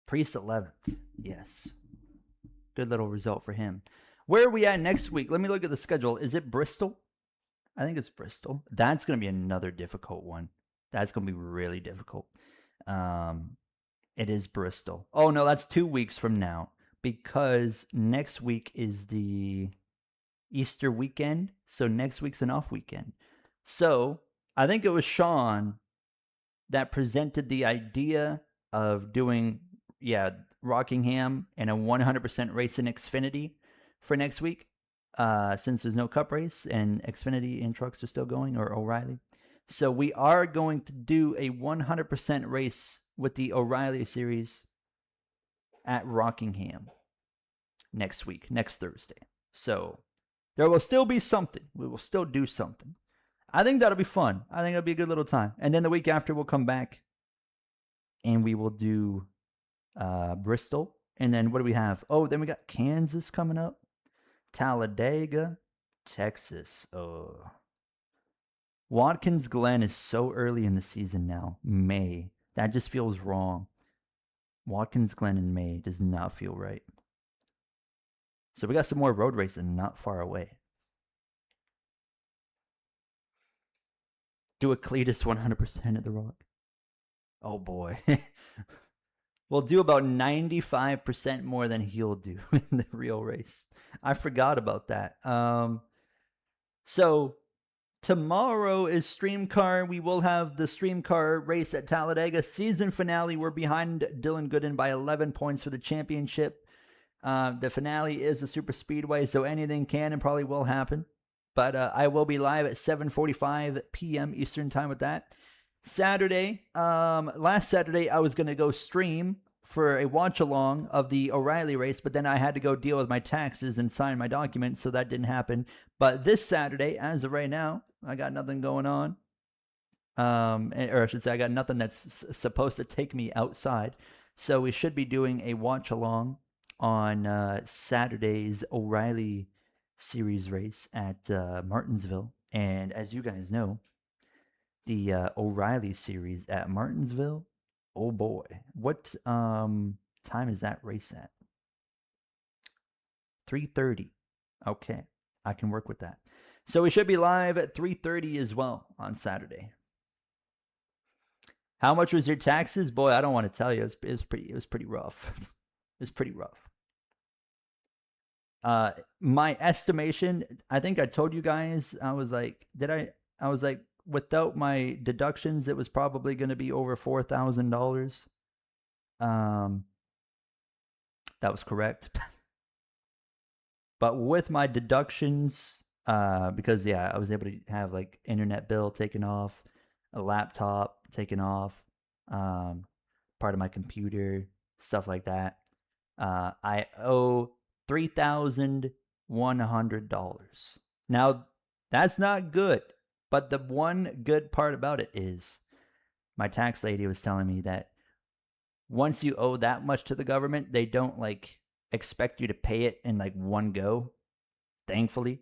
Priest 11th. Yes. Good little result for him. Where are we at next week? Let me look at the schedule. Is it Bristol? I think it's Bristol. That's going to be another difficult one. That's going to be really difficult. It is Bristol. Oh, no, that's 2 weeks from now. Because next week is the Easter weekend. So next week's an off weekend. So I think it was Sean that presented the idea of doing, Rockingham and a 100% race in Xfinity for next week, since there's no Cup race and Xfinity and trucks are still going, or O'Reilly. So we are going to do a 100% race with the O'Reilly series at Rockingham next week, next Thursday. So there will still be something. We will still do something. I think that'll be fun. I think it'll be a good little time. And then the week after, we'll come back and we will do Bristol. And then what do we have? Oh, then we got Kansas coming up, Talladega, Texas. Oh, Watkins Glen is so early in the season now. May. That just feels wrong. Watkins Glen in May does not feel right. So we got some more road racing not far away. Do a Cletus 100% at the Rock. Oh boy. We'll do about 95% more than he'll do in the real race. I forgot about that. So tomorrow is Stream Car. We will have the Stream Car race at Talladega. Season finale. We're behind Dylan Gooden by 11 points for the championship. The finale is a super speedway, so anything can and probably will happen. But I will be live at 7:45 p.m. Eastern time with that. Saturday, last Saturday, I was going to go stream for a watch along of the O'Reilly race, but then I had to go deal with my taxes and sign my documents, so that didn't happen. But this Saturday, as of right now, I got nothing going on. Or I should say, I got nothing that's supposed to take me outside. So we should be doing a watch along on Saturday's O'Reilly series race at Martinsville. And as you guys know, the O'Reilly series at Martinsville, oh boy, what time is that race at? 3:30. Okay, I can work with that. So we should be live at 3:30 as well on Saturday. How much was your taxes? Boy, I don't want to tell you. It was pretty rough. It was pretty rough. My estimation, I think I told you guys, I was like, without my deductions, it was probably going to be over $4,000. That was correct. But with my deductions, because I was able to have like internet bill taken off, a laptop taken off, part of my computer, stuff like that. I owe $3,100. Now, that's not good. But the one good part about it is my tax lady was telling me that once you owe that much to the government, they don't like expect you to pay it in like one go. Thankfully,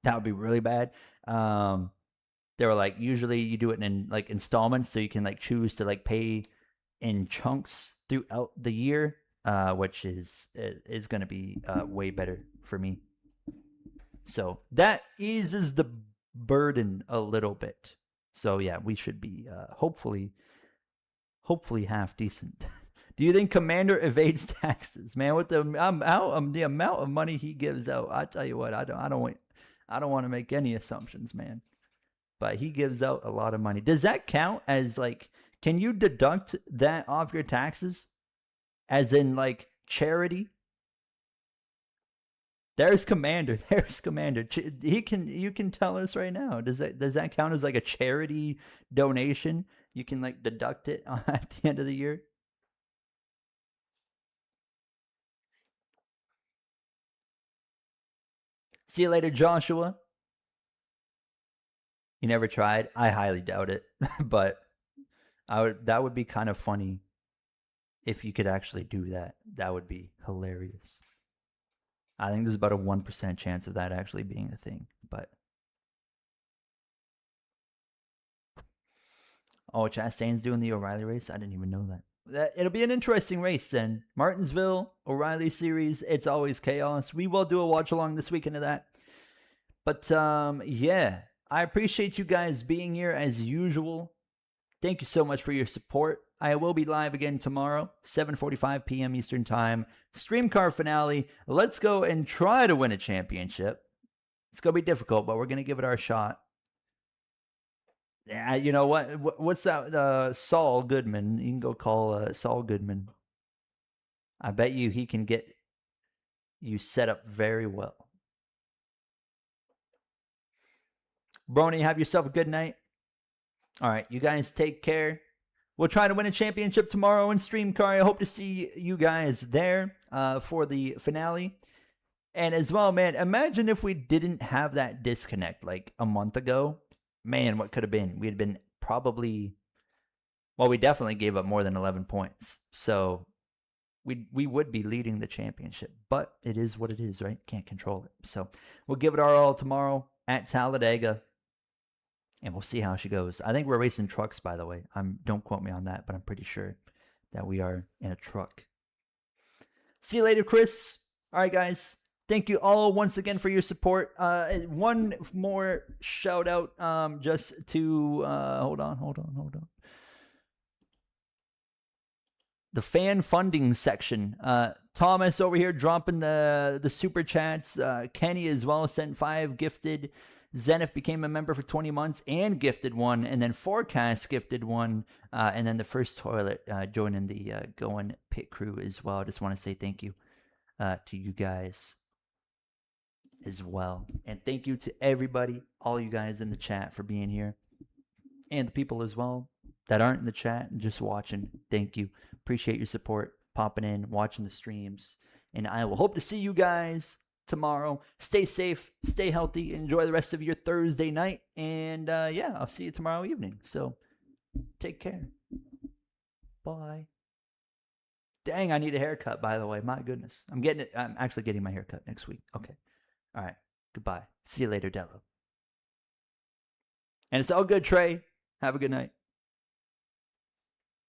that would be really bad. They were like, usually you do it in like installments, so you can like choose to like pay in chunks throughout the year, which is going to be way better for me. So that eases the burden a little bit. So yeah, we should be hopefully half decent. Do you think Commander evades taxes, man? With the amount of money he gives out, I tell you what, I don't want to make any assumptions, man. But he gives out a lot of money. Does that count as like? Can you deduct that off your taxes, as in like charity? There's Commander. There's Commander. You can tell us right now. Does that count as like a charity donation? You can like deduct it at the end of the year. See you later, Joshua. You never tried? I highly doubt it, but that would be kind of funny if you could actually do that. That would be hilarious. I think there's about a 1% chance of that actually being a thing, but. Oh, Chastain's doing the O'Reilly race? I didn't even know that. It'll be an interesting race then. Martinsville, O'Reilly series, it's always chaos. We will do a watch along this weekend of that. But yeah, I appreciate you guys being here as usual. Thank you so much for your support. I will be live again tomorrow, 7:45 p.m. Eastern Time. Stream car finale. Let's go and try to win a championship. It's going to be difficult, but we're going to give it our shot. Yeah, you know what? What's that? Saul Goodman. You can go call Saul Goodman. I bet you he can get you set up very well. Brony, have yourself a good night. All right, you guys take care. We'll try to win a championship tomorrow in Stream Car. I hope to see you guys there for the finale. And as well, man, imagine if we didn't have that disconnect like a month ago. Man, what could have been? We'd been probably, well, we definitely gave up more than 11 points. So we would be leading the championship. But it is what it is, right? Can't control it. So we'll give it our all tomorrow at Talladega. And we'll see how she goes. I think we're racing trucks, by the way. Don't quote me on that, but I'm pretty sure that we are in a truck. See you later, Chris. All right, guys. Thank you all once again for your support. One more shout out just to hold on. The fan funding section. Thomas over here dropping the super chats. Kenny as well sent 5 gifted. Zenith became a member for 20 months and gifted 1, and then Forecast gifted 1, and then the First Toilet joining the Going Pit crew as well. I just want to say thank you to you guys as well. And thank you to everybody, all you guys in the chat for being here, and the people as well that aren't in the chat and just watching. Thank you. Appreciate your support, popping in, watching the streams, and I will hope to see you guys tomorrow. Stay safe, stay healthy, enjoy the rest of your Thursday night, and yeah, I'll see you tomorrow evening. So take care. Bye. Dang, I need a haircut, by the way. My goodness. I'm actually getting my haircut next week. Okay. All right. Goodbye. See you later, Dello. And it's all good, Trey. Have a good night.